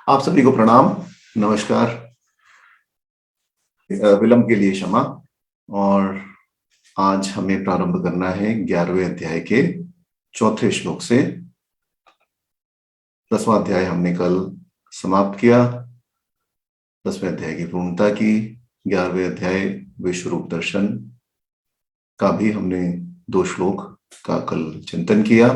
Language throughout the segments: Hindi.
आप सभी को प्रणाम, नमस्कार। विलंब के लिए क्षमा। और आज हमें प्रारंभ करना है 11वें अध्याय के चौथे श्लोक से। 10वां अध्याय हमने कल समाप्त किया। 10वें अध्याय की पूर्णता की। 11वें अध्याय विश्व रूप दर्शन का भी हमने 2 श्लोक का कल चिंतन किया।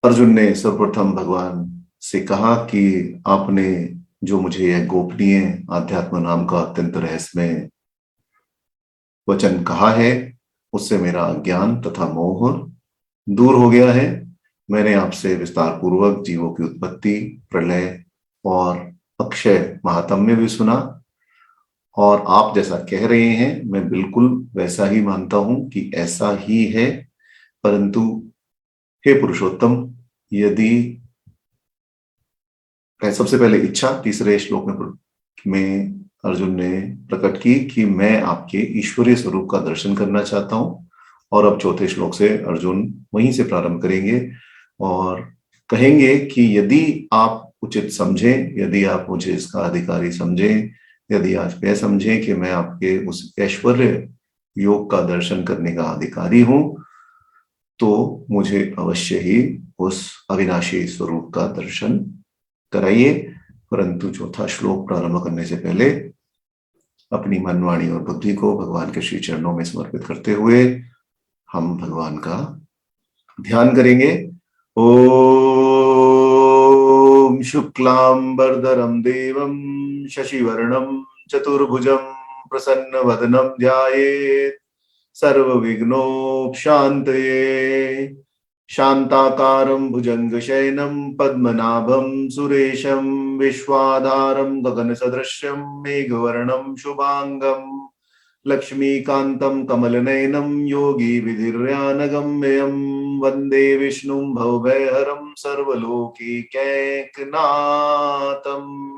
अर्जुन ने सर्वप्रथम भगवान से कहा कि आपने जो मुझे यह गोपनीय आध्यात्म नाम का अत्यंत रहस्यमय वचन कहा है, उससे मेरा ज्ञान तथा मोह दूर हो गया है। मैंने आपसे विस्तार पूर्वक जीवों की उत्पत्ति, प्रलय और अक्षय महात्म्य भी सुना, और आप जैसा कह रहे हैं मैं बिल्कुल वैसा ही मानता हूं कि ऐसा ही है। परंतु हे पुरुषोत्तम, यदि सबसे पहले इच्छा तीसरे श्लोक में अर्जुन ने प्रकट की कि मैं आपके ईश्वरीय स्वरूप का दर्शन करना चाहता हूं। और अब चौथे श्लोक से अर्जुन वहीं से प्रारंभ करेंगे और कहेंगे कि यदि आप उचित समझें, यदि आप मुझे इसका अधिकारी समझें, यदि आप यह समझें कि मैं आपके उस ऐश्वर्य योग का दर्शन करने का अधिकारी हूं, तो मुझे अवश्य ही उस अविनाशी स्वरूप का दर्शन कराइए। परंतु चौथा श्लोक प्रारंभ करने से पहले अपनी मन, वाणी और बुद्धि को भगवान के श्री चरणों में समर्पित करते हुए हम भगवान का ध्यान करेंगे। ओम शुक्लांबरधरं देवं शशिवर्णं चतुर्भुजं प्रसन्नवदनं ध्यायेत् सर्वविघ्नोपशान्तये। शान्ताकारं भुजङ्गशयनं पद्मनाभं सुरेशं विश्वाधारं गगनसदृशं मेघवर्णं शुभांगं लक्ष्मीकान्तं कमलनयनं योगी विधिर्यानगम्यं वन्दे विष्णुं भवभयहरं सर्वलोकैकनाथम्।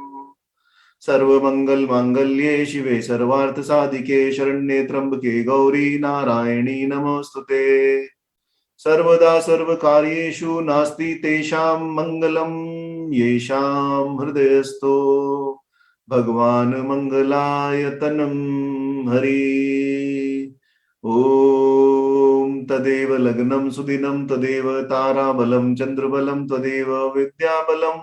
सर्वमंगलमांगल्ये शिवे सर्वार्थसाधिके शरण्ये त्र्यंबके गौरी नारायणी नमोस्तुते। सर्वदा सर्वकार्येषु नास्ति तेषां मंगलम, येषां हृदयस्थो भगवान् मंगलायतनं हरि। ओम तदेव लग्नं सुदिनं तदेव ताराबलं चंद्रबलं तदेव विद्याबलं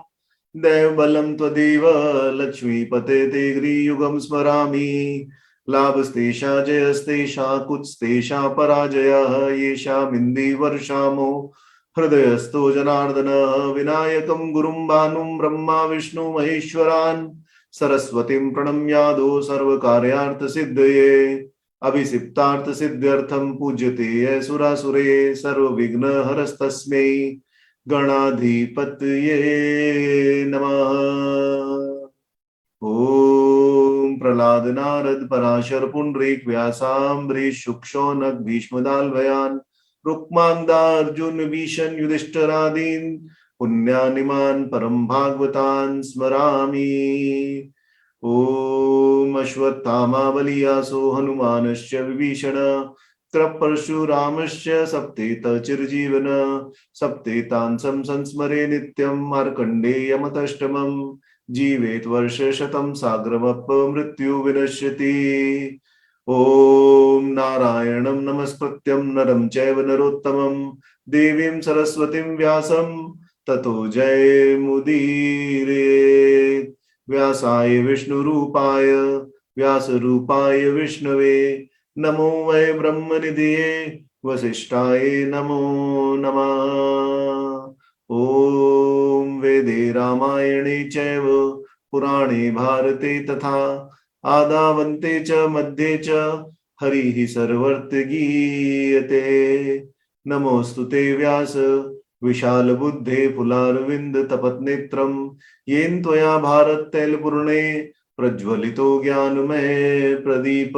दैवबलं त्वदेव लक्ष्मीपते ते गृयुगं स्मरामि। लाभस्तेषा जयस्तेषा कुत्स्तेषा पराजयः येषामिन्दी वर्षामो हृदयस्थो जनार्दन। विनायकं गुरुं भानुं ब्रह्मा विष्णु महेश्वरान् सरस्वतीं प्रणम्यादो सर्वकार्यार्थसिद्धये। अभिषिप्तार्थसिद्ध्यर्थं पूज्यते ये सुरासुरे सर्वविघ्नहरस्तस्मै गणाधिपतये नमः। ओम प्रहलाद नारद पराशर पुंडरीक व्यासाम्बरीश शुक्षौनक भीष्मदाल्भयान् रुक्मांगदा अर्जुन भीषण युधिष्ठिरादीन् पुण्यानिमान् परम भागवतान् स्मरामि। ओम अश्वत्थामा बलियासो हनुमानश्च विभीषण परशुरामश्च सप्तेत चिरजीवन सप्तेतांसं संस्मरे नित्यं मार्कण्डेयमतष्टमम् जीवेत वर्ष शतं साग्रमपमृत्यु विनश्यति। ओम नारायणं नमस्कृत्यं नरं चैव नरोत्तमं देवीं सरस्वतीं व्यासं ततो जयमुदीरयेत्। व्यासाय विष्णुरूपाय व्यासरूपाय विष्णवे नमो वै ब्रह्मनिधये वसिष्ठाय नमो नमः। ओम वेदे रामायणे चैव पुराणे भारते तथा आदावन्ते च मध्ये च हरिः सर्वत्र गीयते। नमोस्तुते व्यास विशालबुद्धे फुलारविन्दतपत्नेत्रं येन त्वया भारत तैलपूर्णे प्रज्वलितो ज्ञानमय प्रदीप।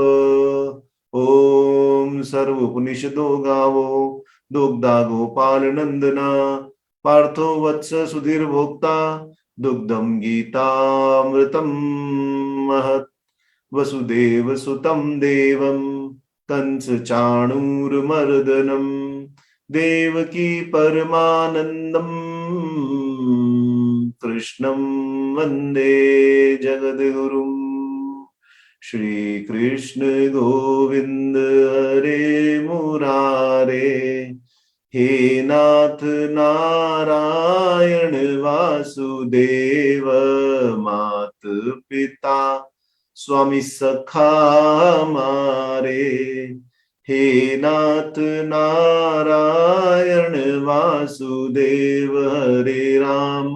ओम सर्वोपनिषदो गावो दुग्धा गोपाल नंदना पार्थो वत्स सुधीर भोक्ता दुग्धम गीतामृतम महत्। वसुदेव सुतं देवं कंस चाणूरमर्दनम देवकी परमानंदम कृष्णं वन्दे जगद्गुरुम्। श्री कृष्ण गोविंद हरे मुरारे, हे नाथ नारायण वासुदेव, मात पिता स्वामी सखा हमारे। हे नाथ नारायण वासुदेव, हरे राम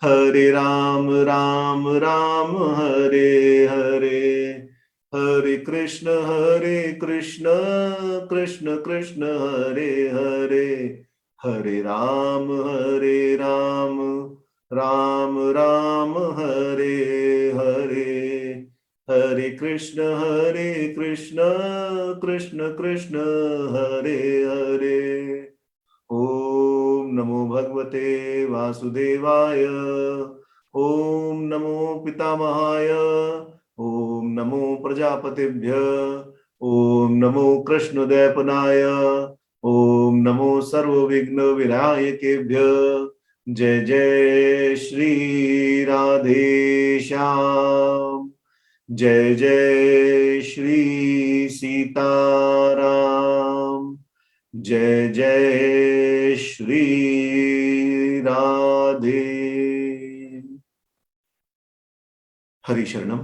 राम राम हरे हरे, हरे कृष्ण कृष्ण कृष्ण हरे हरे, हरे राम राम राम हरे हरे, हरे कृष्ण कृष्ण कृष्ण हरे हरे। ओम नमो भगवते वासुदेवाय, ओम नमो पितामहाय, ओम नमो प्रजापतिभ्य, ओम नमो कृष्णद्वैपनाय, ओम नमो सर्वविघ्न विनायकेभ्य। जय जय श्री राधे श्याम, जय जय श्री सीताराम, जय जय श्री राधे। हरि शरणम।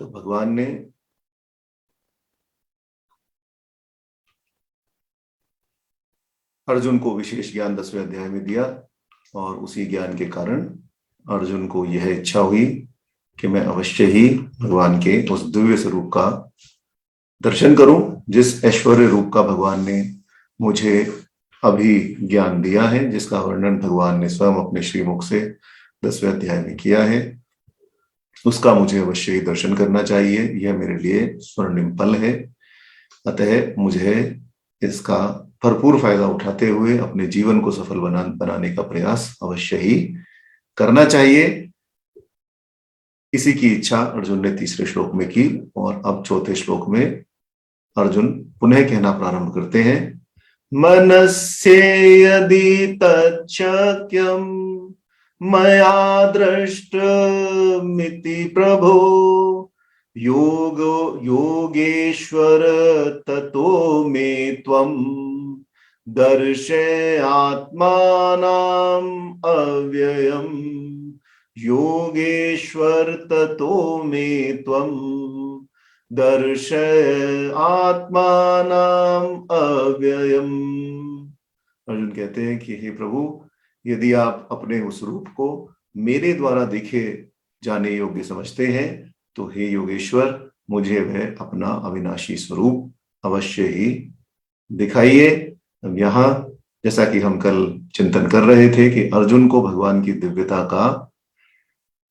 तो भगवान ने अर्जुन को विशेष ज्ञान 10वें अध्याय में दिया, और उसी ज्ञान के कारण अर्जुन को यह इच्छा हुई कि मैं अवश्य ही भगवान के उस दिव्य स्वरूप का दर्शन करूं, जिस ऐश्वर्य रूप का भगवान ने मुझे अभी ज्ञान दिया है, जिसका वर्णन भगवान ने स्वयं अपने श्रीमुख से 10वें अध्याय में किया है। उसका मुझे अवश्य ही दर्शन करना चाहिए। यह मेरे लिए स्वर्णिम फल है। अतः मुझे इसका भरपूर फायदा उठाते हुए अपने जीवन को सफल बनाने का प्रयास अवश्य ही करना चाहिए। इसी की इच्छा अर्जुन ने 3रे श्लोक में की, और अब 4थे श्लोक में अर्जुन पुनः कहना प्रारंभ करते हैं। मनस्य यदि तच्छक्यं मया दृष्टमिति प्रभो, योगेश्वर ततो मे त्वं दर्शय आत्मानं अव्ययम्। योगेश्वर ततो मे त्वं दर्शय आत्मानं अव्ययम्। अर्जुन कहते हैं कि हे प्रभु, यदि आप अपने उस रूप को मेरे द्वारा देखे जाने योग्य समझते हैं, तो हे योगेश्वर, मुझे वह अपना अविनाशी स्वरूप अवश्य ही दिखाइए। अब यहाँ जैसा कि हम कल चिंतन कर रहे थे कि अर्जुन को भगवान की दिव्यता का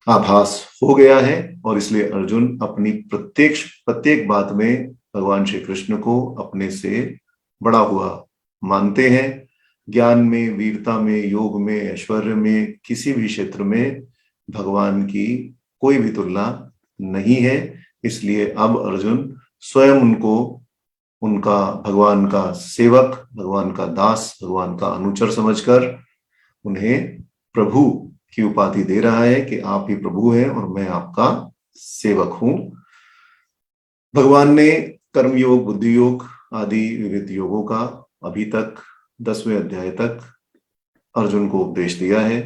आभास हो गया है, और इसलिए अर्जुन अपनी प्रत्येक बात में भगवान श्री कृष्ण को अपने से बड़ा हुआ मानते हैं। ज्ञान में, वीरता में, योग में, ऐश्वर्य में, किसी भी क्षेत्र में भगवान की कोई भी तुलना नहीं है। इसलिए अब अर्जुन स्वयं उनको उनका भगवान का सेवक, भगवान का दास, भगवान का अनुचर समझकर उन्हें प्रभु की उपाधि दे रहा है कि आप ही प्रभु हैं और मैं आपका सेवक हूं। भगवान ने कर्म योग, बुद्धि योग आदि विविध योगों का अभी तक 10वें अध्याय तक अर्जुन को उपदेश दिया है।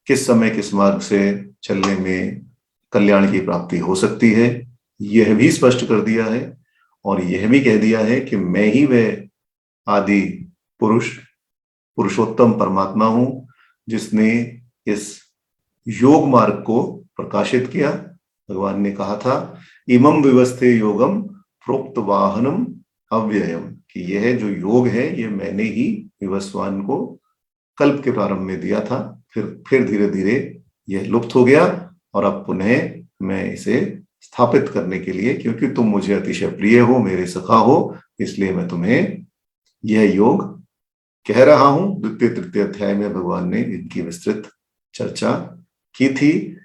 किस समय किस मार्ग से चलने में कल्याण की प्राप्ति हो सकती है, यह भी स्पष्ट कर दिया है, और यह भी कह दिया है कि मैं ही वह आदि पुरुषोत्तम परमात्मा हूं जिसने इस योग मार्ग को प्रकाशित किया। भगवान ने कहा था, इमं विवस्थे योगम प्रोक्त वाहनम अव्ययम, कि यह जो योग है यह मैंने ही विवस्वान को कल्प के प्रारंभ में दिया था, फिर धीरे धीरे यह लुप्त हो गया, और अब पुनः मैं इसे स्थापित करने के लिए, क्योंकि तुम मुझे अतिशय प्रिय हो, मेरे सखा हो, इसलिए मैं तुम्हें यह योग कह रहा हूं। 2-3 अध्याय में भगवान ने इनकी विस्तृत चर्चा की थी।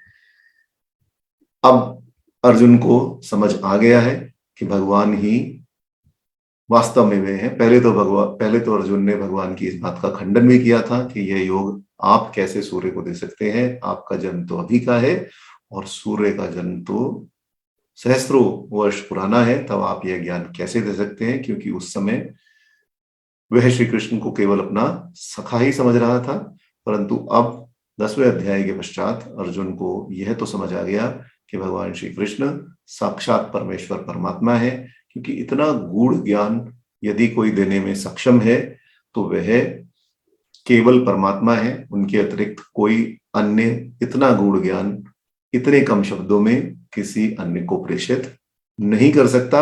अब अर्जुन को समझ आ गया है कि भगवान ही वास्तव में वे हैं। पहले तो अर्जुन ने भगवान की इस बात का खंडन भी किया था कि यह योग आप कैसे सूर्य को दे सकते हैं? आपका जन्म तो अभी का है और सूर्य का जन्म तो सहस्त्रों वर्ष पुराना है, तब आप यह ज्ञान कैसे दे सकते हैं? क्योंकि उस समय वह श्री कृष्ण को केवल अपना सखा ही समझ रहा था, परंतु अब 10वें अध्याय के पश्चात अर्जुन को यह तो समझ आ गया कि भगवान श्री कृष्ण साक्षात परमेश्वर परमात्मा है। क्योंकि इतना गूढ़ ज्ञान यदि कोई देने में सक्षम है तो वह केवल परमात्मा है, उनके अतिरिक्त कोई अन्य इतना गूढ़ ज्ञान इतने कम शब्दों में किसी अन्य को प्रेषित नहीं कर सकता।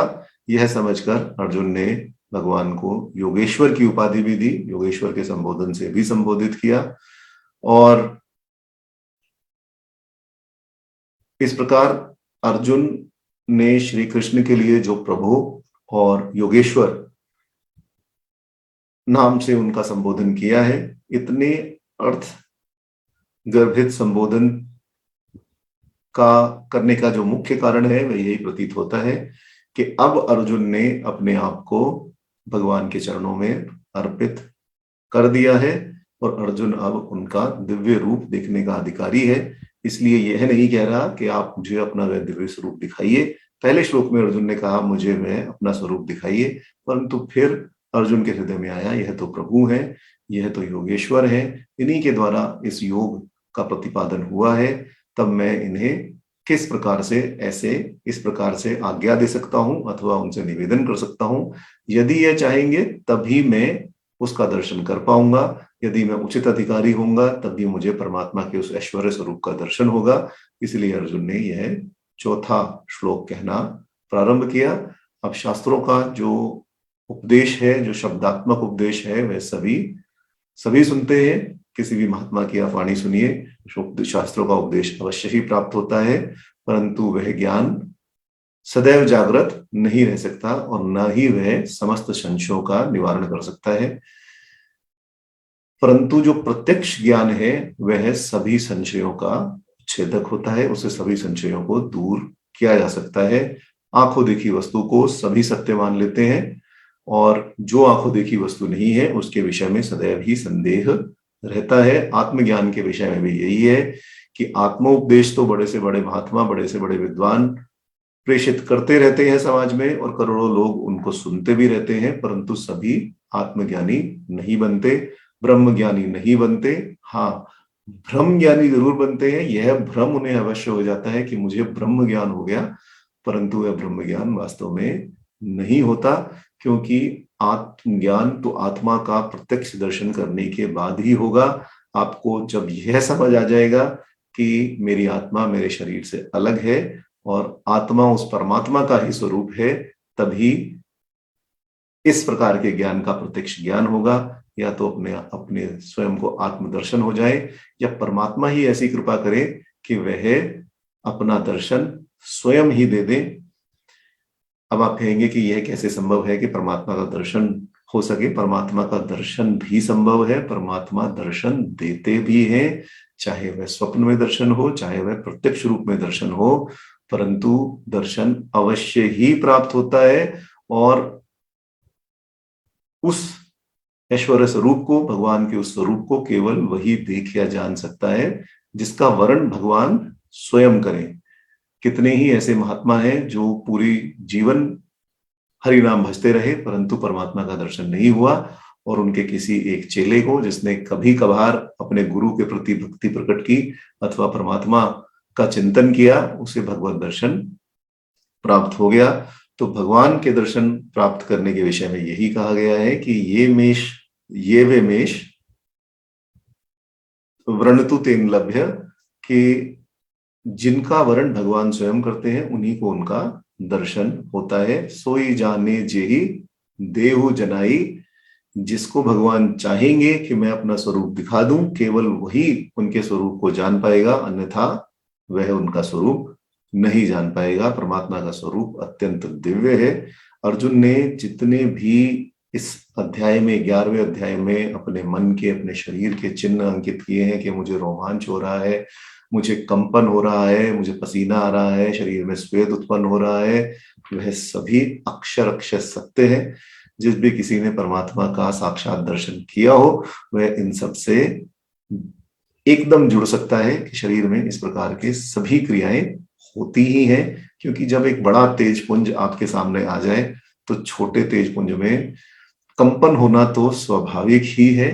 यह समझकर अर्जुन ने भगवान को योगेश्वर की उपाधि भी दी, योगेश्वर के संबोधन से भी संबोधित किया। और इस प्रकार अर्जुन ने श्री कृष्ण के लिए जो प्रभु और योगेश्वर नाम से उनका संबोधन किया है, इतने अर्थ गर्भित संबोधन का करने का जो मुख्य कारण है वह यही प्रतीत होता है कि अब अर्जुन ने अपने आप को भगवान के चरणों में अर्पित कर दिया है और अर्जुन अब उनका दिव्य रूप देखने का अधिकारी है। इसलिए यह नहीं कह रहा कि आप मुझे अपना वह दिव्य स्वरूप दिखाइए। पहले श्लोक में अर्जुन ने कहा मुझे वह अपना स्वरूप दिखाइए, परंतु फिर अर्जुन के हृदय में आया यह तो प्रभु है, यह तो योगेश्वर है, इन्हीं के द्वारा इस योग का प्रतिपादन हुआ है, तब मैं इन्हें किस प्रकार से ऐसे इस प्रकार से आज्ञा दे सकता हूं अथवा उनसे निवेदन कर सकता हूं। यदि यह चाहेंगे तभी मैं उसका दर्शन कर पाऊंगा, यदि मैं उचित अधिकारी होऊंगा तभी मुझे परमात्मा के उस ऐश्वर्य स्वरूप का दर्शन होगा। इसलिए अर्जुन ने यह चौथा श्लोक कहना प्रारंभ किया। अब शास्त्रों का जो उपदेश है, जो शब्दात्मक उपदेश है, वह सभी सुनते हैं। किसी भी महात्मा की आप वाणी सुनिए, शास्त्रों का उपदेश अवश्य ही प्राप्त होता है, परंतु वह ज्ञान सदैव जागृत नहीं रह सकता और न ही वह समस्त संशयों का निवारण कर सकता है। परंतु जो प्रत्यक्ष ज्ञान है वह सभी संशयों का छेदक होता है, उससे सभी संशयों को दूर किया जा सकता है। आंखों देखी वस्तु को सभी सत्य मान लेते हैं और जो आंखों देखी वस्तु नहीं है उसके विषय में सदैव ही संदेह रहता है। आत्मज्ञान के विषय में भी यही है कि आत्मोपदेश तो बड़े से बड़े महात्मा, बड़े से बड़े विद्वान प्रेषित करते रहते हैं समाज में और करोड़ों लोग उनको सुनते भी रहते हैं, परंतु सभी आत्मज्ञानी नहीं बनते, ब्रह्म ज्ञानी नहीं बनते। हाँ, ब्रह्म ज्ञानी जरूर बनते हैं। यह भ्रम उन्हें अवश्य हो जाता है कि मुझे ब्रह्म ज्ञान हो गया, परंतु वह ब्रह्म ज्ञान वास्तव में नहीं होता, क्योंकि आत्मज्ञान तो आत्मा का प्रत्यक्ष दर्शन करने के बाद ही होगा। आपको जब यह समझ आ जाएगा कि मेरी आत्मा मेरे शरीर से अलग है और आत्मा उस परमात्मा का ही स्वरूप है, तभी इस प्रकार के ज्ञान का प्रत्यक्ष ज्ञान होगा। या तो अपने स्वयं को आत्मदर्शन हो जाए या परमात्मा ही ऐसी कृपा करे कि वह अपना दर्शन स्वयं ही दे दे। अब आप कहेंगे कि यह कैसे संभव है कि परमात्मा का दर्शन हो सके? परमात्मा का दर्शन भी संभव है, परमात्मा दर्शन देते भी हैं, चाहे वह स्वप्न में दर्शन हो, चाहे वह प्रत्यक्ष रूप में दर्शन हो, परंतु दर्शन अवश्य ही प्राप्त होता है। और उस ऐश्वर्य स्वरूप को, भगवान के उस स्वरूप को केवल वही देख या जान सकता है जिसका वर्ण भगवान स्वयं करें। कितने ही ऐसे महात्मा हैं जो पूरी जीवन हरि नाम भजते रहे परंतु परमात्मा का दर्शन नहीं हुआ, और उनके किसी एक चेले को जिसने कभी कभार अपने गुरु के प्रति भक्ति प्रकट की अथवा परमात्मा का चिंतन किया, उसे भगवत दर्शन प्राप्त हो गया। तो भगवान के दर्शन प्राप्त करने के विषय में यही कहा गया है कि ये वे मेष व्रणतु तेन लभ्य, कि जिनका वर्ण भगवान स्वयं करते हैं उन्हीं को उनका दर्शन होता है। सोई जाने जेहि देहु जनाई, जिसको भगवान चाहेंगे कि मैं अपना स्वरूप दिखा दूं, केवल वही उनके स्वरूप को जान पाएगा, अन्यथा वह उनका स्वरूप नहीं जान पाएगा। परमात्मा का स्वरूप अत्यंत दिव्य है। अर्जुन ने जितने भी इस अध्याय में 11वें अध्याय में अपने मन के, अपने शरीर के चिन्ह अंकित किए हैं कि मुझे रोमांच हो रहा है, मुझे कंपन हो रहा है, मुझे पसीना आ रहा है, शरीर में स्वेद उत्पन्न हो रहा है, वह सभी अक्षर अक्षर सत्य है। जिस भी किसी ने परमात्मा का साक्षात दर्शन किया हो वह इन सब से एकदम जुड़ सकता है कि शरीर में इस प्रकार के सभी क्रियाएं होती ही हैं, क्योंकि जब एक बड़ा तेज पुंज आपके सामने आ जाए तो छोटे तेज पुंज में कंपन होना तो स्वाभाविक ही है।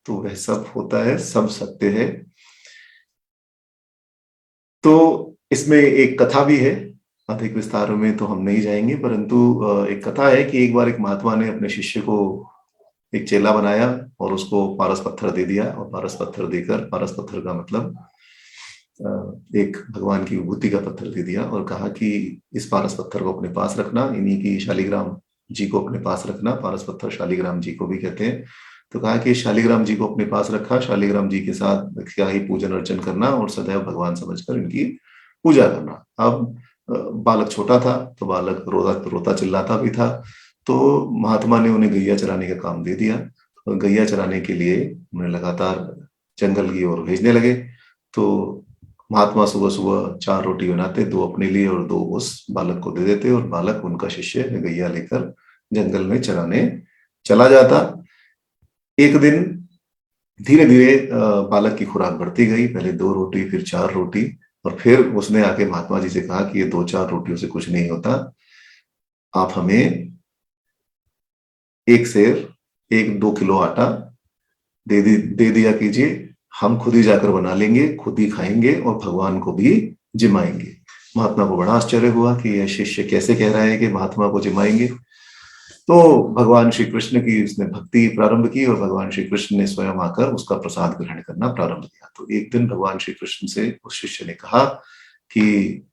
तो वह सब होता है, सब सत्य है। तो इसमें एक कथा भी है, अधिक विस्तार में तो हम नहीं जाएंगे, परंतु एक कथा है कि एक बार एक महात्मा ने अपने शिष्य को एक चेला बनाया और उसको पारस पत्थर दे दिया। और पारस पत्थर देकर, पारस पत्थर का मतलब एक भगवान की विभूति का पत्थर दे दिया और कहा कि इस पारस पत्थर को अपने पास रखना, इन्हीं की शालिग्राम जी को अपने पास रखना। पारस पत्थर शालिग्राम जी को भी कहते हैं। तो कहा कि शालिग्राम जी को अपने पास रखा, शालिग्राम जी के साथ क्या ही पूजन अर्चन करना और सदैव भगवान समझकर इनकी पूजा करना। अब बालक छोटा था तो बालक रोता चिल्लाता भी था, तो महात्मा ने उन्हें गैया चराने का काम दे दिया और गैया चराने के लिए उन्हें लगातार जंगल की ओर भेजने लगे। तो महात्मा सुबह सुबह 4 रोटी बनाते, 2 अपने लिए और 2 उस बालक को दे देते, और बालक उनका शिष्य गैया लेकर जंगल में चराने चला जाता। एक दिन धीरे धीरे बालक की खुराक बढ़ती गई, पहले 2 रोटी, फिर 4 रोटी, और फिर उसने आके महात्मा जी से कहा कि ये 2-4 रोटियों से कुछ नहीं होता, आप हमें 1 सेर 1-2 किलो आटा दे दिया कीजिए, हम खुद ही जाकर बना लेंगे, खुद ही खाएंगे और भगवान को भी जिमाएंगे। महात्मा को बड़ा आश्चर्य हुआ कि यह शिष्य कैसे कह रहा है कि महात्मा को जिमाएंगे। तो भगवान श्री कृष्ण की उसने भक्ति प्रारंभ की और भगवान श्री कृष्ण ने स्वयं आकर उसका प्रसाद ग्रहण करना प्रारंभ किया। तो एक दिन भगवान श्री कृष्ण से उस शिष्य ने कहा कि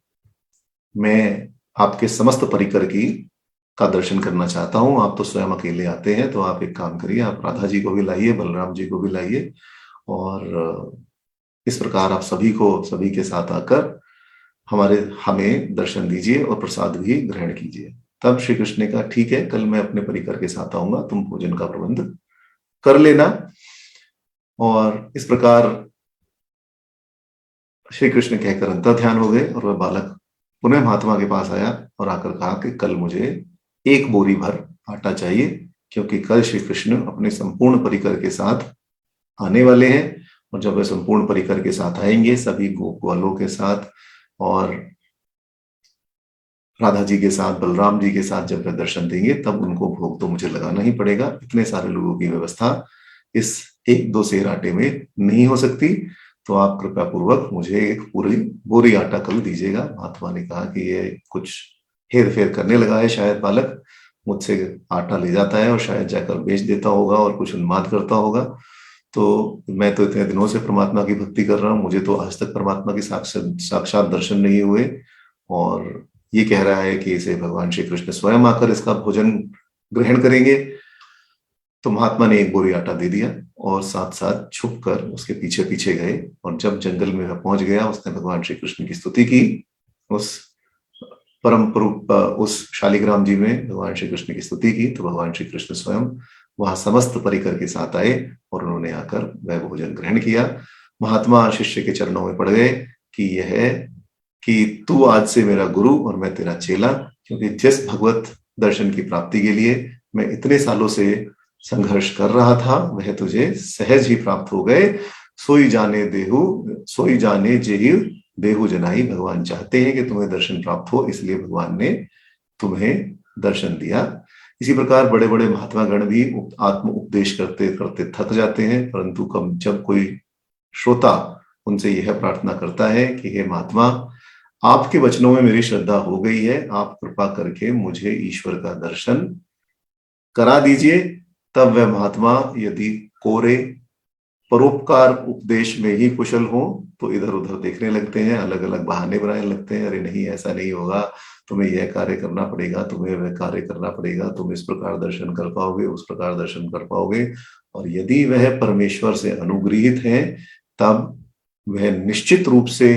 मैं आपके समस्त परिकर की का दर्शन करना चाहता हूं, आप तो स्वयं अकेले आते हैं, तो आप एक काम करिए, आप राधा जी को भी लाइए, बलराम जी को भी लाइए, और इस प्रकार आप सभी के साथ आकर हमें दर्शन दीजिए और प्रसाद भी ग्रहण कीजिए। तब श्री कृष्ण ने कहा ठीक है, कल मैं अपने परिकर के साथ आऊंगा, तुम भोजन का प्रबंध कर लेना। और इस प्रकार श्री कृष्ण कहकर अंतर ध्यान हो गए और वह बालक पुनः महात्मा के पास आया और आकर कहा कि कल मुझे 1 बोरी भर आटा चाहिए, क्योंकि कल श्री कृष्ण अपने संपूर्ण परिकर के साथ आने वाले हैं, और जब वे संपूर्ण परिकर के साथ आएंगे, सभी गोपालों के साथ और राधा जी के साथ, बलराम जी के साथ जब वे दर्शन देंगे, तब उनको भोग तो मुझे लगाना ही पड़ेगा। इतने सारे लोगों की व्यवस्था इस 1-2 सेर आटे में नहीं हो सकती, तो आप कृपया पूर्वक मुझे एक पूरी बोरी आटा कल दीजिएगा। महात्मा ने कहा कि ये कुछ हेर फेर करने लगा है शायद बालक, मुझसे आटा ले जाता है और शायद जाकर बेच देता होगा और कुछ उन्माद करता होगा। तो मैं तो इतने दिनों से परमात्मा की भक्ति कर रहा हूँ, मुझे तो आज तक परमात्मा की साक्षात दर्शन नहीं हुए, और ये कह रहा है कि इसे भगवान श्री कृष्ण स्वयं आकर इसका भोजन ग्रहण करेंगे। तो महात्मा ने 1 बोरी आटा दे दिया और साथ साथ छुप कर उसके पीछे पीछे गए, और जब जंगल में वह पहुंच गया, उसने भगवान श्री कृष्ण की स्तुति की। उस उस शालिग्राम जी में भगवान श्री कृष्ण की स्तुति की, तो भगवान श्री कृष्ण स्वयं वहां समस्त परिकर के साथ आए और उन्होंने आकर वह भोजन ग्रहण किया। महात्मा शिष्य के चरणों में पड़ गए कि यह कि तू आज से मेरा गुरु और मैं तेरा चेला, क्योंकि जिस भगवत दर्शन की प्राप्ति के लिए मैं इतने सालों से संघर्ष कर रहा था, वह तुझे सहज ही प्राप्त हो गए। सोई जाने जेहि देहु जनाई। भगवान चाहते हैं कि तुम्हें दर्शन प्राप्त हो, इसलिए भगवान ने तुम्हें दर्शन दिया। इसी प्रकार बड़े बड़े महात्मा गण भी आत्म उपदेश करते करते थक जाते हैं, परंतु कब जब कोई श्रोता उनसे यह प्रार्थना करता है कि हे महात्मा, आपके वचनों में मेरी श्रद्धा हो गई है, आप कृपा करके मुझे ईश्वर का दर्शन करा दीजिए, तब वह महात्मा यदि कोरे परोपकार उपदेश में ही कुशल हो तो इधर उधर देखने लगते हैं, अलग अलग बहाने बनाने लगते हैं। अरे नहीं, ऐसा नहीं होगा, तुम्हें यह कार्य करना पड़ेगा, तुम्हें वह कार्य करना पड़ेगा, तुम इस प्रकार दर्शन कर पाओगे, उस प्रकार दर्शन कर पाओगे। और यदि वह परमेश्वर से अनुगृहित है, तब वह निश्चित रूप से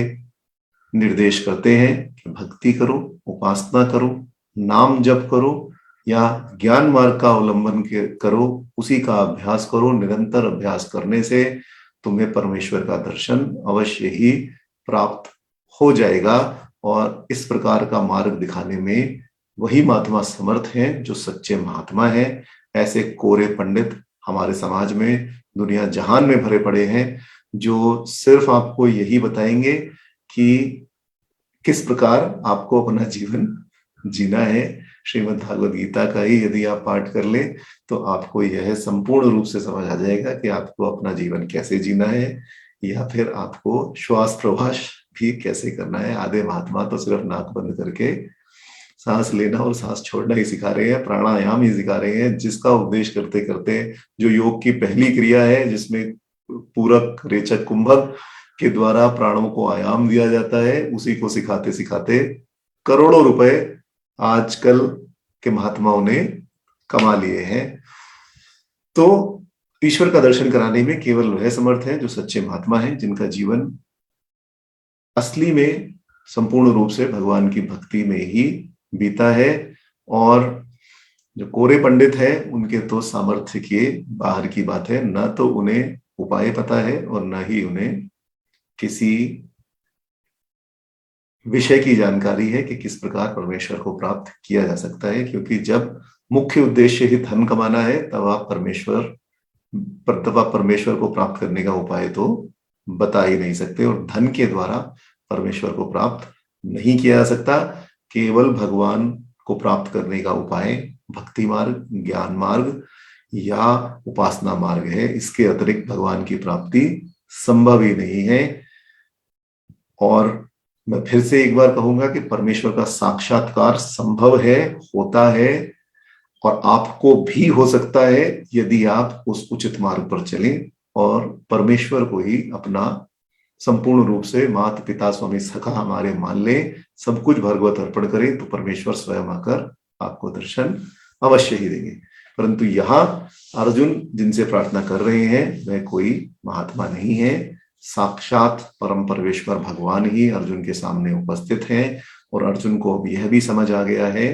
निर्देश करते हैं कि भक्ति करो, उपासना करो, नाम जप करो, या ज्ञान मार्ग का अवलंबन करो, उसी का अभ्यास करो। निरंतर अभ्यास करने से तुम्हें परमेश्वर का दर्शन अवश्य ही प्राप्त हो जाएगा। और इस प्रकार का मार्ग दिखाने में वही महात्मा समर्थ हैं जो सच्चे महात्मा हैं। ऐसे कोरे पंडित हमारे समाज में दुनिया जहान में भरे पड़े हैं, जो सिर्फ आपको यही बताएंगे कि किस प्रकार आपको अपना जीवन जीना है। श्रीमद् भागवत गीता का ही यदि आप पाठ कर लें तो आपको यह संपूर्ण रूप से समझ आ जाएगा कि आपको अपना जीवन कैसे जीना है, या फिर आपको श्वास प्रश्वास भी कैसे करना है। आधे महात्मा तो सिर्फ नाक बंद करके सांस लेना और सांस छोड़ना ही सिखा रहे हैं, प्राणायाम ही सिखा रहे हैं, जिसका उपदेश करते करते जो योग की पहली क्रिया है, जिसमें पूरक रेचक कुंभक के द्वारा प्राणों को आयाम दिया जाता है, उसी को सिखाते सिखाते करोड़ों रुपए आजकल के महात्माओं ने कमा लिए हैं। तो ईश्वर का दर्शन कराने में केवल वह समर्थ है जो सच्चे महात्मा हैं, जिनका जीवन असली में संपूर्ण रूप से भगवान की भक्ति में ही बीता है। और जो कोरे पंडित हैं उनके तो सामर्थ्य के बाहर की बात है, न तो उन्हें उपाय पता है और न ही उन्हें किसी विषय की जानकारी है कि किस प्रकार परमेश्वर को प्राप्त किया जा सकता है। क्योंकि जब मुख्य उद्देश्य ही धन कमाना है तब आप परमेश्वर को प्राप्त करने का उपाय तो बता ही नहीं सकते, और धन के द्वारा परमेश्वर को प्राप्त नहीं किया जा सकता। केवल भगवान को प्राप्त करने का उपाय भक्ति मार्ग, ज्ञान मार्ग या उपासना मार्ग है। इसके अतिरिक्त भगवान की प्राप्ति संभव ही नहीं है। और मैं फिर से एक बार कहूंगा कि परमेश्वर का साक्षात्कार संभव है, होता है, और आपको भी हो सकता है यदि आप उस उचित मार्ग पर चलें और परमेश्वर को ही अपना संपूर्ण रूप से माता पिता स्वामी सखा हमारे मान लें, सब कुछ भगवत अर्पण करें, तो परमेश्वर स्वयं आकर आपको दर्शन अवश्य ही देंगे। परंतु यहाँ अर्जुन जिनसे प्रार्थना कर रहे हैं वह कोई महात्मा नहीं है, साक्षात परम परमेश्वर भगवान ही अर्जुन के सामने उपस्थित हैं। और अर्जुन को अब यह भी समझ आ गया है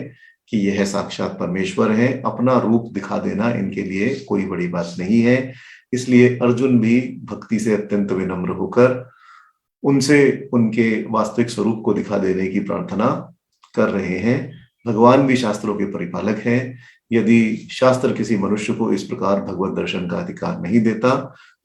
कि यह साक्षात परमेश्वर है, अपना रूप दिखा देना इनके लिए कोई बड़ी बात नहीं है। इसलिए अर्जुन भी भक्ति से अत्यंत विनम्र होकर उनसे उनके वास्तविक स्वरूप को दिखा देने की प्रार्थना कर रहे हैं। भगवान भी शास्त्रों के परिपालक हैं। यदि शास्त्र किसी मनुष्य को इस प्रकार भगवत दर्शन का अधिकार नहीं देता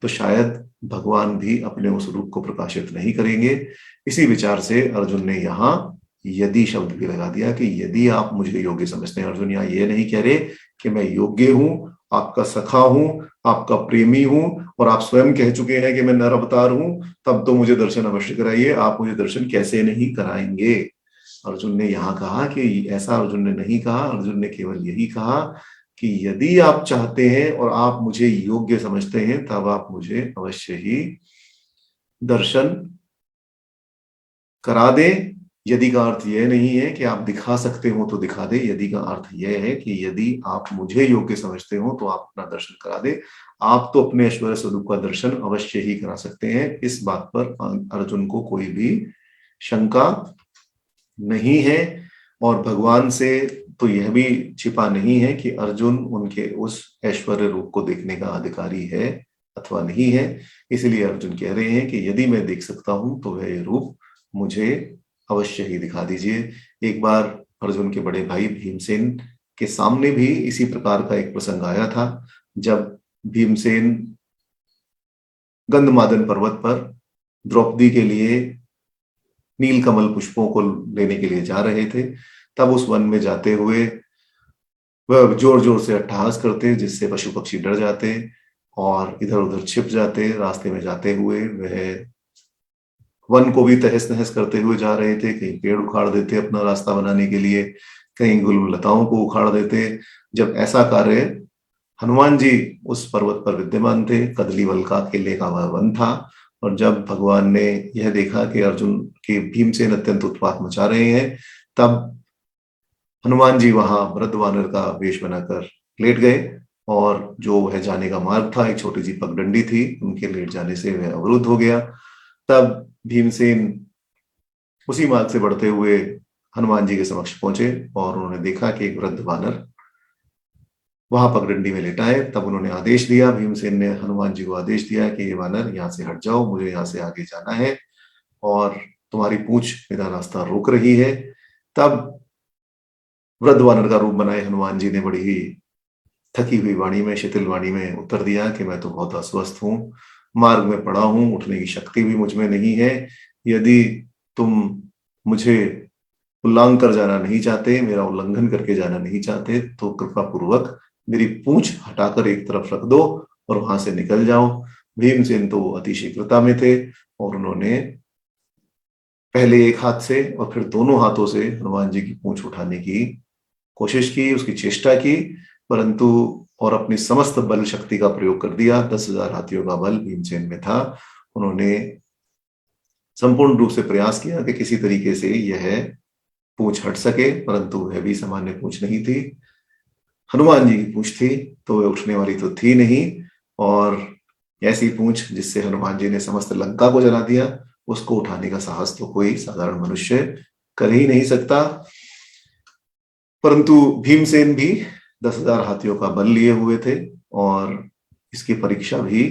तो शायद भगवान भी अपने उस रूप को प्रकाशित नहीं करेंगे। इसी विचार से अर्जुन ने यहाँ यदि शब्द भी लगा दिया कि यदि आप मुझे योग्य समझते हैं। अर्जुन यहाँ ये नहीं कह रहे कि मैं योग्य हूं, आपका सखा हूं, आपका प्रेमी हूं, और आप स्वयं कह चुके हैं कि मैं नर अवतार हूं, तब तो मुझे दर्शन अवश्य कराइए। आप मुझे दर्शन कैसे नहीं कराएंगे? अर्जुन ने यहाँ कहा कि ऐसा अर्जुन ने नहीं कहा। अर्जुन ने केवल यही कहा कि यदि आप चाहते हैं और आप मुझे योग्य समझते हैं तब आप मुझे अवश्य ही दर्शन करा दें। यदि का अर्थ यह नहीं है कि आप दिखा सकते हो तो दिखा दे। यदि का अर्थ यह है कि यदि आप मुझे योग्य समझते हो तो आप अपना दर्शन करा दे। आप तो अपने ऐश्वर्य स्वरूप का दर्शन अवश्य ही करा सकते हैं। इस बात पर अर्जुन को कोई भी शंका नहीं है। और भगवान से तो यह भी छिपा नहीं है कि अर्जुन उनके उस ऐश्वर्य रूप को देखने का अधिकारी है अथवा नहीं है। इसलिए अर्जुन कह रहे हैं कि यदि मैं देख सकता हूं तो वह रूप मुझे अवश्य ही दिखा दीजिए। एक बार अर्जुन के बड़े भाई भीमसेन के सामने भी इसी प्रकार का एक प्रसंग आया था, जब भीमसेन गंधमादन पर्वत पर द्रौपदी के लिए नीलकमल पुष्पों को लेने के लिए जा रहे थे। तब उस वन में जाते हुए वह जोर जोर से अट्टहास करते, जिससे पशु पक्षी डर जाते और इधर उधर छिप जाते। रास्ते में जाते हुए वह वन को भी तहस नहस करते हुए जा रहे थे। कहीं पेड़ उखाड़ देते अपना रास्ता बनाने के लिए, कहीं गुललताओं को उखाड़ देते। जब ऐसा कार्य हनुमान जी उस पर्वत पर विद्यमान थे, कदलीवल का केले का वह वन था, और जब भगवान ने यह देखा कि अर्जुन के भीमसेन अत्यंत उत्पात मचा रहे हैं, तब हनुमान जी वहां वृद्ध वानर का वेश बनाकर लेट गए, और जो वह जाने का मार्ग था एक छोटी सी पगडंडी थी, उनके लेट जाने से वह अवरुद्ध हो गया। तब भीमसेन उसी मार्ग से बढ़ते हुए हनुमान जी के समक्ष पहुंचे और उन्होंने देखा कि एक वृद्ध वानर वहां पगडंडी में लेटा है। तब उन्होंने आदेश दिया, भीमसेन ने हनुमान जी को आदेश दिया कि ये वानर यहाँ से हट जाओ, मुझे यहाँ से आगे जाना है और तुम्हारी पूंछ मेरा रास्ता रोक रही है। तब वृद्ध वानर का रूप बनाए हनुमान जी ने बड़ी ही थकी हुई वाणी में, शिथिल वाणी में उत्तर दिया कि मैं तो बहुत अस्वस्थ हूँ, मार्ग में पड़ा हूं, उठने की शक्ति भी मुझ में नहीं है। यदि तुम मुझे उल्लंघन कर जाना नहीं चाहते, मेरा उल्लंघन करके जाना नहीं चाहते, तो कृपा पूर्वक मेरी पूंछ हटाकर एक तरफ रख दो और वहां से निकल जाओ। भीमसेन तो अति शीघ्रता में थे और उन्होंने पहले एक हाथ से और फिर दोनों हाथों से हनुमान जी की पूंछ उठाने की कोशिश की, उसकी चेष्टा की, परंतु और अपनी समस्त बल शक्ति का प्रयोग कर दिया। 10,000 हाथियों का बल भीमसेन में था। उन्होंने संपूर्ण रूप से प्रयास किया कि किसी तरीके से यह पूंछ हट सके, परंतु वह भी सामान्य पूंछ नहीं थी। हनुमान जी की पूंछ थी तो वह उठने वाली तो थी नहीं, और ऐसी पूंछ जिससे हनुमान जी ने समस्त लंका को जला दिया, उसको उठाने का साहस तो कोई साधारण मनुष्य कर ही नहीं सकता। परंतु भीमसेन भी 10,000 हाथियों का बल लिए हुए थे और इसकी परीक्षा भी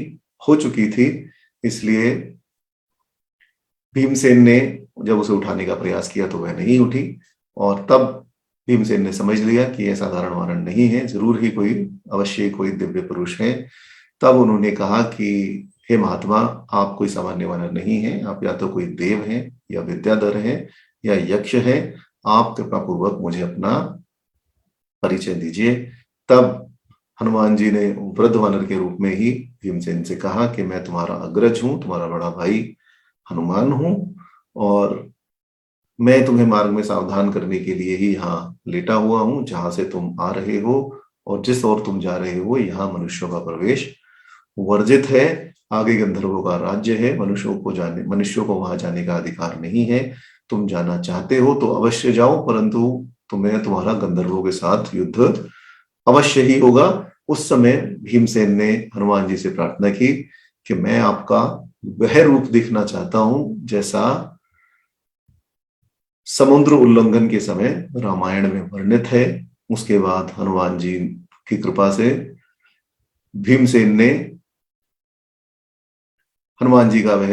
हो चुकी थी। इसलिए भीमसेन ने जब उसे उठाने का प्रयास किया तो वह नहीं उठी, और तब भीमसेन ने समझ लिया कि यह साधारण वानर नहीं है, जरूर ही कोई अवश्य कोई दिव्य पुरुष है। तब उन्होंने कहा कि हे महात्मा, आप कोई सामान्य वानर नहीं है, आप या तो कोई देव हैं या विद्याधर हैं या यक्ष हैं। आप कृपा पूर्वक मुझे अपना परिचय दीजिए। तब हनुमान जी ने वृद्ध वानर के रूप में ही भीमसेन से कहा कि मैं तुम्हारा अग्रज हूं, तुम्हारा बड़ा भाई हनुमान हूं, और मैं तुम्हें मार्ग में सावधान करने के लिए ही यहाँ लेटा हुआ हूं, जहां से तुम आ रहे हो और जिस ओर तुम जा रहे हो, यहाँ मनुष्यों का प्रवेश वर्जित है। आगे गंधर्वों का राज्य है, मनुष्यों को वहां जाने का अधिकार नहीं है। तुम जाना चाहते हो तो अवश्य जाओ, परंतु तुम्हें तुम्हारा गंधर्वों के साथ युद्ध अवश्य ही होगा। उस समय भीमसेन ने हनुमान जी से प्रार्थना की कि मैं आपका वह रूप देखना चाहता हूं जैसा समुद्र उल्लंघन के समय रामायण में वर्णित है। उसके बाद हनुमान जी की कृपा से भीमसेन ने हनुमान जी का वह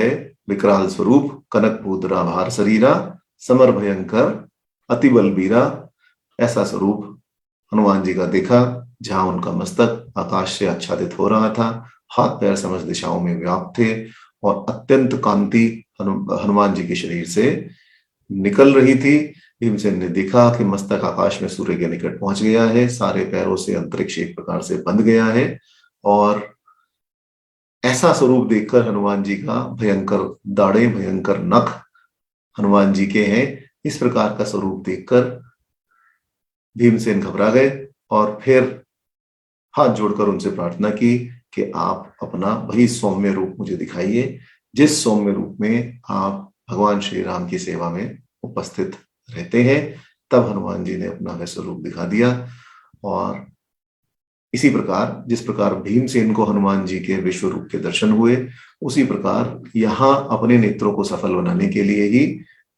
विकराल स्वरूप, कनक पूतरा भार शरीरा, समर भयंकर अति बलबीरा, ऐसा स्वरूप हनुमान जी का देखा, जहां उनका मस्तक आकाश से आच्छादित हो रहा था, हाथ पैर समस्त दिशाओं में व्याप्त थे और अत्यंत कांति हनुमान जी के शरीर से निकल रही थी। भीमसेन ने देखा कि मस्तक आकाश में सूर्य के निकट पहुंच गया है, सारे पैरों से अंतरिक्ष एक प्रकार से बंध गया है, और ऐसा स्वरूप देखकर हनुमान जी का भयंकर दाढ़े, भयंकर नख हनुमान जी के हैं, इस प्रकार का स्वरूप देखकर भीमसेन घबरा गए और फिर हाथ जोड़कर उनसे प्रार्थना की कि आप अपना वही सौम्य रूप मुझे दिखाइए, जिस सौम्य रूप में आप भगवान श्री राम की सेवा में उपस्थित रहते हैं। तब हनुमान जी ने अपना वह स्वरूप दिखा दिया, और इसी प्रकार जिस प्रकार भीमसेन को हनुमान जी के विश्व रूप के दर्शन हुए, उसी प्रकार यहाँ अपने नेत्रों को सफल बनाने के लिए ही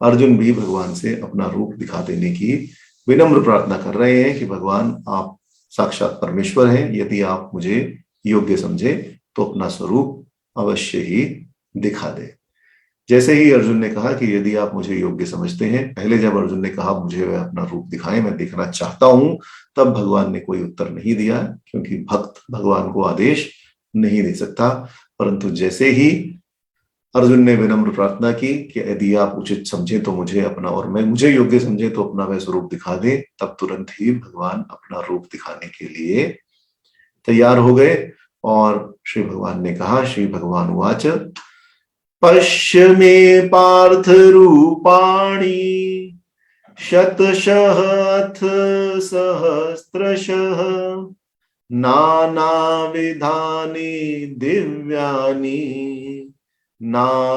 अर्जुन भी भगवान से अपना रूप दिखा देने की विनम्र प्रार्थना कर रहे हैं कि भगवान आप साक्षात परमेश्वर हैं, यदि आप मुझे योग्य समझे तो अपना स्वरूप अवश्य ही दिखा दे। जैसे ही अर्जुन ने कहा कि यदि आप मुझे योग्य समझते हैं, पहले जब अर्जुन ने कहा मुझे वह अपना रूप दिखाएं, मैं देखना चाहता हूं, तब भगवान ने कोई उत्तर नहीं दिया, क्योंकि भक्त भगवान को आदेश नहीं दे सकता। परंतु जैसे ही अर्जुन ने विनम्र प्रार्थना की कि यदि आप उचित समझे तो मुझे अपना, और मैं मुझे योग्य समझे तो अपना वह स्वरूप दिखा दे, तब तुरंत ही भगवान अपना रूप दिखाने के लिए तैयार हो गए। और श्री भगवान ने कहा, श्री भगवान वाच पश्य मे पार्थ रूपाणि शतशः अथ सहस्त्रशः नानाविधानि दिव्यानि नानावर्णाकृतीनि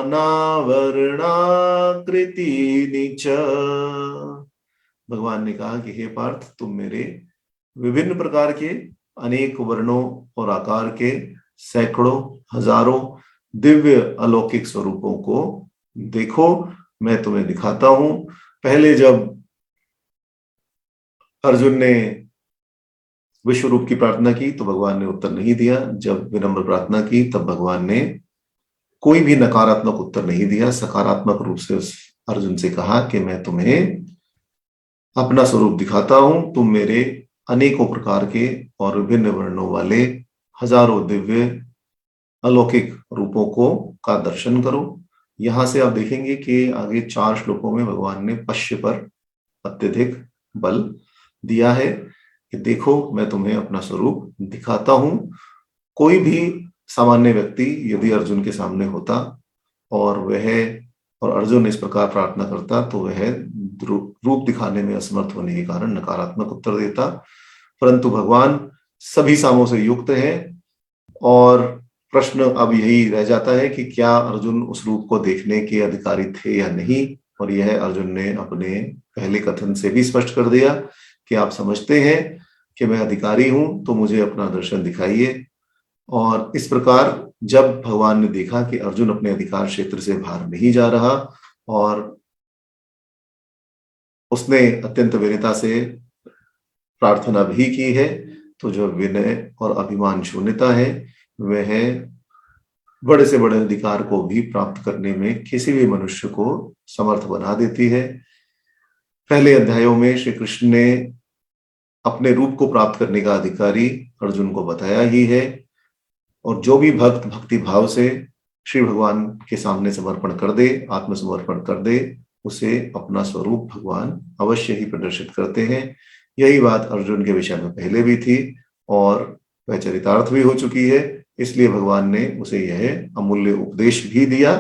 च। भगवान ने कहा कि हे पार्थ, तुम मेरे विभिन्न प्रकार के अनेक वर्णों और आकार के सैकड़ों हजारों दिव्य अलौकिक स्वरूपों को देखो, मैं तुम्हें दिखाता हूं। पहले जब अर्जुन ने विश्व रूप की प्रार्थना की तो भगवान ने उत्तर नहीं दिया। जब विनम्र प्रार्थना की तब भगवान ने कोई भी नकारात्मक उत्तर नहीं दिया, सकारात्मक रूप से उस अर्जुन से कहा कि मैं तुम्हें अपना स्वरूप दिखाता हूं, तुम मेरे अनेकों प्रकार के और विभिन्न वर्णों वाले हजारों दिव्य अलौकिक रूपों को का दर्शन करो। यहां से आप देखेंगे कि आगे 4 श्लोकों में भगवान ने पश्य पर अत्यधिक बल दिया है कि देखो मैं तुम्हें अपना स्वरूप दिखाता हूं। कोई भी सामान्य व्यक्ति यदि अर्जुन के सामने होता और अर्जुन इस प्रकार प्रार्थना करता तो वह रूप दिखाने में असमर्थ होने के कारण नकारात्मक उत्तर देता, परंतु भगवान सभी सामों से युक्त है और प्रश्न अब यही रह जाता है कि क्या अर्जुन उस रूप को देखने के अधिकारी थे या नहीं। और यह अर्जुन ने अपने पहले कथन से भी स्पष्ट कर दिया कि आप समझते हैं कि मैं अधिकारी हूं तो मुझे अपना दर्शन दिखाइए। और इस प्रकार जब भगवान ने देखा कि अर्जुन अपने अधिकार क्षेत्र से बाहर नहीं जा रहा और उसने अत्यंत विनयता से प्रार्थना भी की है, तो जो विनय और अभिमान शून्यता है वह बड़े से बड़े अधिकार को भी प्राप्त करने में किसी भी मनुष्य को समर्थ बना देती है। पहले अध्यायों में श्री कृष्ण ने अपने रूप को प्राप्त करने का अधिकारी अर्जुन को बताया ही है, और जो भी भक्त भक्ति भाव से श्री भगवान के सामने समर्पण कर दे, आत्मसमर्पण कर दे, उसे अपना स्वरूप भगवान अवश्य ही प्रदर्शित करते हैं। यही बात अर्जुन के विषय में पहले भी थी और वह चरितार्थ भी हो चुकी है, इसलिए भगवान ने उसे यह अमूल्य उपदेश भी दिया।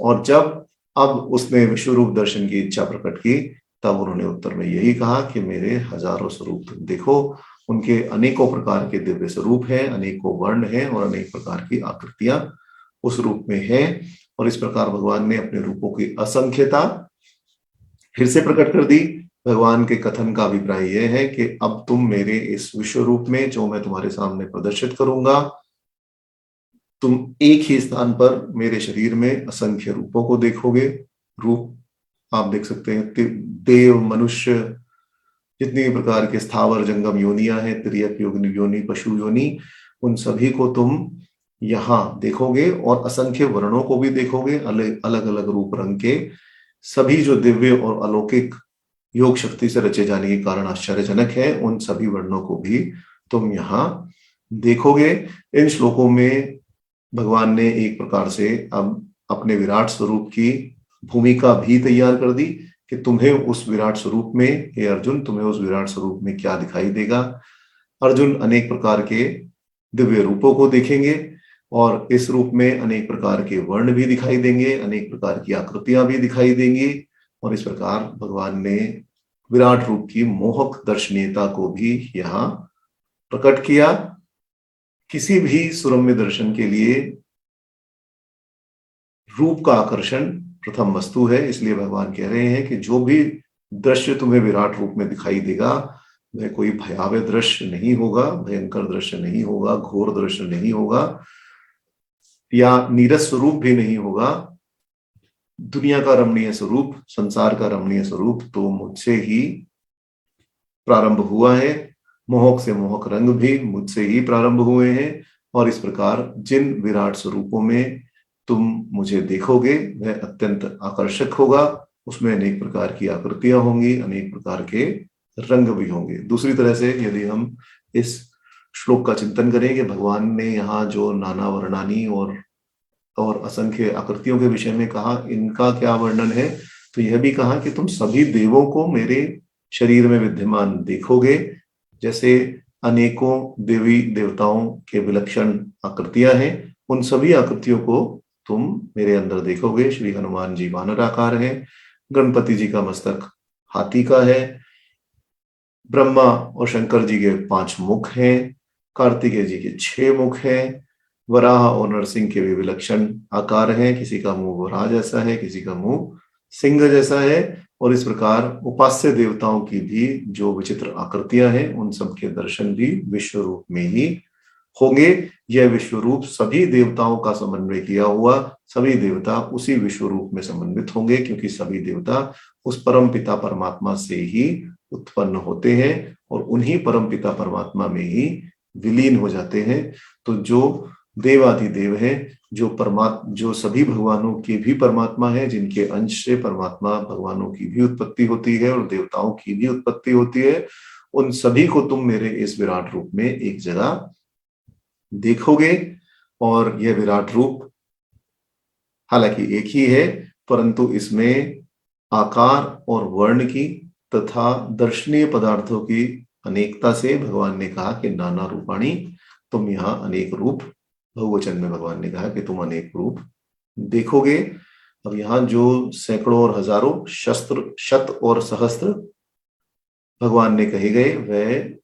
और जब अब उसने विश्वरूप दर्शन की इच्छा प्रकट की तब उन्होंने उत्तर में यही कहा कि मेरे हजारों स्वरूप तुम देखो। उनके अनेकों प्रकार के दिव्य स्वरूप हैं, अनेकों वर्ण हैं और अनेक प्रकार की आकृतियां उस रूप में है। और इस प्रकार भगवान ने अपने रूपों की असंख्यता फिर से प्रकट कर दी। भगवान के कथन का अभिप्राय यह है कि अब तुम मेरे इस विश्व रूप में जो मैं तुम्हारे सामने प्रदर्शित करूंगा, तुम एक ही स्थान पर मेरे शरीर में असंख्य रूपों को देखोगे। रूप आप देख सकते हैं, देव, मनुष्य, जितनी भी प्रकार के स्थावर जंगम योनियां हैं, तिर्यक योनि, पशु योनि, उन सभी को तुम यहाँ देखोगे और असंख्य वर्णों को भी देखोगे, अलग अलग रूप रंग के सभी जो दिव्य और अलौकिक योग शक्ति से रचे जाने के कारण आश्चर्यजनक है, उन सभी वर्णों को भी तुम यहाँ देखोगे। इन श्लोकों में भगवान ने एक प्रकार से अब अपने विराट स्वरूप की भूमिका भी तैयार कर दी कि तुम्हें उस विराट स्वरूप में, हे अर्जुन, तुम्हें उस विराट स्वरूप में क्या दिखाई देगा। अर्जुन अनेक प्रकार के दिव्य रूपों को देखेंगे और इस रूप में अनेक प्रकार के वर्ण भी दिखाई देंगे, अनेक प्रकार की आकृतियां भी दिखाई देंगी। और इस प्रकार भगवान ने विराट रूप की मोहक दर्शनीयता को भी यहाँ प्रकट किया। किसी भी सुरम्य दर्शन के लिए रूप का आकर्षण प्रथम वस्तु है, इसलिए भगवान कह रहे हैं कि जो भी दृश्य तुम्हें विराट रूप में दिखाई देगा वह कोई भयावह दृश्य नहीं होगा, भयंकर दृश्य नहीं होगा, घोर दृश्य नहीं होगा या नीरस स्वरूप भी नहीं होगा। दुनिया का रमणीय स्वरूप, संसार का रमणीय स्वरूप तो मुझसे ही प्रारंभ हुआ है, मोहक से मोहक रंग भी मुझसे ही प्रारंभ हुए हैं। और इस प्रकार जिन विराट स्वरूपों में तुम मुझे देखोगे वह अत्यंत आकर्षक होगा, उसमें अनेक प्रकार की आकृतियां होंगी, अनेक प्रकार के रंग भी होंगे। दूसरी तरह से यदि हम इस श्लोक का चिंतन करें कि भगवान ने यहाँ जो नाना वर्णानी और असंख्य आकृतियों के विषय में कहा, इनका क्या वर्णन है, तो यह भी कहा कि तुम सभी देवों को मेरे शरीर में विद्यमान देखोगे। जैसे अनेकों देवी देवताओं के विलक्षण आकृतियां हैं, उन सभी आकृतियों को तुम मेरे अंदर देखोगे। श्री हनुमान जी वानर आकार है, गणपति जी का मस्तक हाथी का है, ब्रह्मा और शंकर जी के 5 मुख हैं, कार्तिकेय जी के 6 मुख हैं, वराह और नरसिंह के भी विलक्षण आकार हैं, किसी का मुंह वराह जैसा है, किसी का मुंह सिंह जैसा है। और इस प्रकार उपास्य देवताओं की भी जो विचित्र आकृतियां हैं उन सब के दर्शन भी विश्व रूप में ही होंगे। यह विश्व रूप सभी देवताओं का समन्वय किया हुआ, सभी देवता उसी विश्व रूप में समन्वित होंगे, क्योंकि सभी देवता उस परम पिता परमात्मा से ही उत्पन्न होते हैं और उन्हीं परम पिता परमात्मा में ही विलीन हो जाते हैं। तो जो देवाधिदेव है, जो सभी भगवानों के भी परमात्मा है, जिनके अंश से परमात्मा भगवानों की भी उत्पत्ति होती है और देवताओं की भी उत्पत्ति होती है, उन सभी को तुम मेरे इस विराट रूप में एक जगह देखोगे। और यह विराट रूप हालांकि एक ही है, परंतु इसमें आकार और वर्ण की तथा दर्शनीय पदार्थों की अनेकता से भगवान ने कहा कि नाना रूपाणी, तुम यहाँ अनेक रूप, बहुवचन में भगवान ने कहा कि तुम अनेक रूप देखोगे। अब यहाँ जो सैकड़ों और हजारों, शस्त्र, शत और सहस्त्र भगवान ने कहे गए, वह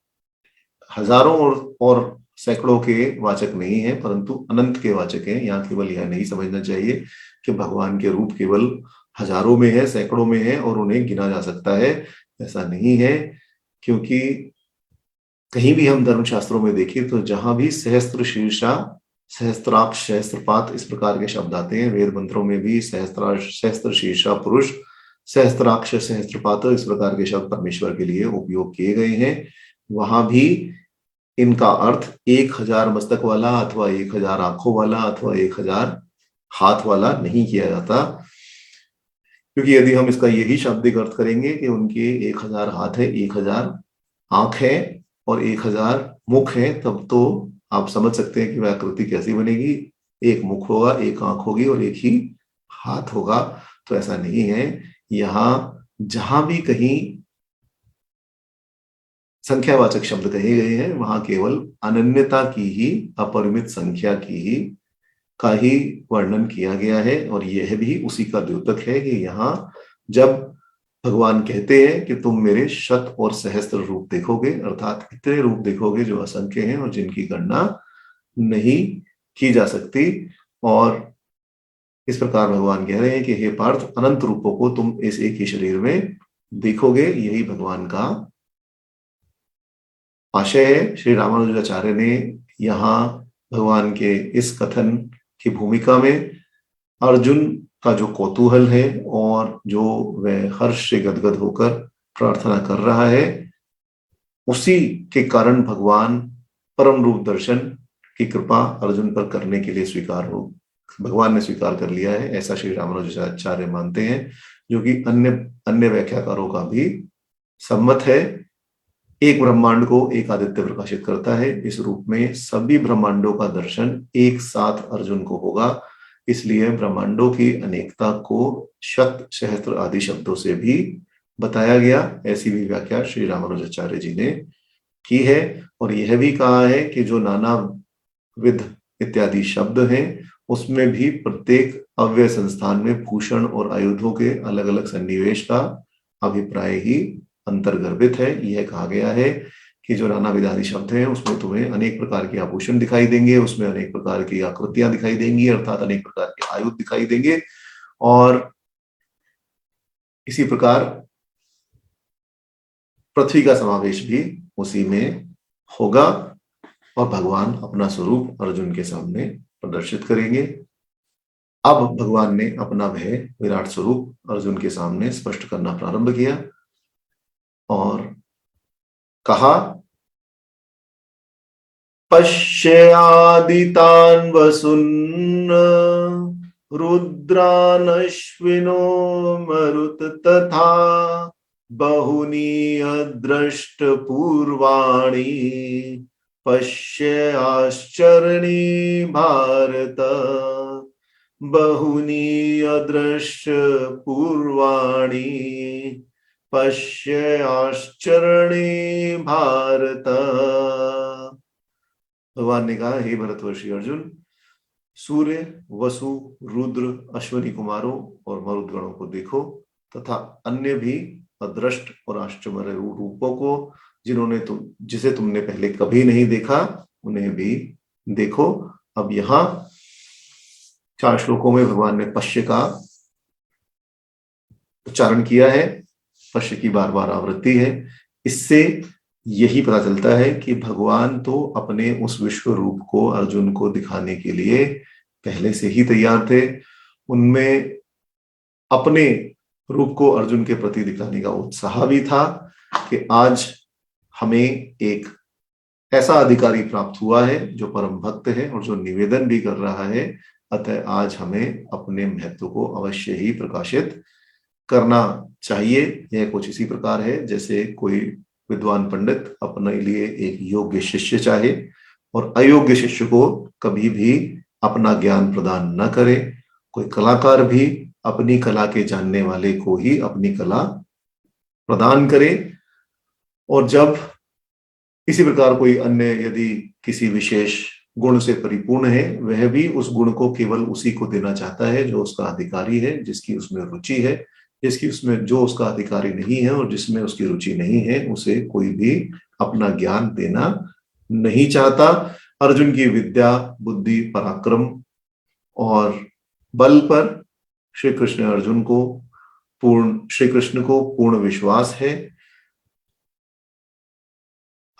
हजारों और सैकड़ों के वाचक नहीं है, परंतु अनंत के वाचक हैं। यहाँ केवल यह नहीं समझना चाहिए कि भगवान के रूप केवल हजारों में है, सैकड़ों में है और उन्हें गिना जा सकता है, ऐसा नहीं है। क्योंकि कहीं भी हम धर्मशास्त्रों में देखें तो जहां भी सहस्त्र शीर्षा, सहस्त्राक्ष, सहस्त्रपात इस प्रकार के शब्द आते हैं, वेद मंत्रों में भी सहस्त्र शीर्षा पुरुष, सहस्त्राक्ष, सहस्त्रपात इस प्रकार के शब्द परमेश्वर के लिए उपयोग किए गए हैं। वहां भी इनका अर्थ 1000 मस्तक वाला अथवा 1000 आंखों वाला अथवा 1000 हाथ वाला नहीं किया जाता। क्योंकि यदि हम इसका यही शाब्दिक अर्थ करेंगे कि उनके 1000 हाथ है, 1000 आंख है और 1000 मुख है, तब तो आप समझ सकते हैं कि वह आकृति कैसी बनेगी। एक मुख होगा, एक आंख होगी और एक ही हाथ होगा। तो ऐसा नहीं है। यहां जहां भी कहीं संख्यावाचक शब्द कहे गए हैं, वहां केवल अनन्यता की ही, अपरिमित संख्या की ही का ही वर्णन किया गया है। और यह भी उसी का द्योतक है कि यहाँ जब भगवान कहते हैं कि तुम मेरे शत और सहस्त्र रूप देखोगे, अर्थात इतने रूप देखोगे जो असंख्य हैं और जिनकी गणना नहीं की जा सकती। और इस प्रकार भगवान कह रहे हैं कि हे पार्थ, अनंत रूपों को तुम इस एक ही शरीर में देखोगे। यही भगवान का आशय है। श्री रामानुजाचार्य ने यहाँ भगवान के इस कथन की भूमिका में अर्जुन का जो कौतूहल है और जो वह हर्ष से गदगद होकर प्रार्थना कर रहा है, उसी के कारण भगवान परम रूप दर्शन की कृपा अर्जुन पर करने के लिए भगवान ने स्वीकार कर लिया है, ऐसा श्री रामानुजाचार्य मानते हैं, जो कि अन्य अन्य व्याख्याकारों का भी सम्मत है। एक ब्रह्मांड को एक आदित्य प्रकाशित करता है। इस रूप में सभी ब्रह्मांडों का दर्शन एक साथ अर्जुन को होगा। इसलिए ब्रह्मांडों की अनेकता को शत, सहस्त्र आदि शब्दों से भी बताया गया। ऐसी भी व्याख्या श्री रामानुजाचार्य जी ने की है। और यह भी कहा है कि जो नाना विध इत्यादि शब्द हैं, उसमें भी प्रत्येक अव्यय संस्थान में भूषण और आयुधों के अलग अलग सन्निवेश का अभिप्राय ही अंतर्गर्भित है। यह कहा गया है कि जो नाना विधादि शब्द हैं, उसमें तुम्हें अनेक प्रकार के आभूषण दिखाई देंगे, उसमें अनेक प्रकार की आकृतियां दिखाई देंगी, अर्थात अनेक प्रकार के आयुध दिखाई देंगे। और इसी प्रकार पृथ्वी का समावेश भी उसी में होगा और भगवान अपना स्वरूप अर्जुन के सामने प्रदर्शित करेंगे। अब भगवान ने अपना वह विराट स्वरूप अर्जुन के सामने स्पष्ट करना प्रारंभ किया और कहा, पश्यादितान् वसून् रुद्रानश्विनो मरुत तथा बहुनी अदृष्ट पूर्वाणि पश्य आश्चर्यणी भारत बहुनी अदृष्ट पूर्वाणि पश्य आश्चर्यणी भारत। भगवान ने कहा, हे भरतवर्षी अर्जुन, सूर्य, वसु, रुद्र, अश्वनी कुमारों और मरुदगणों को देखो तथा अन्य भी अदृष्ट और आश्चर्य रूपों को जिसे तुमने पहले कभी नहीं देखा, उन्हें भी देखो। अब यहाँ 4 श्लोकों में भगवान ने पश्य का उच्चारण किया है। पश्य की बार बार आवृत्ति है। इससे यही पता चलता है कि भगवान तो अपने उस विश्व रूप को अर्जुन को दिखाने के लिए पहले से ही तैयार थे। उनमें अपने रूप को अर्जुन के प्रति दिखाने का उत्साह भी था कि आज हमें एक ऐसा अधिकारी प्राप्त हुआ है जो परम भक्त है और जो निवेदन भी कर रहा है। अतः आज हमें अपने महत्व को अवश्य ही प्रकाशित करना चाहिए। यह कुछ इसी प्रकार है जैसे कोई विद्वान पंडित अपने लिए एक योग्य शिष्य चाहे और अयोग्य शिष्य को कभी भी अपना ज्ञान प्रदान न करे। कोई कलाकार भी अपनी कला के जानने वाले को ही अपनी कला प्रदान करे। और जब इसी प्रकार कोई अन्य यदि किसी विशेष गुण से परिपूर्ण है, वह भी उस गुण को केवल उसी को देना चाहता है जो उसका अधिकारी है, जिसकी उसमें रुचि है। जिसकी उसमें जो उसका अधिकारी नहीं है और जिसमें उसकी रुचि नहीं है, उसे कोई भी अपना ज्ञान देना नहीं चाहता। अर्जुन की विद्या, बुद्धि, पराक्रम और बल पर श्री कृष्ण को पूर्ण विश्वास है।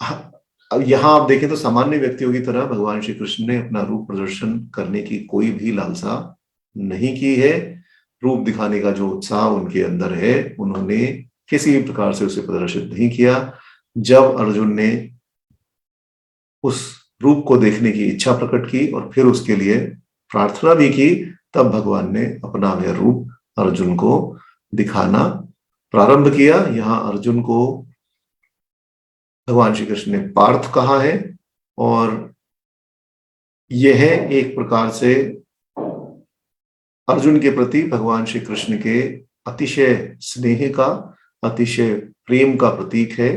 अब यहां आप देखें तो सामान्य व्यक्तियों की तरह भगवान श्री कृष्ण ने अपना रूप प्रदर्शन करने की कोई भी लालसा नहीं की है। रूप दिखाने का जो उत्साह उनके अंदर है, उन्होंने किसी भी प्रकार से उसे प्रदर्शित नहीं किया। जब अर्जुन ने उस रूप को देखने की इच्छा प्रकट की और फिर उसके लिए प्रार्थना भी की, तब भगवान ने अपना वह रूप अर्जुन को दिखाना प्रारंभ किया। यहाँ अर्जुन को भगवान श्री कृष्ण ने पार्थ कहा है, और यह एक प्रकार से अर्जुन के प्रति भगवान श्री कृष्ण के अतिशय स्नेह का, अतिशय प्रेम का प्रतीक है।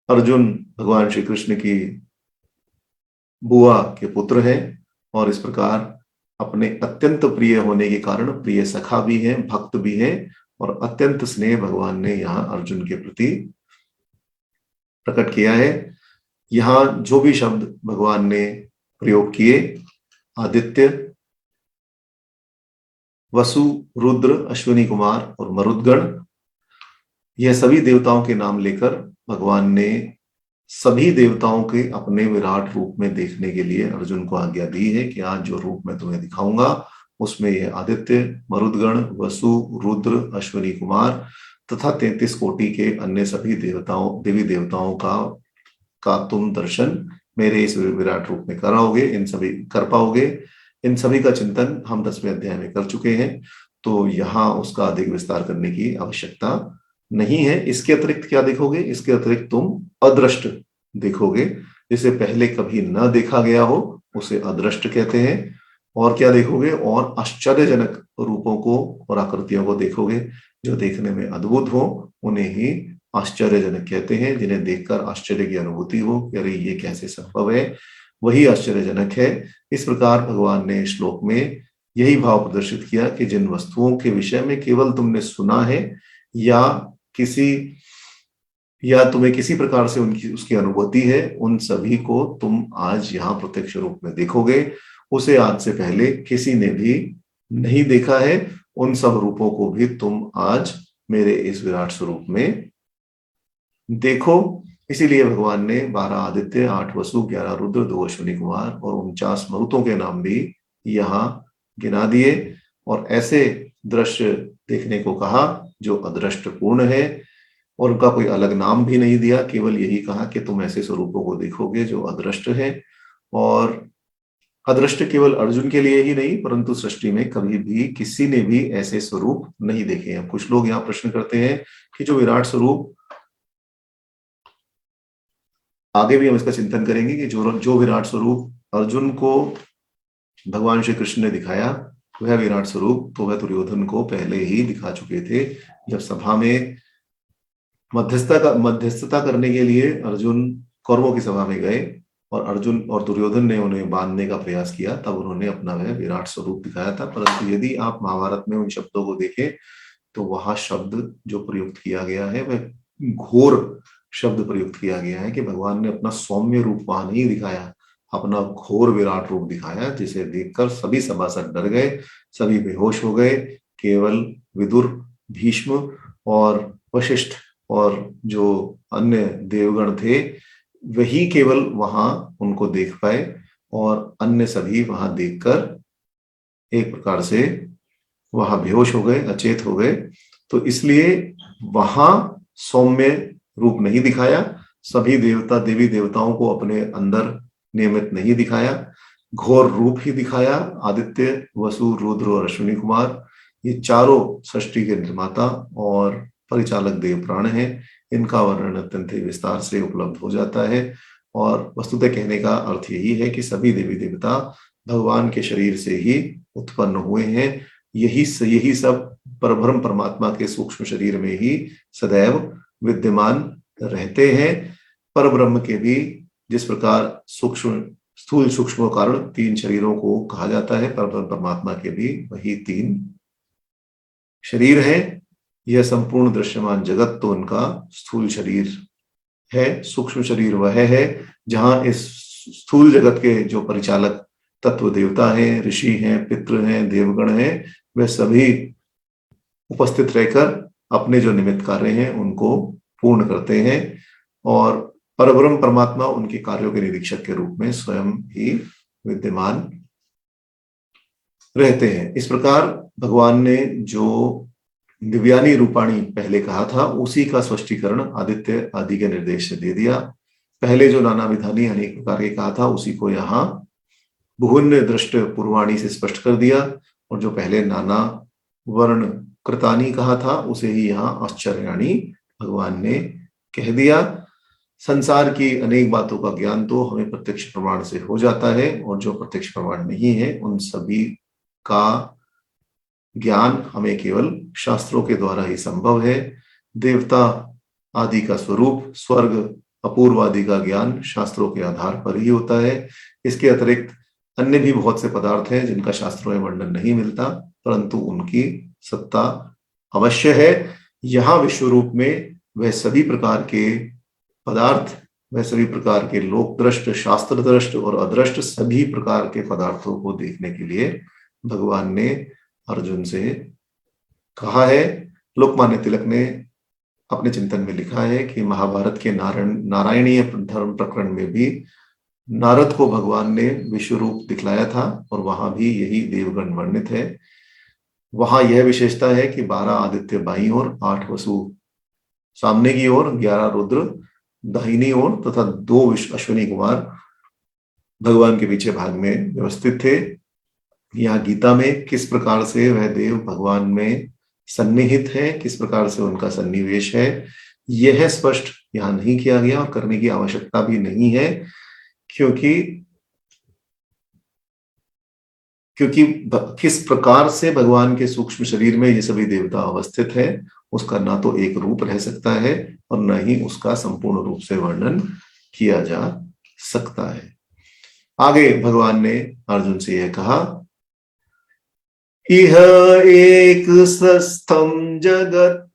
अर्जुन भगवान श्री कृष्ण की बुआ के पुत्र हैं और इस प्रकार अपने अत्यंत प्रिय होने के कारण प्रिय सखा भी हैं, भक्त भी हैं, और अत्यंत स्नेह भगवान ने यहाँ अर्जुन के प्रति प्रकट किया है। यहाँ जो भी शब्द भगवान ने प्रयोग किए, आदित्य, वसु, रुद्र, अश्विनी कुमार और मरुद्गण, यह सभी देवताओं के नाम लेकर भगवान ने सभी देवताओं के अपने विराट रूप में देखने के लिए अर्जुन को आज्ञा दी है कि आज जो रूप मैं तुम्हें दिखाऊंगा उसमें यह आदित्य, मरुद्गण, वसु, रुद्र, अश्विनी कुमार तथा 33 कोटि के अन्य सभी देवी देवताओं का तुम दर्शन मेरे इस विराट रूप में कर पाओगे। इन सभी का चिंतन हम 10वें अध्याय में कर चुके हैं, तो यहाँ उसका अधिक विस्तार करने की आवश्यकता नहीं है। इसके अतिरिक्त क्या देखोगे? इसके अतिरिक्त तुम अदृष्ट देखोगे, जिसे पहले कभी न देखा गया हो उसे अदृष्ट कहते हैं। और क्या देखोगे? और आश्चर्यजनक रूपों को और आकृतियों को देखोगे, जो देखने में अद्भुत हो उन्हें ही आश्चर्यजनक कहते हैं। जिन्हें देखकर आश्चर्य की अनुभूति हो कि अरे ये कैसे संभव है, वही आश्चर्यजनक है। इस प्रकार भगवान ने श्लोक में यही भाव प्रदर्शित किया कि जिन वस्तुओं के विषय में केवल तुमने सुना है या तुम्हें किसी प्रकार से उसकी अनुभूति है, उन सभी को तुम आज यहाँ प्रत्यक्ष रूप में देखोगे। उसे आज से पहले किसी ने भी नहीं देखा है। उन सब रूपों को भी तुम आज मेरे इस विराट स्वरूप में देखो। इसीलिए भगवान ने 12 आदित्य, 8 वसु, 11 रुद्र, 2 अश्विनी कुमार और 49 मरुतों के नाम भी यहाँ गिना दिए और ऐसे दृश्य देखने को कहा जो अदृष्ट पूर्ण है, और उनका कोई अलग नाम भी नहीं दिया। केवल यही कहा कि तुम ऐसे स्वरूपों को देखोगे जो अदृष्ट है। और अदृष्ट केवल अर्जुन के लिए ही नहीं, परंतु सृष्टि में कभी भी किसी ने भी ऐसे स्वरूप नहीं देखे हैं। कुछ लोग यहाँ प्रश्न करते हैं कि जो विराट स्वरूप, आगे भी हम इसका चिंतन करेंगे कि जो विराट स्वरूप अर्जुन को भगवान श्री कृष्ण ने दिखाया, वह विराट स्वरूप तो वह दुर्योधन को पहले ही दिखा चुके थे। जब सभा में मध्यस्थता करने के लिए अर्जुन कौरवों की सभा में गए और अर्जुन और दुर्योधन ने उन्हें बांधने का प्रयास किया, तब उन्होंने अपना वह विराट स्वरूप दिखाया था। परंतु यदि आप महाभारत में उन शब्दों को देखें तो वहां शब्द जो प्रयुक्त किया गया है वह घोर शब्द प्रयुक्त किया गया है कि भगवान ने अपना सौम्य रूप वहां नहीं दिखाया, अपना घोर विराट रूप दिखाया, जिसे देखकर सभी सभासद डर गए, सभी बेहोश हो गए। केवल विदुर, भीष्म और वशिष्ठ और जो अन्य देवगण थे वही केवल वहां उनको देख पाए, और अन्य सभी वहां देखकर एक प्रकार से वहां बेहोश हो गए, अचेत हो गए। तो इसलिए वहां सौम्य रूप नहीं दिखाया, सभी देवी देवताओं को अपने अंदर नियमित नहीं दिखाया, घोर रूप ही दिखाया। आदित्य, वसु, रुद्र और अश्विनी कुमार, ये चारों सृष्टि के निर्माता और परिचालक देव प्राण हैं। इनका वर्णन अत्यंत विस्तार से उपलब्ध हो जाता है। और वस्तुतः कहने का अर्थ यही है कि सभी देवी देवता भगवान के शरीर से ही उत्पन्न हुए हैं। यही सब परब्रह्म परमात्मा के सूक्ष्म शरीर में ही सदैव विद्यमान रहते हैं। परब्रह्म के भी जिस प्रकार सूक्ष्म स्थूल सूक्ष्म कारण 3 शरीरों को कहा जाता है, परब्रह्म परमात्मा के भी वही 3 शरीर है। यह संपूर्ण दृश्यमान जगत तो उनका स्थूल शरीर है। सूक्ष्म शरीर वह है जहां इस स्थूल जगत के जो परिचालक तत्व देवता हैं, ऋषि हैं, पितृ हैं, देवगण हैं, वे सभी उपस्थित रहकर अपने जो निमित्त कार्य हैं उनको पूर्ण करते हैं और परब्रह्म परमात्मा उनके कार्यों के निरीक्षक के रूप में स्वयं ही विद्यमान रहते हैं। इस प्रकार भगवान ने जो दिव्यानी रूपाणी पहले कहा था उसी का स्पष्टीकरण आदित्य आदि के निर्देश से दे दिया। पहले जो नाना विधानी अनेक प्रकार के कहा था उसी को यहाँ बहुन्य दृष्ट पूर्वाणी से स्पष्ट कर दिया, और जो पहले नाना वर्ण कृतानी कहा था उसे ही यहाँ आश्चर्याणी भगवान ने कह दिया। संसार की अनेक बातों का ज्ञान तो हमें प्रत्यक्ष प्रमाण से हो जाता है, और जो प्रत्यक्ष प्रमाण नहीं है उन सभी का ज्ञान हमें केवल शास्त्रों के द्वारा ही संभव है। देवता आदि का स्वरूप, स्वर्ग, अपूर्व आदि का ज्ञान शास्त्रों के आधार पर ही होता है। इसके अतिरिक्त अन्य भी बहुत से पदार्थ हैं जिनका शास्त्रों में वर्णन नहीं मिलता, परंतु उनकी सत्ता अवश्य है। यहाँ विश्व रूप में वह सभी प्रकार के पदार्थ, वह सभी प्रकार के लोक दृष्ट, शास्त्र दृष्ट और अदृष्ट सभी प्रकार के पदार्थों को देखने के लिए भगवान ने अर्जुन से कहा है। लोकमान्य तिलक ने अपने चिंतन में लिखा है कि महाभारत के नारायणीय धर्म प्रकरण में भी नारद को भगवान ने विश्व रूप दिखलाया था और वहां भी यही देवगण वर्णित है। वहां यह विशेषता है कि 12 आदित्य बाईं ओर, 8 वसु सामने की ओर, 11 रुद्र दाहिनी ओर तथा 2 अश्विनी कुमार भगवान के पीछे भाग में व्यवस्थित थे। यहाँ गीता में किस प्रकार से वह देव भगवान में सन्निहित है, किस प्रकार से उनका सन्निवेश है, यह स्पष्ट यहाँ नहीं किया गया और करने की आवश्यकता भी नहीं है, क्योंकि किस प्रकार से भगवान के सूक्ष्म शरीर में ये सभी देवता अवस्थित है उसका ना तो एक रूप रह सकता है और न ही उसका संपूर्ण रूप से वर्णन किया जा सकता है। आगे भगवान ने अर्जुन से यह कहा, इह एक सस्थम जगत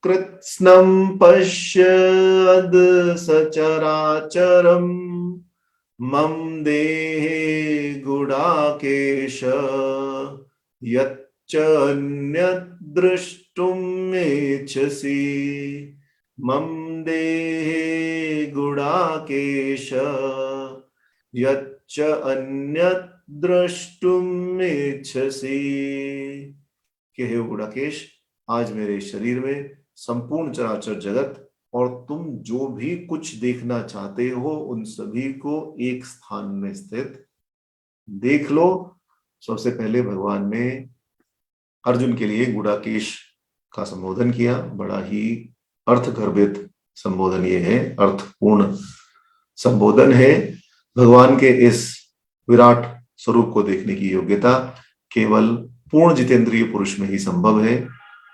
कृत्स्नम पश्यद सचराचरम मम देहे गुडाकेश यच्च अन्यद् द्रष्टुम् इच्छसि मम देहे गुडाकेश यच्च अन्यद् द्रष्टुम् इच्छसि। कि हे गुडाकेश, आज मेरे शरीर में संपूर्ण चराचर जगत और तुम जो भी कुछ देखना चाहते हो उन सभी को एक स्थान में स्थित देख लो। सबसे पहले भगवान ने अर्जुन के लिए गुडाकेश का संबोधन किया। बड़ा ही अर्थगर्भित संबोधन ये है, अर्थपूर्ण संबोधन है। भगवान के इस विराट स्वरूप को देखने की योग्यता केवल पूर्ण जितेंद्रिय पुरुष में ही संभव है।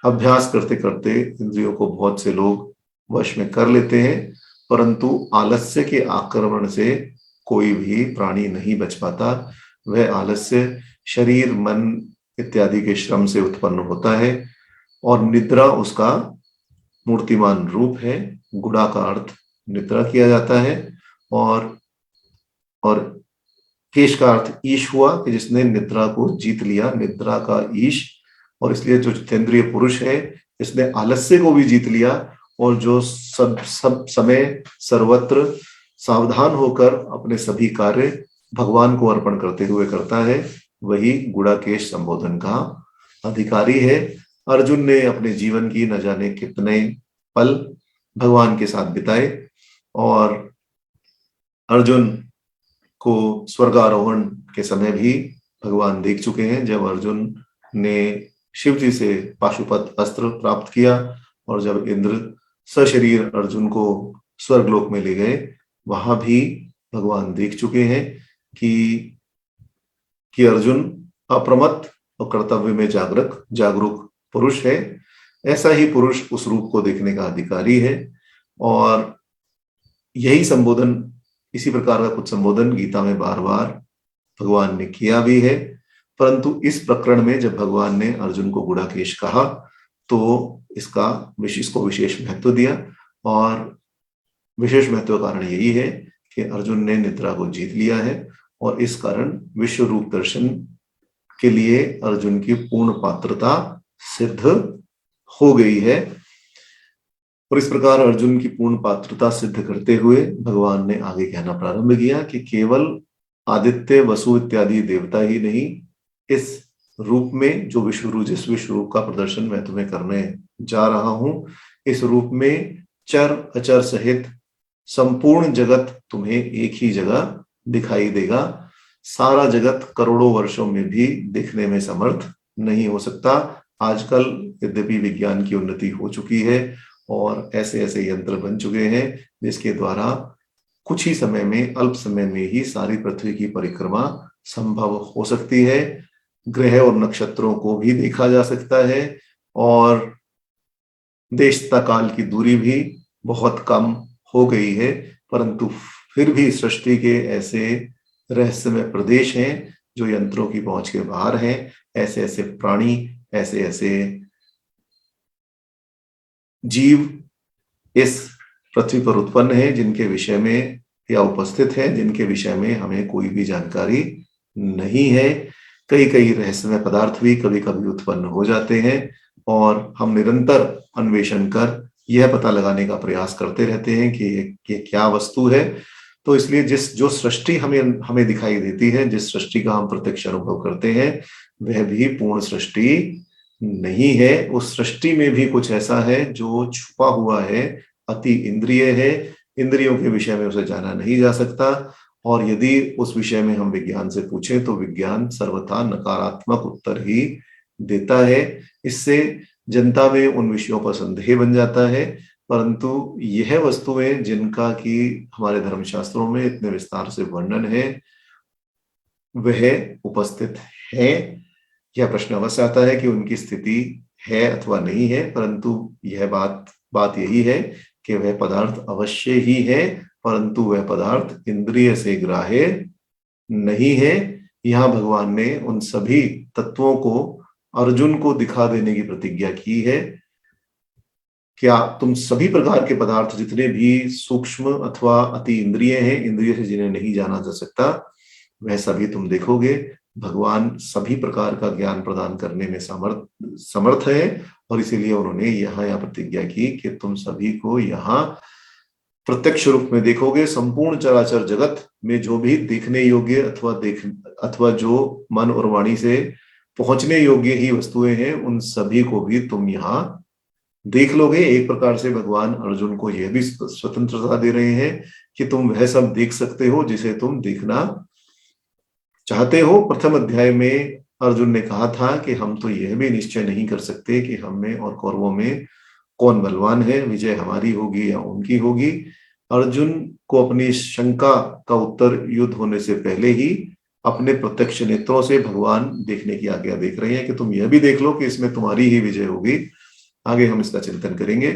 अभ्यास करते करते इंद्रियों को बहुत से लोग वश में कर लेते हैं, परंतु आलस्य के आक्रमण से कोई भी प्राणी नहीं बच पाता। वह आलस्य शरीर, मन इत्यादि के श्रम से उत्पन्न होता है और निद्रा उसका मूर्तिमान रूप है। गुड़ा का अर्थ निद्रा किया जाता है और केश का अर्थ ईश हुआ कि जिसने निद्रा को जीत लिया, निद्रा का ईश। और इसलिए जो जितेंद्रिय पुरुष है इसने आलस्य को भी जीत लिया और जो सब समय सर्वत्र सावधान होकर अपने सभी कार्य भगवान को अर्पण करते हुए करता है, वही गुडाकेश संबोधन का अधिकारी है। अर्जुन ने अपने जीवन की न जाने कितने पल भगवान के साथ बिताए और अर्जुन को स्वर्गारोहण के समय भी भगवान देख चुके हैं, जब अर्जुन ने शिव जी से पाशुपत अस्त्र प्राप्त किया और जब इंद्र सशरीर अर्जुन को स्वर्गलोक में ले गए वहां भी भगवान देख चुके हैं कि अर्जुन अप्रमत्त और कर्तव्य में जागरूक पुरुष है। ऐसा ही पुरुष उस रूप को देखने का अधिकारी है। और यही संबोधन, इसी प्रकार का कुछ संबोधन गीता में बार बार भगवान ने किया भी है। परंतु इस प्रकरण में जब भगवान ने अर्जुन को गुड़ाकेश कहा तो इसको विशेष महत्व दिया। और विशेष महत्व का कारण यही है कि अर्जुन ने निद्रा को जीत लिया है और इस कारण विश्व रूप दर्शन के लिए अर्जुन की पूर्ण पात्रता सिद्ध हो गई है। और इस प्रकार अर्जुन की पूर्ण पात्रता सिद्ध करते हुए भगवान ने आगे कहना प्रारंभ किया कि केवल आदित्य, वसु इत्यादि देवता ही नहीं, इस रूप में जो जिस विश्व रूप का प्रदर्शन मैं तुम्हें करने जा रहा हूं, इस रूप में चर अचर सहित संपूर्ण जगत तुम्हें एक ही जगह दिखाई देगा। सारा जगत करोड़ों वर्षों में भी देखने में समर्थ नहीं हो सकता। आजकल यद्यपि विज्ञान की उन्नति हो चुकी है और ऐसे ऐसे यंत्र बन चुके हैं जिसके द्वारा कुछ ही समय में, अल्प समय में ही सारी पृथ्वी की परिक्रमा संभव हो सकती है। ग्रह और नक्षत्रों को भी देखा जा सकता है और देशता काल की दूरी भी बहुत कम हो गई है। परंतु फिर भी सृष्टि के ऐसे रहस्यमय प्रदेश हैं जो यंत्रों की पहुंच के बाहर हैं। ऐसे ऐसे प्राणी, ऐसे ऐसे जीव इस पृथ्वी पर उत्पन्न है जिनके विषय में या उपस्थित है जिनके विषय में हमें कोई भी जानकारी नहीं है। कई कई रहस्यमय पदार्थ भी कभी कभी उत्पन्न हो जाते हैं और हम निरंतर अन्वेषण कर यह पता लगाने का प्रयास करते रहते हैं कि ये क्या वस्तु है। तो इसलिए जो सृष्टि हमें दिखाई देती है, जिस सृष्टि का हम प्रत्यक्ष अनुभव करते हैं, वह भी पूर्ण सृष्टि नहीं है। उस सृष्टि में भी कुछ ऐसा है जो छुपा हुआ है, अति इंद्रिय है। इंद्रियों के विषय में उसे जाना नहीं जा सकता और यदि उस विषय में हम विज्ञान से पूछें तो विज्ञान सर्वथा नकारात्मक उत्तर ही देता है। इससे जनता में उन विषयों पर संदेह बन जाता है। परंतु यह वस्तुएं जिनका कि हमारे धर्मशास्त्रों में इतने विस्तार से वर्णन है, वह उपस्थित है। यह प्रश्न अवश्य आता है कि उनकी स्थिति है अथवा नहीं है, परंतु यह बात यही है कि वह पदार्थ अवश्य ही है, परंतु वह पदार्थ इंद्रिय से ग्राह्य नहीं है। यहाँ भगवान ने उन सभी तत्वों को अर्जुन को दिखा देने की प्रतिज्ञा की है। क्या तुम सभी प्रकार के पदार्थ जितने भी सूक्ष्म अथवा अति इंद्रिय हैं, इंद्रिय से जिन्हें नहीं जाना जा सकता, वह सभी तुम देखोगे। भगवान सभी प्रकार का ज्ञान प्रदान करने में समर्थ है और इसीलिए उन्होंने यहाँ प्रतिज्ञा की कि तुम सभी को यहाँ प्रत्यक्ष रूप में देखोगे। संपूर्ण चराचर जगत में जो भी देखने योग्य अथवा जो मन और वाणी से पहुंचने योग्य ही वस्तुएं हैं, उन सभी को भी तुम यहाँ देख लोगे। एक प्रकार से भगवान अर्जुन को यह भी स्वतंत्रता दे रहे हैं कि तुम वह सब देख सकते हो जिसे तुम देखना चाहते हो। प्रथम अध्याय में अर्जुन ने कहा था कि हम तो यह भी निश्चय नहीं कर सकते कि हम में और कौरवों में कौन बलवान है, विजय हमारी होगी या उनकी होगी। अर्जुन को अपनी शंका का उत्तर युद्ध होने से पहले ही अपने प्रत्यक्ष नेत्रों से भगवान देखने की आज्ञा देख रहे हैं कि तुम यह भी देख लो कि इसमें तुम्हारी ही विजय होगी। आगे हम इसका चिंतन करेंगे।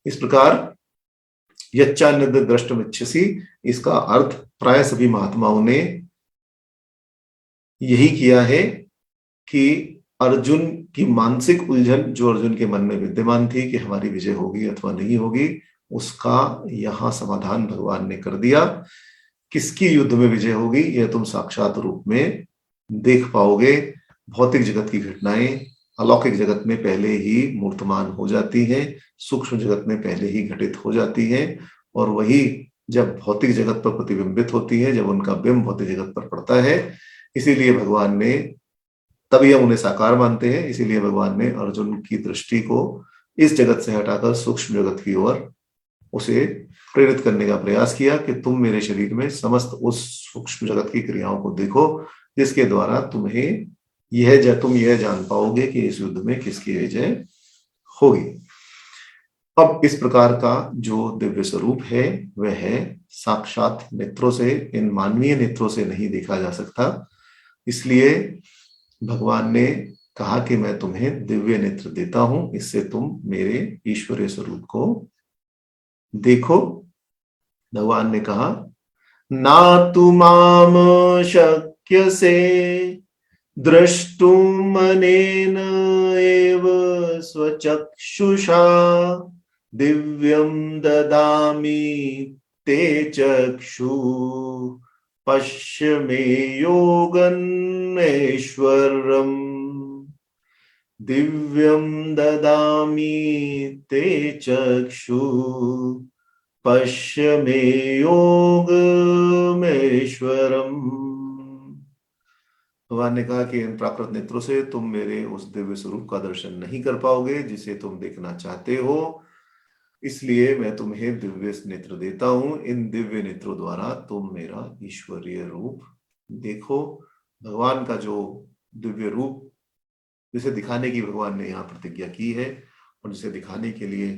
इस प्रकार यच्चान्यद द्रष्टुमिच्छसि, इसका अर्थ प्राय सभी महात्माओं ने यही किया है कि अर्जुन की मानसिक उलझन जो अर्जुन के मन में विद्यमान थी कि हमारी विजय होगी अथवा नहीं होगी, उसका यहाँ समाधान भगवान ने कर दिया। किसकी युद्ध में विजय होगी यह तुम साक्षात रूप में देख पाओगे। भौतिक जगत की घटनाएं अलौकिक जगत में पहले ही मूर्तमान हो जाती हैं, सूक्ष्म जगत में पहले ही घटित हो जाती हैं और वही जब भौतिक जगत पर प्रतिबिंबित होती है, जब उनका बिंब भौतिक जगत पर पड़ता है, इसीलिए भगवान ने, तभी हम उन्हें साकार मानते हैं, इसीलिए भगवान ने अर्जुन की दृष्टि को इस जगत से हटाकर सूक्ष्म जगत की ओर उसे प्रेरित करने का प्रयास किया कि तुम मेरे शरीर में समस्त उस सूक्ष्म जगत की क्रियाओं को देखो जिसके द्वारा तुम यह जान पाओगे कि इस युद्ध में किसकी विजय होगी। अब इस प्रकार का जो दिव्य स्वरूप है वह है साक्षात नेत्रों से, इन मानवीय नेत्रों से नहीं देखा जा सकता। इसलिए भगवान ने कहा कि मैं तुम्हें दिव्य नेत्र देता हूं, इससे तुम मेरे ईश्वरीय स्वरूप को देखो। भगवान ने कहा, ना तु माम शक्यसे द्रष्टुम अनेन एव स्वचक्षुषा दिव्यं ददामि ते चक्षु पश्य मे योगन्नैश्वरम्। दिव्यं ददामि ते चक्षु पश्य मे योगमेश्वरम्। भगवान ने कहा कि इन प्राकृत नेत्रों से तुम मेरे उस दिव्य स्वरूप का दर्शन नहीं कर पाओगे जिसे तुम देखना चाहते हो, इसलिए मैं तुम्हें दिव्य नेत्र देता हूं। इन दिव्य नेत्रों द्वारा तुम मेरा ईश्वरीय रूप देखो। भगवान का जो दिव्य रूप जिसे दिखाने की भगवान ने यहाँ प्रतिज्ञा की है और जिसे दिखाने के लिए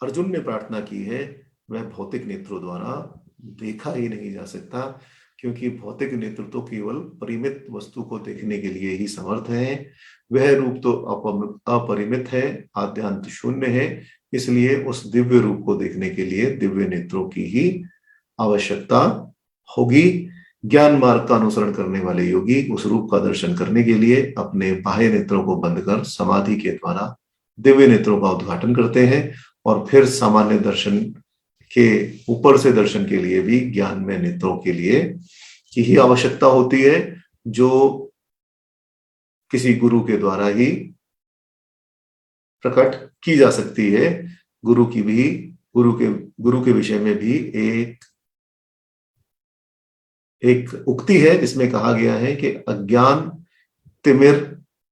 अर्जुन ने प्रार्थना की है, वह भौतिक नेत्रों द्वारा देखा ही नहीं जा सकता, क्योंकि भौतिक नेत्र तो केवल परिमित वस्तु को देखने के लिए ही समर्थ है। वह रूप तो अपरिमित है, आद्यांत शून्य है। इसलिए उस दिव्य रूप को देखने के लिए दिव्य नेत्रों की ही आवश्यकता होगी। ज्ञान मार्ग का अनुसरण करने वाले योगी उस रूप का दर्शन करने के लिए अपने बाह्य नेत्रों को बंद कर समाधि के द्वारा दिव्य नेत्रों का उद्घाटन करते हैं, और फिर सामान्य दर्शन के ऊपर से दर्शन के लिए भी ज्ञान में नेत्रों के लिए की ही आवश्यकता होती है, जो किसी गुरु के द्वारा ही प्रकट की जा सकती है। गुरु के विषय में भी एक उक्ति है जिसमें कहा गया है कि अज्ञान तिमिर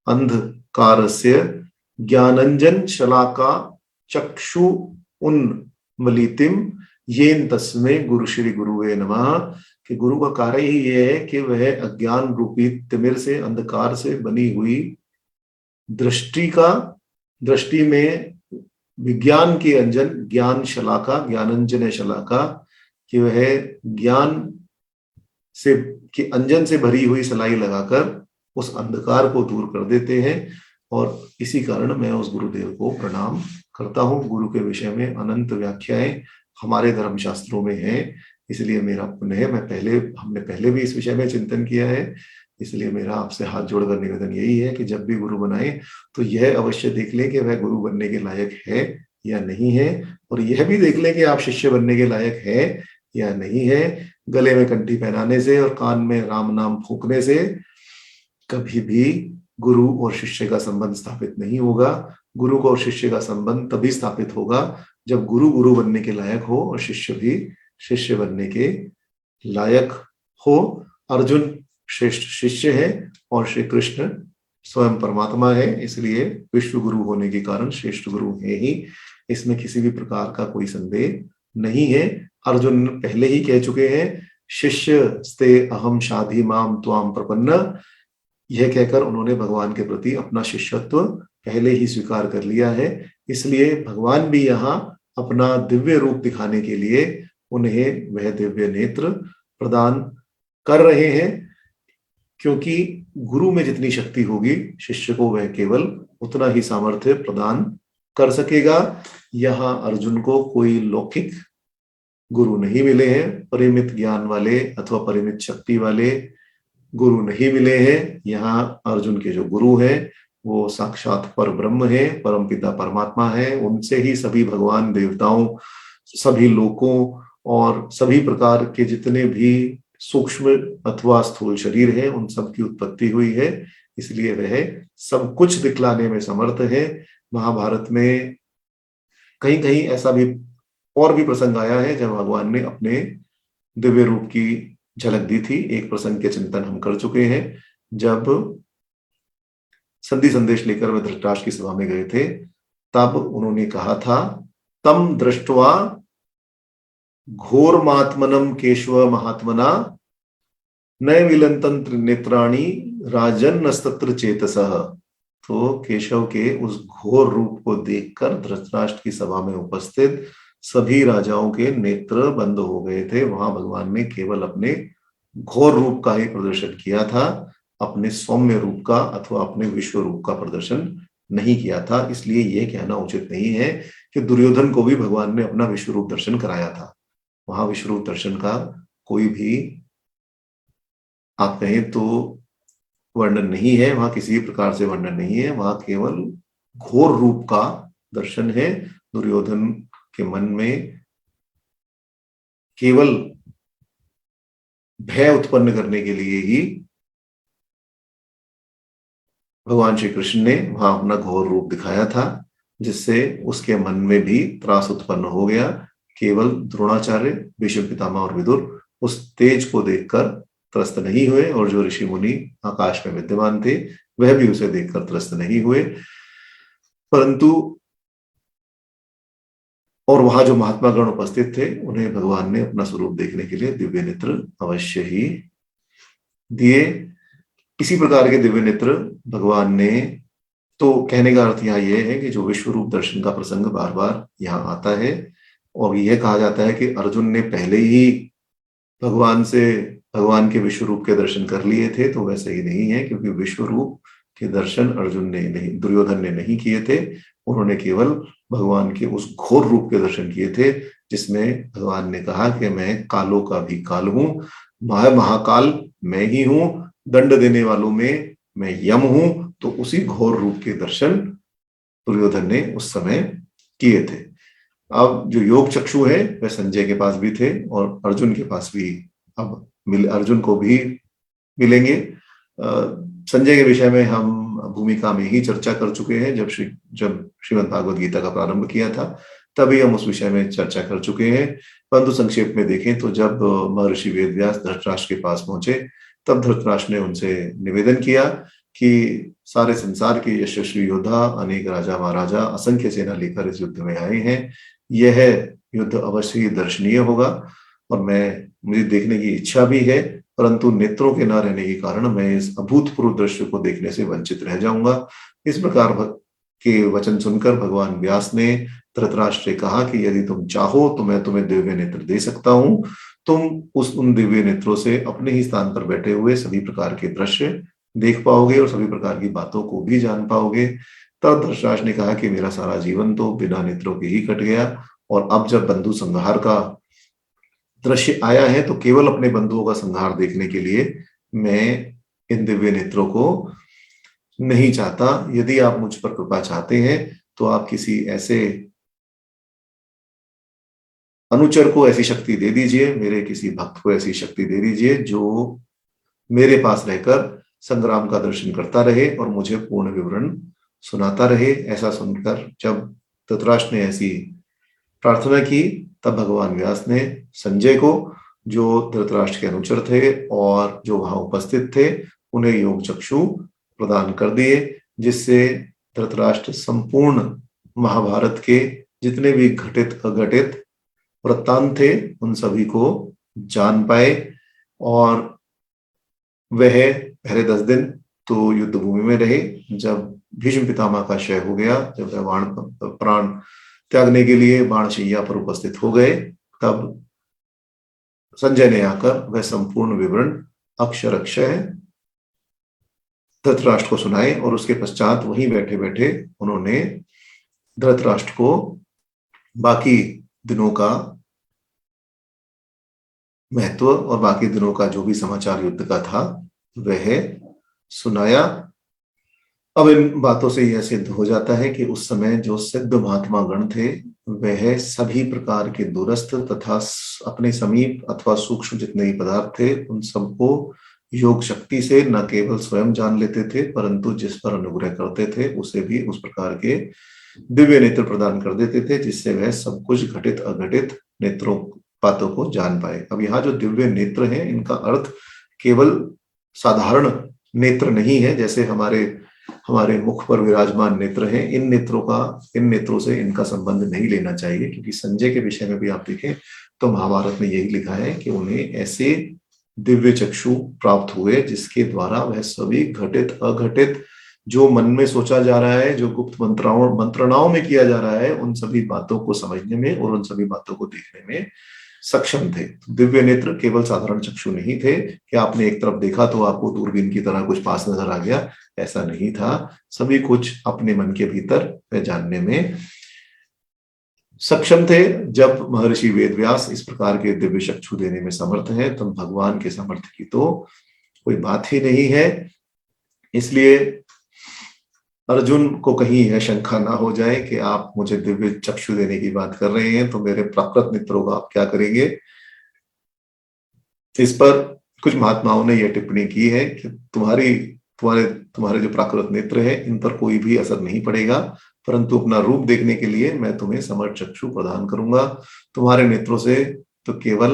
अंधकारस्य ज्ञानंजन शलाका चक्षु उन्मलितिम येन तस्मै गुरु श्री गुरुवे नमः। कि गुरु का कार्य ही यह है कि वह अज्ञान रूपी तिमिर से, अंधकार से बनी हुई दृष्टि में विज्ञान की अंजन, ज्ञान शलाका, ज्ञानंजन शलाका, कि वह ज्ञान से कि अंजन से भरी हुई सलाई लगाकर उस अंधकार को दूर कर देते हैं। और इसी कारण मैं उस गुरुदेव को प्रणाम करता हूँ। गुरु के विषय में अनंत व्याख्याएं हमारे धर्मशास्त्रों में हैं, इसलिए मेरा पुण्य है। हमने पहले भी इस विषय में चिंतन किया है, इसलिए मेरा आपसे हाथ जोड़कर निवेदन यही है कि जब भी गुरु बनाए तो यह अवश्य देख लें कि वह गुरु बनने के लायक है या नहीं है, और यह भी देख लें कि आप शिष्य बनने के लायक है या नहीं है। गले में कंठी पहनाने से और कान में राम नाम फूंकने से कभी भी गुरु और शिष्य का संबंध स्थापित नहीं होगा। गुरु को और शिष्य का संबंध तभी स्थापित होगा जब गुरु बनने के लायक हो और शिष्य भी शिष्य बनने के लायक हो। अर्जुन श्रेष्ठ शिष्य है और श्री कृष्ण स्वयं परमात्मा है, इसलिए विश्व गुरु होने के कारण श्रेष्ठ गुरु है ही, इसमें किसी भी प्रकार का कोई संदेह नहीं है। अर्जुन पहले ही कह चुके हैं, शिष्य स्ते अहम शाधि माम त्वाम प्रपन्न। यह कहकर उन्होंने भगवान के प्रति अपना शिष्यत्व पहले ही स्वीकार कर लिया है। इसलिए भगवान भी यहाँ अपना दिव्य रूप दिखाने के लिए उन्हें वह दिव्य नेत्र प्रदान कर रहे हैं, क्योंकि गुरु में जितनी शक्ति होगी शिष्य को वह केवल उतना ही सामर्थ्य प्रदान कर सकेगा। यहाँ अर्जुन को कोई लौकिक गुरु नहीं मिले हैं, परिमित ज्ञान वाले अथवा परिमित शक्ति वाले गुरु नहीं मिले हैं। यहाँ अर्जुन के जो गुरु हैं वो साक्षात पर ब्रह्म है, परम पिता परमात्मा है। उनसे ही सभी भगवान देवताओं, सभी लोकों और सभी प्रकार के जितने भी सूक्ष्म अथवा स्थूल शरीर है उन सब की उत्पत्ति हुई है, इसलिए वह सब कुछ दिखलाने में समर्थ है। महाभारत में कहीं कहीं ऐसा भी और भी प्रसंग आया है जब भगवान ने अपने दिव्य रूप की झलक दी थी। एक प्रसंग के चिंतन हम कर चुके हैं, जब संधि संदेश लेकर वे धृतराष्ट्र की सभा में गए थे, तब उन्होंने कहा था, तम दृष्ट्वा घोरमात्मनम केशव महात्मना न विलंतन नेत्राणि राजन नस्तत्र चेतसः। तो केशव के उस घोर रूप को देखकर धृतराष्ट्र की सभा में उपस्थित सभी राजाओं के नेत्र बंद हो गए थे। वहां भगवान ने केवल अपने घोर रूप का ही प्रदर्शन किया था, अपने सौम्य रूप का अथवा अपने विश्व रूप का प्रदर्शन नहीं किया था। इसलिए यह कहना उचित नहीं है कि दुर्योधन को भी भगवान ने अपना विश्व रूप दर्शन कराया था। वहां विश्व रूप दर्शन का कोई भी, आप कहें तो, वर्णन नहीं है, वहां किसी भी प्रकार से वर्णन नहीं है। वहां केवल घोर रूप का दर्शन है। दुर्योधन के मन में केवल भय उत्पन्न करने के लिए ही भगवान श्री कृष्ण ने वहां अपना घोर रूप दिखाया था, जिससे उसके मन में भी त्रास उत्पन्न हो गया। केवल द्रोणाचार्य, भीष्म पितामह और विदुर उस तेज को देखकर त्रस्त नहीं हुए, और जो ऋषि मुनि आकाश में विद्यमान थे वह भी उसे देखकर त्रस्त नहीं हुए। परंतु और वहां जो महात्मा गण उपस्थित थे उन्हें भगवान ने अपना स्वरूप देखने के लिए दिव्य नेत्र अवश्य ही दिए। इसी प्रकार के दिव्य नेत्र भगवान ने, तो कहने का अर्थ यहाँ यह है कि जो विश्व रूप दर्शन का प्रसंग बार बार यहाँ आता है, और यह कहा जाता है कि अर्जुन ने पहले ही भगवान के विश्व रूप के दर्शन कर लिए थे, तो वैसे ही नहीं है, क्योंकि विश्व रूप के दर्शन अर्जुन ने नहीं, दुर्योधन ने नहीं किए थे। उन्होंने केवल भगवान के उस घोर रूप के दर्शन किए थे, जिसमें भगवान ने कहा कि मैं कालों का भी काल हूं, महाकाल मैं ही हूं, दंड देने वालों में मैं यम हूं। तो उसी घोर रूप के दर्शन दुर्योधन ने उस समय किए थे। अब जो योग चक्षु है वह संजय के पास भी थे और अर्जुन के पास भी अब अर्जुन को भी मिलेंगे। संजय के विषय में हम भूमिका में ही चर्चा कर चुके हैं। जब श्रीमद् भागवत गीता का प्रारंभ किया था तभी हम उस विषय में चर्चा कर चुके हैं। परंतु संक्षेप में देखें तो जब महर्षि वेदव्यास धृतराष्ट्र के पास पहुंचे, तब धृतराष्ट्र ने उनसे निवेदन किया कि सारे संसार के यशस्वी योद्धा, अनेक राजा महाराजा, असंख्य सेना लेकर इस युद्ध में आए हैं। यह युद्ध अवश्य ही दर्शनीय होगा और मुझे देखने की इच्छा भी है, परंतु नेत्रों के न रहने के कारण मैं इस अभूतपूर्व दृश्य को देखने से वंचित रह जाऊंगा। इस प्रकार के वचन सुनकर भगवान व्यास ने धृतराष्ट्र से कहा कि यदि तुम चाहो तो मैं तुम्हें दिव्य नेत्र दे सकता हूं। तुम उन दिव्य नेत्रों से अपने ही स्थान पर बैठे हुए सभी प्रकार के दृश्य देख पाओगे और सभी प्रकार की बातों को भी जान पाओगे। तब धृतराष्ट्र ने कहा कि मेरा सारा जीवन तो बिना नेत्रों के ही कट गया, और अब जब बंधु संहार का दृश्य आया है तो केवल अपने बंधुओं का संहार देखने के लिए मैं इन दिव्य नेत्रों को नहीं चाहता। यदि आप मुझ पर कृपा चाहते हैं तो आप किसी ऐसे अनुचर को ऐसी शक्ति दे दीजिए, मेरे किसी भक्त को ऐसी शक्ति दे दीजिए जो मेरे पास रहकर संग्राम का दर्शन करता रहे और मुझे पूर्ण विवरण सुनाता रहे। ऐसा सुनकर जब धृतराष्ट्र ने ऐसी प्रार्थना की, तब भगवान व्यास ने संजय को, जो धृतराष्ट्र के अनुचर थे और जो वहां उपस्थित थे, उन्हें योग चक्षु प्रदान कर दिए, जिससे धृतराष्ट्र संपूर्ण महाभारत के जितने भी घटित अघटित वृत्तांत थे उन सभी को जान पाए। और वह पहले 10 दिन तो युद्ध भूमि में रहे। जब भीष्म पितामह का क्षय हो गया, जब वह प्राण त्यागने के लिए बाणशैया पर उपस्थित हो गए, तब संजय ने आकर वह संपूर्ण विवरण अक्षर अक्षय धृतराष्ट्र को सुनाए, और उसके पश्चात वहीं बैठे बैठे उन्होंने धृतराष्ट्र को बाकी दिनों का महत्व और बाकी दिनों का जो भी समाचार युद्ध का था वह सुनाया। अब इन बातों से यह सिद्ध हो जाता है कि उस समय जो सिद्ध महात्मा गण थे वह सभी प्रकार के दूरस्थ तथा अपने समीप अथवा सूक्ष्म जितने ही पदार्थ थे उन सबको योग शक्ति से न केवल स्वयं जान लेते थे, परंतु जिस पर अनुग्रह करते थे उसे भी उस प्रकार के दिव्य नेत्र प्रदान कर देते थे, जिससे वह सब कुछ घटित अघटित नेत्रों बातों को जान पाए। अब यहाँ जो दिव्य नेत्र हैं, इनका अर्थ केवल साधारण नेत्र नहीं है, जैसे हमारे मुख पर विराजमान नेत्र हैं। इन नेत्रों से इनका संबंध नहीं लेना चाहिए, क्योंकि संजय के विषय में भी आप देखें तो महाभारत में यही लिखा है कि उन्हें ऐसे दिव्य चक्षु प्राप्त हुए जिसके द्वारा वह सभी घटित अघटित जो मन में सोचा जा रहा है, जो गुप्त मंत्रणाओं में किया जा रहा है, उन सभी बातों को समझने में और उन सभी बातों को देखने में सक्षम थे। दिव्य नेत्र केवल साधारण चक्षु नहीं थे कि आपने एक तरफ देखा तो आपको दूरबीन की तरह कुछ पास नजर आ गया, ऐसा नहीं था। सभी कुछ अपने मन के भीतर जानने में सक्षम थे। जब महर्षि वेदव्यास इस प्रकार के दिव्य चक्षु देने में समर्थ है, तो भगवान के समर्थ की तो कोई बात ही नहीं है। इसलिए अर्जुन को कहीं यह शंका ना हो जाए कि आप मुझे दिव्य चक्षु देने की बात कर रहे हैं, तो मेरे प्राकृत मित्रों का आप क्या करेंगे। इस पर कुछ महात्माओं ने यह टिप्पणी की है कि तुम्हारे जो प्राकृत नेत्र है, इन पर कोई भी असर नहीं पड़ेगा, परंतु अपना रूप देखने के लिए मैं तुम्हें समर्थ चक्षु प्रदान करूंगा। तुम्हारे नेत्रों से तो केवल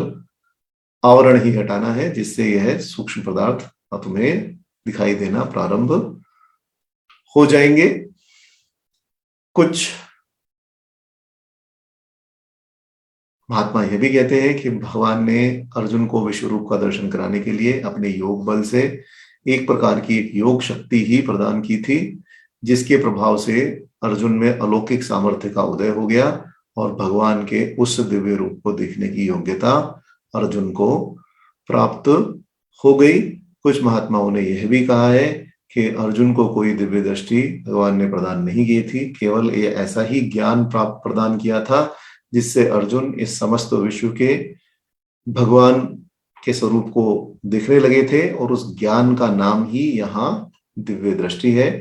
आवरण ही हटाना है, जिससे यह सूक्ष्म पदार्थ तुम्हें दिखाई देना प्रारंभ हो जाएंगे। कुछ महात्मा यह भी कहते हैं कि भगवान ने अर्जुन को विश्व रूप का दर्शन कराने के लिए अपने योग बल से एक प्रकार की एक योग शक्ति ही प्रदान की थी, जिसके प्रभाव से अर्जुन में अलौकिक सामर्थ्य का उदय हो गया और भगवान के उस दिव्य रूप को देखने की योग्यता अर्जुन को प्राप्त हो गई। कुछ महात्माओं ने यह भी कहा है कि अर्जुन को कोई दिव्य दृष्टि भगवान ने प्रदान नहीं की थी, केवल ये ऐसा ही ज्ञान प्राप्त प्रदान किया था जिससे अर्जुन इस समस्त विश्व के भगवान के स्वरूप को देखने लगे थे, और उस ज्ञान का नाम ही यहाँ दिव्य दृष्टि है।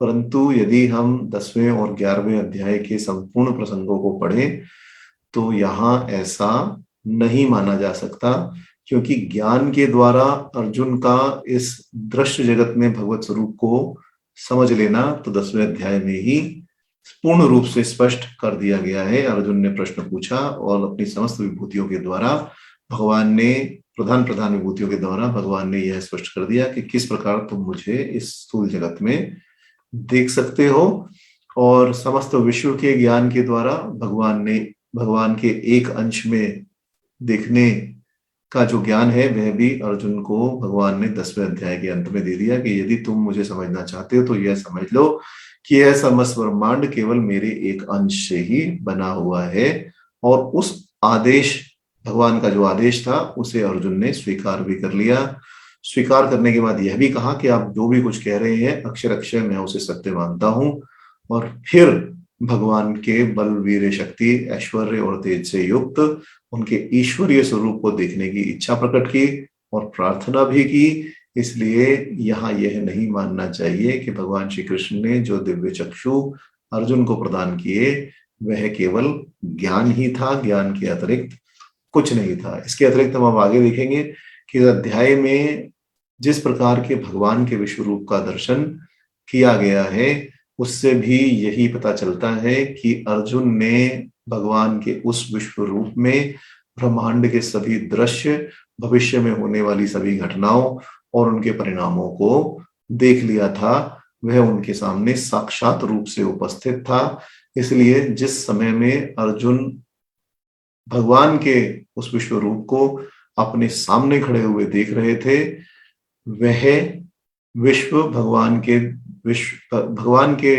परंतु यदि हम 10वें और 11वें अध्याय के संपूर्ण प्रसंगों को पढ़ें तो यहाँ ऐसा नहीं माना जा सकता, क्योंकि ज्ञान के द्वारा अर्जुन का इस दृश्य जगत में भगवत स्वरूप को समझ लेना तो 10वें अध्याय में ही पूर्ण रूप से स्पष्ट कर दिया गया है। अर्जुन ने प्रश्न पूछा और अपनी समस्त विभूतियों के द्वारा भगवान ने प्रधान विभूतियों के द्वारा भगवान ने यह स्पष्ट कर दिया कि किस प्रकार तुम मुझे इस स्थूल जगत में देख सकते हो। और समस्त विश्व के ज्ञान के द्वारा भगवान के एक अंश में देखने का जो ज्ञान है, वह भी अर्जुन को भगवान ने 10वें अध्याय के अंत में दे दिया कि यदि तुम मुझे समझना चाहते हो तो यह समझ लो कि यह समस्त ब्रह्मांड केवल मेरे एक अंश से ही बना हुआ है। और उस आदेश, भगवान का जो आदेश था, उसे अर्जुन ने स्वीकार भी कर लिया। स्वीकार करने के बाद यह भी कहा कि आप जो भी कुछ कह रहे हैं अक्षर अक्षर मैं उसे सत्य मानता हूं। और फिर भगवान के बल, वीर, शक्ति, ऐश्वर्य और तेज से युक्त उनके ईश्वरीय स्वरूप को देखने की इच्छा प्रकट की और प्रार्थना भी की। इसलिए यहाँ यह नहीं मानना चाहिए कि भगवान श्री कृष्ण ने जो दिव्य चक्षु अर्जुन को प्रदान किए वह केवल ज्ञान ही था, ज्ञान के अतिरिक्त कुछ नहीं था। इसके अतिरिक्त हम अब आगे देखेंगे कि अध्याय में जिस प्रकार के भगवान के विश्व रूप का दर्शन किया गया है, उससे भी यही पता चलता है कि अर्जुन ने भगवान के उस विश्व रूप में ब्रह्मांड के सभी दृश्य, भविष्य में होने वाली सभी घटनाओं और उनके परिणामों को देख लिया था। वह उनके सामने साक्षात रूप से उपस्थित था। इसलिए जिस समय में अर्जुन भगवान के उस विश्व रूप को अपने सामने खड़े हुए देख रहे थे, वह विश्व भगवान के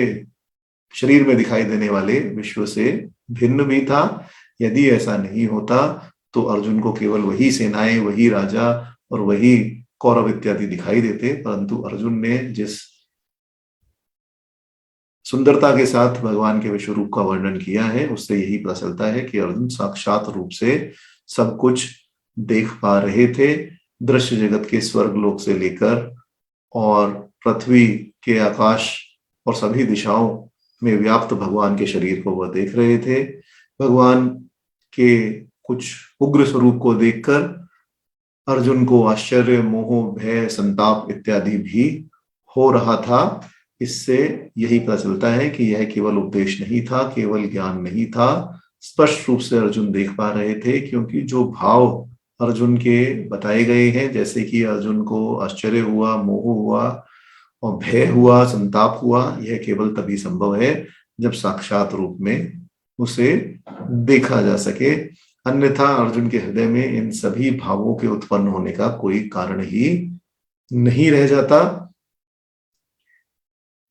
शरीर में दिखाई देने वाले विश्व से भिन्न भी था। यदि ऐसा नहीं होता तो अर्जुन को केवल वही सेनाएं, वही राजा और वही कौरव इत्यादि दिखाई देते, परंतु अर्जुन ने जिस सुंदरता के साथ भगवान के विश्व रूप का वर्णन किया है, उससे यही पता चलता है कि अर्जुन साक्षात रूप से सब कुछ देख पा रहे थे। दृश्य जगत के स्वर्ग लोक से लेकर और पृथ्वी के आकाश और सभी दिशाओं में व्याप्त भगवान के शरीर को वह देख रहे थे। भगवान के कुछ उग्र स्वरूप को देखकर अर्जुन को आश्चर्य, मोह, भय, संताप इत्यादि भी हो रहा था। इससे यही पता चलता है कि यह केवल उपदेश नहीं था, केवल ज्ञान नहीं था। स्पष्ट रूप से अर्जुन देख पा रहे थे, क्योंकि जो भाव अर्जुन के बताए गए हैं, जैसे कि अर्जुन को आश्चर्य हुआ, मोह हुआ और भय हुआ, संताप हुआ, यह केवल तभी संभव है जब साक्षात रूप में उसे देखा जा सके। अन्यथा अर्जुन के हृदय में इन सभी भावों के उत्पन्न होने का कोई कारण ही नहीं रह जाता।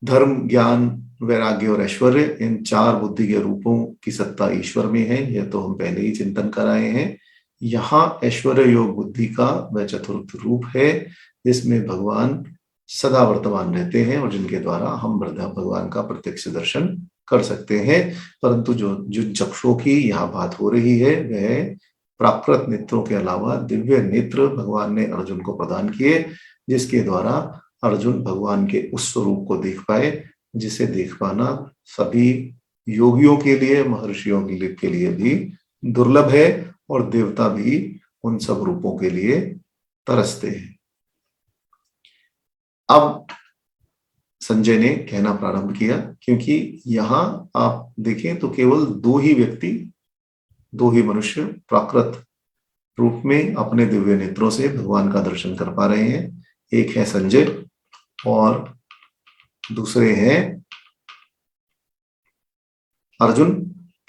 धर्म, ज्ञान, वैराग्य और ऐश्वर्य, इन चार बुद्धि के रूपों की सत्ता ईश्वर में है। यह तो हम पहले ही चिंतन कराए हैं। यहाँ ऐश्वर्य योग बुद्धि का वह चतुर्थ रूप है जिसमें भगवान सदा वर्तमान रहते हैं और जिनके द्वारा हम भगवान का प्रत्यक्ष दर्शन कर सकते हैं। परंतु जो जिन चक्षुओं की यहाँ बात हो रही है वह प्राकृत नेत्रों के अलावा दिव्य नेत्र भगवान ने अर्जुन को प्रदान किए, जिसके द्वारा अर्जुन भगवान के उस स्वरूप को देख पाए जिसे देख पाना सभी योगियों के लिए, महर्षियों के लिए भी दुर्लभ है और देवता भी उन सब रूपों के लिए तरसते हैं। अब संजय ने कहना प्रारंभ किया, क्योंकि यहां आप देखें तो केवल दो ही व्यक्ति, दो ही मनुष्य प्राकृत रूप में अपने दिव्य नेत्रों से भगवान का दर्शन कर पा रहे हैं। एक है संजय और दूसरे हैं अर्जुन।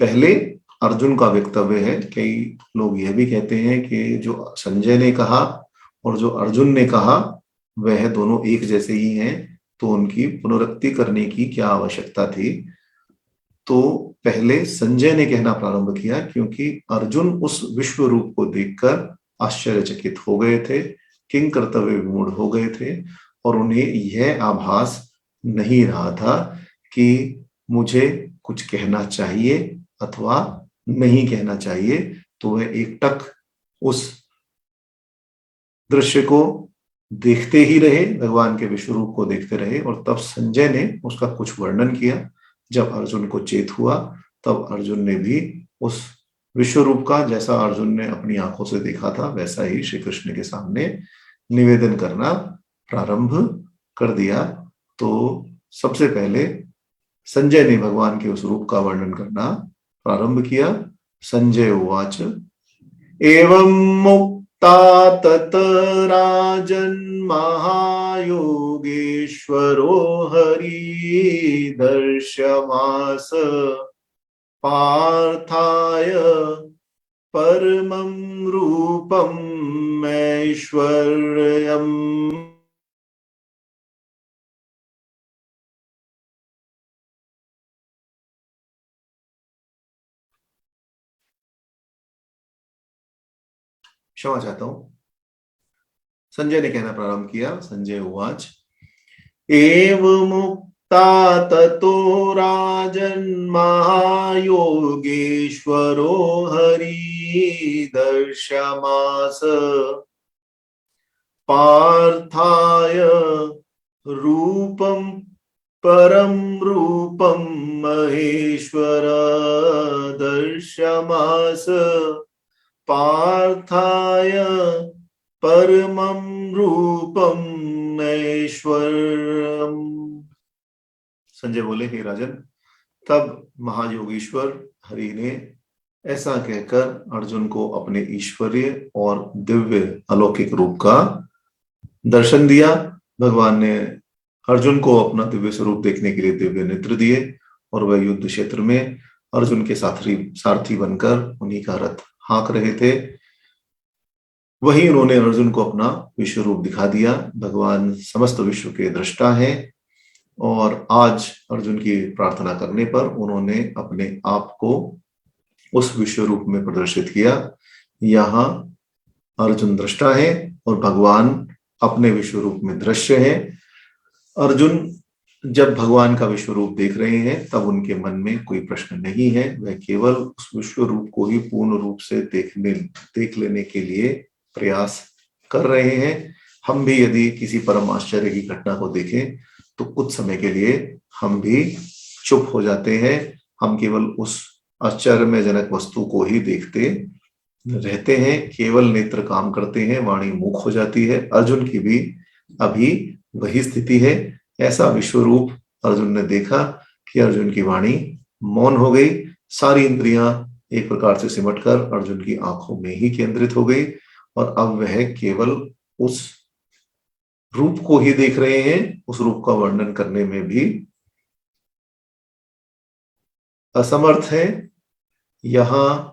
पहले अर्जुन का वक्तव्य है। कई लोग यह भी कहते हैं कि जो संजय ने कहा और जो अर्जुन ने कहा वह दोनों एक जैसे ही हैं, तो उनकी पुनरुक्ति करने की क्या आवश्यकता थी। तो पहले संजय ने कहना प्रारंभ किया, क्योंकि अर्जुन उस विश्व रूप को देखकर आश्चर्यचकित हो गए थे, किंग कर्तव्य विमूढ़ हो गए थे और उन्हें यह आभास नहीं रहा था कि मुझे कुछ कहना चाहिए अथवा नहीं कहना चाहिए। तो वह एकटक उस दृश्य को देखते ही रहे, भगवान के विश्व रूप को देखते रहे। और तब संजय ने उसका कुछ वर्णन किया। जब अर्जुन को चेत हुआ तब अर्जुन ने भी उस विश्व रूप का, जैसा अर्जुन ने अपनी आंखों से देखा था वैसा ही श्री कृष्ण के सामने निवेदन करना प्रारंभ कर दिया। तो सबसे पहले संजय ने भगवान के उस रूप का वर्णन करना प्रारंभ किया। संजय उवाच एवं मुक्ता तत राजन् महायोगेश्वरो हरि दर्शमास पार्थाय परमं रूपम् ऐश्वर्यम्। क्षमा चाहता हूं। संजय ने कहना प्रारंभ किया। संजय उवाच एव मुक्ता ततो राजन् महायोगेश्वरो हरि दर्शमास पार्थाय रूपं परम रूपं महेश्वर दर्शमास पार्थाय परमं रूपम् ऐश्वर्यम्। संजय बोले, हे राजन, तब महायोगीश्वर हरि ने ऐसा कहकर अर्जुन को अपने ईश्वरीय और दिव्य अलौकिक रूप का दर्शन दिया। भगवान ने अर्जुन को अपना दिव्य स्वरूप देखने के लिए दिव्य नेत्र दिए और वह युद्ध क्षेत्र में अर्जुन के सारथी बनकर उन्हीं का रथ हाँक रहे थे। वहीं उन्होंने अर्जुन को अपना विश्व रूप दिखा दिया। भगवान समस्त विश्व के दृष्टा हैं और आज अर्जुन की प्रार्थना करने पर उन्होंने अपने आप को उस विश्व रूप में प्रदर्शित किया। यहाँ अर्जुन दृष्टा है और भगवान अपने विश्व रूप में दृश्य है। अर्जुन जब भगवान का विश्व रूप देख रहे हैं तब उनके मन में कोई प्रश्न नहीं है, वह केवल उस विश्व रूप को ही पूर्ण रूप से देख लेने के लिए प्रयास कर रहे हैं। हम भी यदि किसी परम आश्चर्य की घटना को देखें तो कुछ समय के लिए हम भी चुप हो जाते हैं। हम केवल उस आश्चर्यजनक वस्तु को ही देखते रहते हैं, केवल नेत्र काम करते हैं, वाणी मूक हो जाती है। अर्जुन की भी अभी वही स्थिति है। ऐसा विश्व रूप अर्जुन ने देखा कि अर्जुन की वाणी मौन हो गई, सारी इंद्रियां एक प्रकार से सिमटकर अर्जुन की आंखों में ही केंद्रित हो गई और अब वह केवल उस रूप को ही देख रहे हैं, उस रूप का वर्णन करने में भी असमर्थ है। यहां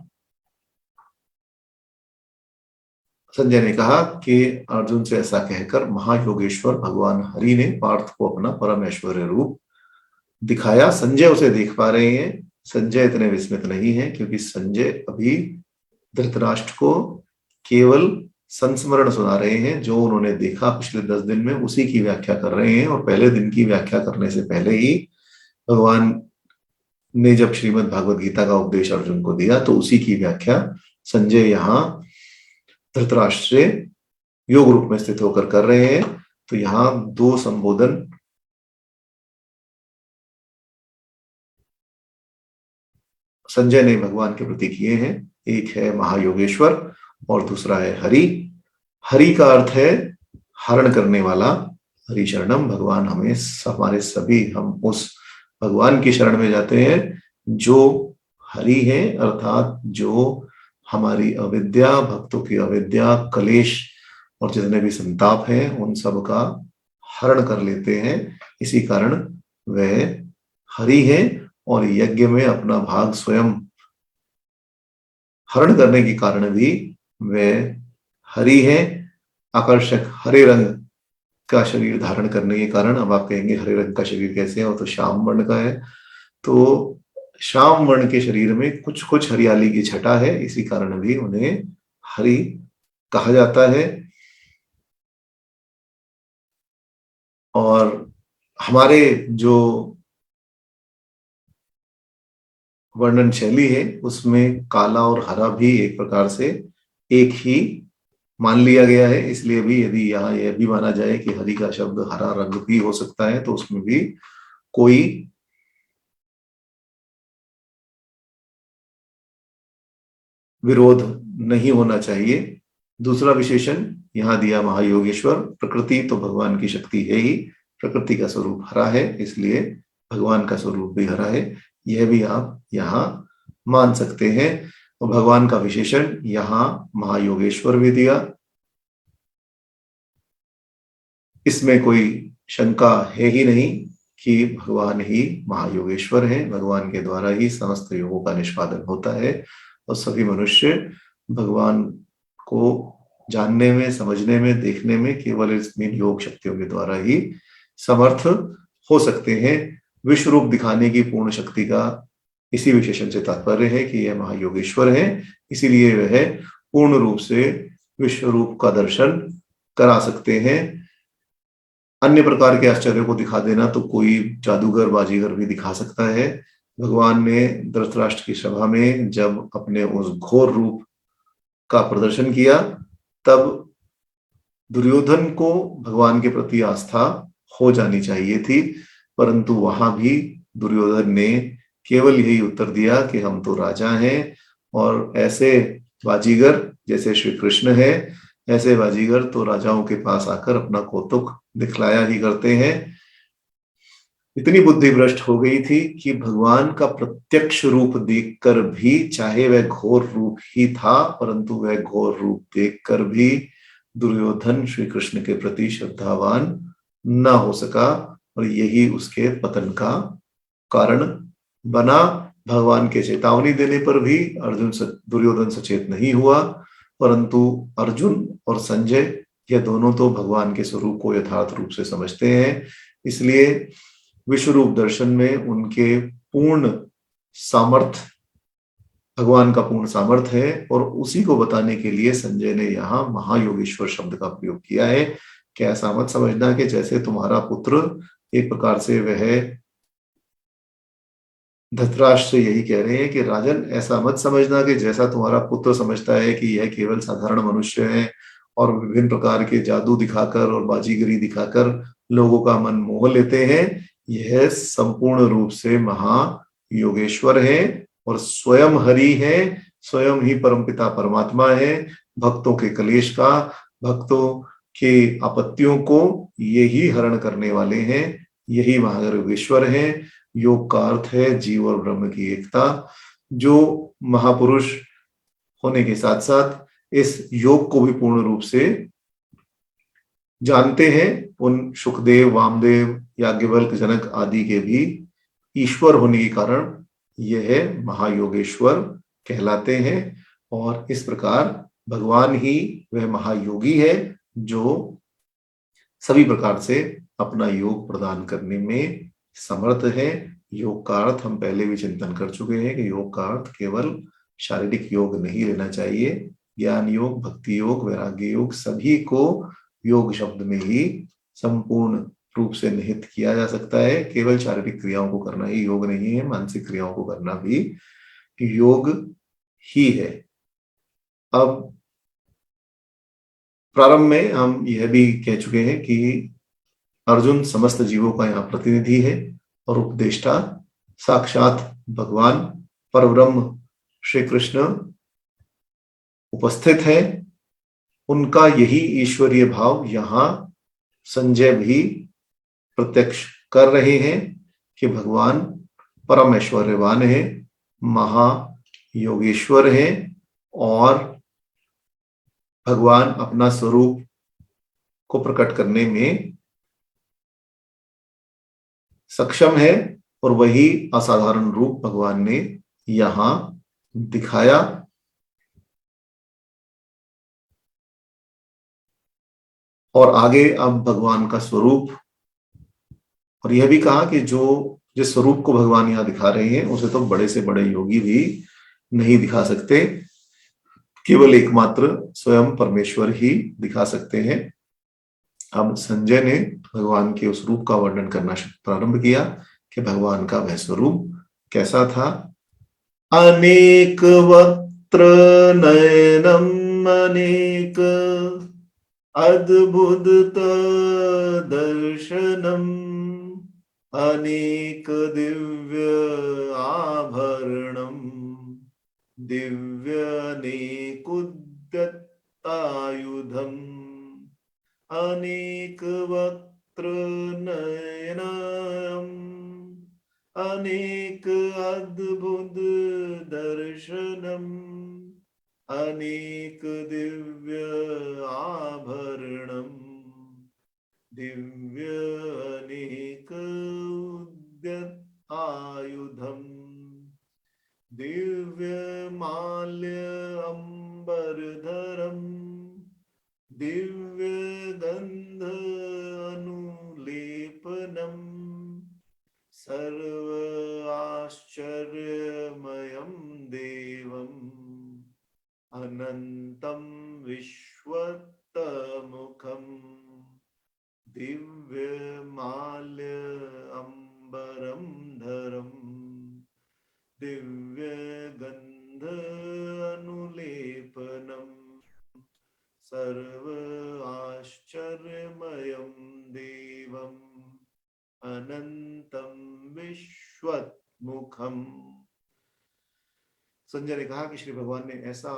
संजय ने कहा कि अर्जुन से ऐसा कहकर महायोगेश्वर भगवान हरि ने पार्थ को अपना परम ऐश्वर्य रूप दिखाया, संजय उसे देख पा रहे हैं। संजय इतने विस्मित नहीं है क्योंकि संजय अभी धृतराष्ट्र को केवल संस्मरण सुना रहे हैं, जो उन्होंने देखा पिछले 10 दिन में उसी की व्याख्या कर रहे हैं। और पहले दिन की व्याख्या करने से पहले ही भगवान ने जब श्रीमद् भागवत गीता का उपदेश अर्जुन को दिया तो उसी की व्याख्या संजय यहाँ धृतराष्ट्र से योग रूप में स्थित होकर कर रहे हैं। तो यहाँ दो संबोधन संजय ने भगवान के प्रति किए हैं। एक है महायोगेश्वर और दूसरा है हरि। हरि का अर्थ है हरण करने वाला। हरि शरणम, भगवान हमें हमारे सभी हम उस भगवान की शरण में जाते हैं जो हरि है, अर्थात जो हमारी अविद्या, भक्तों की अविद्या, कलेश और जितने भी संताप हैं उन सब का हरण कर लेते हैं। इसी कारण वह हरि है और यज्ञ में अपना भाग स्वयं हरण करने के कारण भी वह हरि है। आकर्षक हरे रंग का शरीर धारण करने के कारण, अब आप कहेंगे हरे रंग का शरीर कैसे है, वो तो श्याम वर्ण का है। तो श्याम वर्ण के शरीर में कुछ कुछ हरियाली की छटा है, इसी कारण भी उन्हें हरि कहा जाता है। और हमारे जो वर्णन शैली है उसमें काला और हरा भी एक प्रकार से एक ही मान लिया गया है। इसलिए भी यदि यहाँ यह भी माना जाए कि हरि का शब्द हरा रंग भी हो सकता है तो उसमें भी कोई विरोध नहीं होना चाहिए। दूसरा विशेषण यहाँ दिया महायोगेश्वर। प्रकृति तो भगवान की शक्ति है ही, प्रकृति का स्वरूप हरा है, इसलिए भगवान का स्वरूप भी हरा है। यह भी आप यहाँ मान सकते हैं। और भगवान का विशेषण यहाँ महायोगेश्वर भी दिया। इसमें कोई शंका है ही नहीं कि भगवान ही महायोगेश्वर हैं। भगवान के द्वारा ही समस्त योगों का निष्पादन होता है और सभी मनुष्य भगवान को जानने में, समझने में, देखने में केवल इन योग शक्तियों के द्वारा ही समर्थ हो सकते हैं। विश्व रूप दिखाने की पूर्ण शक्ति का इसी विशेषण से तात्पर्य है कि यह महायोगेश्वर है, इसीलिए वह पूर्ण रूप से विश्व रूप का दर्शन करा सकते हैं। अन्य प्रकार के आश्चर्य को दिखा देना तो कोई जादूगर, बाजीगर भी दिखा सकता है। भगवान ने धृतराष्ट्र की सभा में जब अपने उस घोर रूप का प्रदर्शन किया तब दुर्योधन को भगवान के प्रति आस्था हो जानी चाहिए थी, परंतु वहां भी दुर्योधन ने केवल यही उत्तर दिया कि हम तो राजा हैं और ऐसे बाजीगर जैसे श्री कृष्ण है, ऐसे बाजीगर तो राजाओं के पास आकर अपना कौतुक दिखलाया ही करते हैं। इतनी बुद्धि भ्रष्ट हो गई थी कि भगवान का प्रत्यक्ष रूप देखकर भी, चाहे वह घोर रूप ही था, परंतु वह घोर रूप देखकर भी दुर्योधन श्री कृष्ण के प्रति श्रद्धावान न हो सका और यही उसके पतन का कारण बना। भगवान के चेतावनी देने पर भी दुर्योधन सचेत नहीं हुआ, परंतु अर्जुन और संजय यह दोनों तो भगवान के स्वरूप को यथार्थ रूप से समझते हैं, इसलिए विश्व रूप दर्शन में उनके पूर्ण सामर्थ्य, भगवान का पूर्ण सामर्थ्य है। और उसी को बताने के लिए संजय ने यहाँ महायोगेश्वर शब्द का प्रयोग किया है कि ऐसा मत समझना कि जैसे तुम्हारा पुत्र, एक प्रकार से वह धृतराष्ट्र यही कह रहे हैं कि राजन ऐसा मत समझना कि जैसा तुम्हारा पुत्र समझता है कि यह केवल साधारण मनुष्य है और विभिन्न प्रकार के जादू दिखाकर और बाजीगरी दिखाकर लोगों का मन मोह लेते हैं। यह संपूर्ण रूप से महायोगेश्वर है और स्वयं हरि है, स्वयं ही परमपिता परमात्मा है। भक्तों के कलेश का, भक्तों के आपत्तियों को यही हरण करने वाले हैं, यही महायोगेश्वर है। योग का अर्थ है जीव और ब्रह्म की एकता। जो महापुरुष होने के साथ साथ इस योग को भी पूर्ण रूप से जानते हैं, उन सुखदेव, वामदेव, याज्ञवल्क्य, जनक आदि के भी ईश्वर होने के कारण यह महायोगेश्वर कहलाते हैं। और इस प्रकार भगवान ही वह महायोगी है जो सभी प्रकार से अपना योग प्रदान करने में समर्थ है। योग का अर्थ हम पहले भी चिंतन कर चुके हैं कि योग का अर्थ केवल शारीरिक योग नहीं लेना चाहिए। ज्ञान योग, भक्ति योग, वैराग्य योग सभी को योग शब्द में ही संपूर्ण रूप से निहित किया जा सकता है। केवल शारीरिक क्रियाओं को करना ही योग नहीं है, मानसिक क्रियाओं को करना भी योग ही है। अब प्रारंभ में हम यह भी कह चुके हैं कि अर्जुन समस्त जीवों का यहाँ प्रतिनिधि है और उपदेष्टा साक्षात भगवान परब्रह्म श्री कृष्ण उपस्थित है। उनका यही ईश्वरीय भाव यहाँ संजय भी प्रत्यक्ष कर रहे हैं कि भगवान परम ऐश्वर्यवान है, महायोगेश्वर है और भगवान अपना स्वरूप को प्रकट करने में सक्षम है और वही असाधारण रूप भगवान ने यहां दिखाया। और आगे अब भगवान का स्वरूप, और यह भी कहा कि जो जिस स्वरूप को भगवान यहाँ दिखा रहे हैं उसे तो बड़े से बड़े योगी भी नहीं दिखा सकते, केवल एकमात्र स्वयं परमेश्वर ही दिखा सकते हैं। अब संजय ने भगवान के उस रूप का वर्णन करना प्रारंभ किया कि भगवान का वह स्वरूप कैसा था। अनेक वक्त्र नयनम अनेक अद्भुत दर्शनम अनेक दिव्य आभरणम दिव्यनेकुद्यतायुधम अनेक वक्त्र नयनम अनेक अद्भुत दर्शनम अनेक दिव्य आभरणम दिव्य अनेक उद्यत आयुधम दिव्य माल्य अंबरधरम दिव्य गंध अनुलेपनम सर्व आश्चर्यमयं देवम अनंतं विश्वतमुखम दिव्य माल्य अंबरम धरम दिव्य गंध अनुलेपनम सर्व आश्चर्यमयं देवम अनंतम विश्वतमुखम। संजय ने कहा कि श्री भगवान ने ऐसा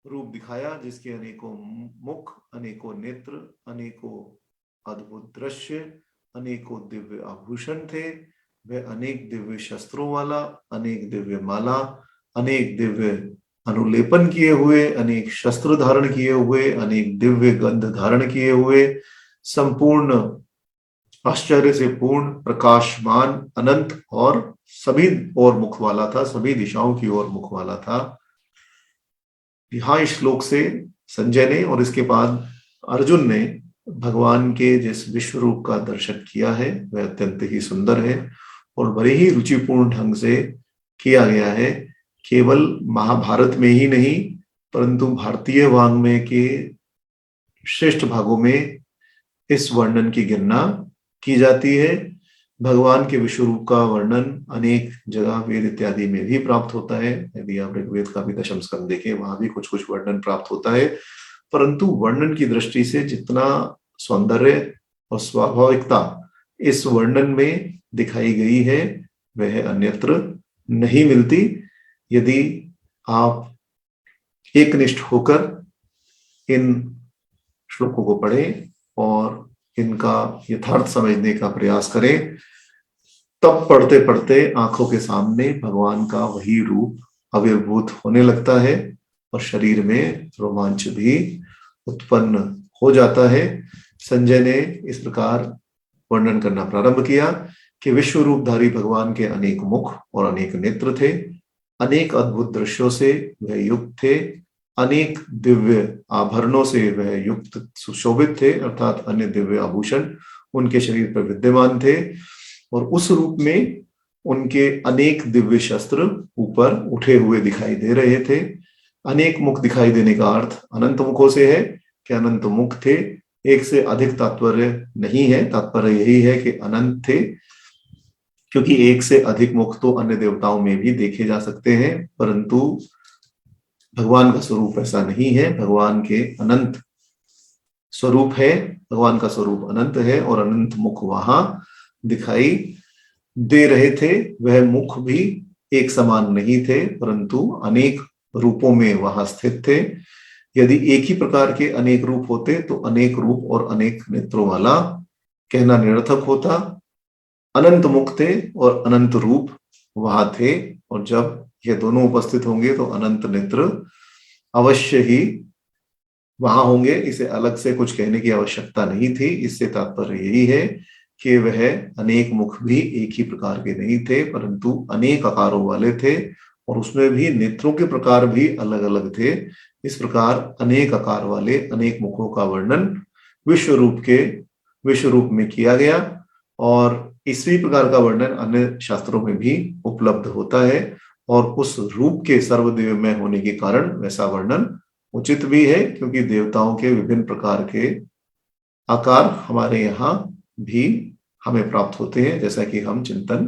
रूप दिखाया जिसके अनेकों मुख, अनेकों नेत्र, अनेकों अद्भुत दृश्य, अनेकों दिव्य आभूषण थे। वह अनेक दिव्य शस्त्रों वाला, अनेक दिव्य माला, अनेक दिव्य अनुलेपन किए हुए, अनेक शस्त्र धारण किए हुए, अनेक दिव्य गंध धारण किए हुए, संपूर्ण आश्चर्य से पूर्ण, प्रकाशमान, अनंत और सभी ओर मुख वाला था, सभी दिशाओं की ओर मुख वाला था। यहाँ इस श्लोक से संजय ने और इसके बाद अर्जुन ने भगवान के जिस विश्व रूप का दर्शन किया है वह अत्यंत ही सुंदर है और बड़े ही रुचिपूर्ण ढंग से किया गया है। केवल महाभारत में ही नहीं परंतु भारतीय वाङ्मय के श्रेष्ठ भागों में इस वर्णन की गिनना की जाती है। भगवान के विश्व रूप का वर्णन अनेक जगह वेद इत्यादि में भी प्राप्त होता है। यदि आप ऋग्वेद का भी दशम स्कंद देखें वहां भी कुछ कुछ वर्णन प्राप्त होता है, परंतु वर्णन की दृष्टि से जितना सौंदर्य और स्वाभाविकता इस वर्णन में दिखाई गई है वह अन्यत्र नहीं मिलती। यदि आप एकनिष्ठ होकर इन श्लोकों को पढ़ें और इनका यथार्थ समझने का प्रयास करें, तब पढ़ते पढ़ते आंखों के सामने भगवान का वही रूप आविर्भूत होने लगता है और शरीर में रोमांच भी उत्पन्न हो जाता है। संजय ने इस प्रकार वर्णन करना प्रारंभ किया कि विश्व रूपधारी भगवान के अनेक मुख और अनेक नेत्र थे, अनेक अद्भुत दृश्यों से वह युक्त थे, अनेक दिव्य आभरणों से वह युक्त सुशोभित थे, अर्थात अन्य दिव्य आभूषण उनके शरीर पर विद्यमान थे। और उस रूप में उनके अनेक दिव्य शस्त्र ऊपर उठे हुए दिखाई दे रहे थे। अनेक मुख दिखाई देने का अर्थ अनंत मुखों से है कि अनंत मुख थे। एक से अधिक तात्पर्य नहीं है, तात्पर्य यही है कि अनंत थे, क्योंकि एक से अधिक मुख तो अन्य देवताओं में भी देखे जा सकते हैं, परंतु भगवान का स्वरूप ऐसा नहीं है। भगवान के अनंत स्वरूप है, भगवान का स्वरूप अनंत है और अनंत मुख वहां दिखाई दे रहे थे। वह मुख भी एक समान नहीं थे, परंतु अनेक रूपों में वहां स्थित थे। यदि एक ही प्रकार के अनेक रूप होते तो अनेक रूप और अनेक नेत्रों वाला कहना निरर्थक होता। अनंत मुख थे और अनंत रूप वहां थे, और जब ये दोनों उपस्थित होंगे तो अनंत नेत्र अवश्य ही वहां होंगे। इसे अलग से कुछ कहने की आवश्यकता नहीं थी। इससे तात्पर्य यही है कि वह अनेक मुख भी एक ही प्रकार के नहीं थे, परंतु अनेक आकारों वाले थे, और उसमें भी नेत्रों के प्रकार भी अलग अलग थे। इस प्रकार अनेक आकार वाले अनेक मुखों का वर्णन विश्व रूप में किया गया, और इसी प्रकार का वर्णन अन्य शास्त्रों में भी उपलब्ध होता है, और उस रूप के सर्वदेवमय होने के कारण वैसा वर्णन उचित भी है, क्योंकि देवताओं के विभिन्न प्रकार के आकार हमारे यहाँ भी हमें प्राप्त होते हैं, जैसा कि हम चिंतन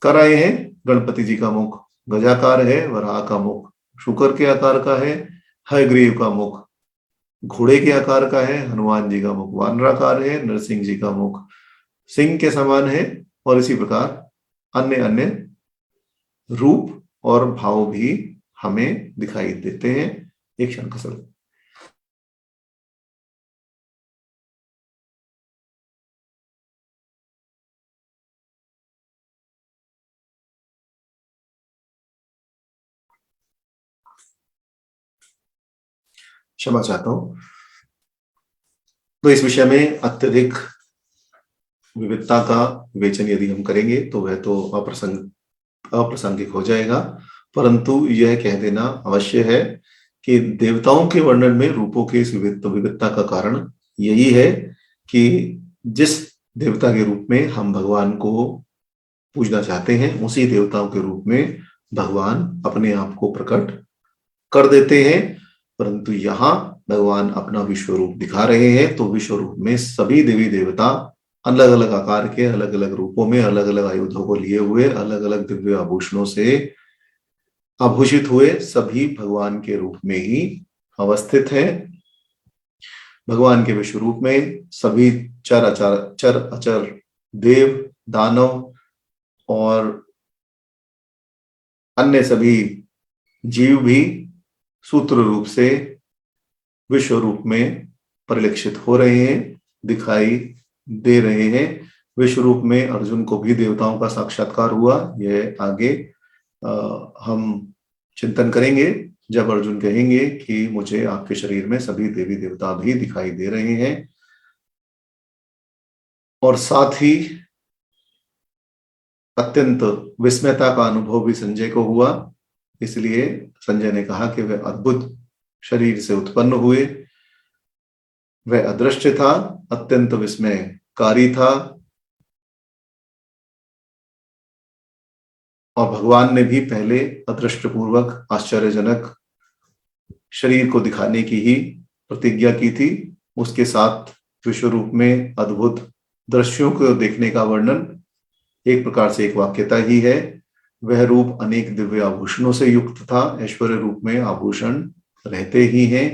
कर आए हैं। गणपति जी का मुख गजाकार है, वराह का मुख शुकर के आकार का है, हयग्रीव का मुख घोड़े के आकार का है, हनुमान जी का मुख वानराकार है, नरसिंह जी का मुख सिंह के समान है, और इसी प्रकार अन्य अन्य रूप और भाव भी हमें दिखाई देते हैं। एक क्षण का समय। क्षमा चाहता हूं। तो इस विषय में अत्यधिक विविधता का विवेचन यदि हम करेंगे तो वह तो अप्रासंगिक हो जाएगा, परंतु यह कह देना अवश्य है कि देवताओं के वर्णन में रूपों के इस विविधता का कारण यही है कि जिस देवता के रूप में हम भगवान को पूजना चाहते हैं, उसी देवताओं के रूप में भगवान अपने आप को प्रकट कर देते हैं। परंतु यहाँ भगवान अपना विश्व रूप दिखा रहे हैं, तो विश्व रूप में सभी देवी देवता अलग अलग आकार के, अलग अलग रूपों में, अलग अलग आयुधों को लिए हुए, अलग अलग दिव्य आभूषणों से आभूषित हुए सभी भगवान के रूप में ही अवस्थित है। भगवान के विश्व रूप में सभी चर अचर देव, दानव और अन्य सभी जीव भी सूत्र रूप से विश्व रूप में परिलक्षित हो रहे हैं, दिखाई दे रहे हैं। विश्व रूप में अर्जुन को भी देवताओं का साक्षात्कार हुआ। यह आगे हम चिंतन करेंगे, जब अर्जुन कहेंगे कि मुझे आपके शरीर में सभी देवी देवता भी दिखाई दे रहे हैं। और साथ ही अत्यंत विस्मयता का अनुभव भी संजय को हुआ, इसलिए संजय ने कहा कि वह अद्भुत शरीर से उत्पन्न हुए, वह अदृश्य था, अत्यंत विस्मयकारी था, और भगवान ने भी पहले अदृष्ट पूर्वक आश्चर्यजनक शरीर को दिखाने की ही प्रतिज्ञा की थी। उसके साथ विश्व रूप में अद्भुत दृश्यों को देखने का वर्णन एक प्रकार से एक वाक्यता ही है। वह रूप अनेक दिव्य आभूषणों से युक्त था। ऐश्वर्य रूप में आभूषण रहते ही हैं।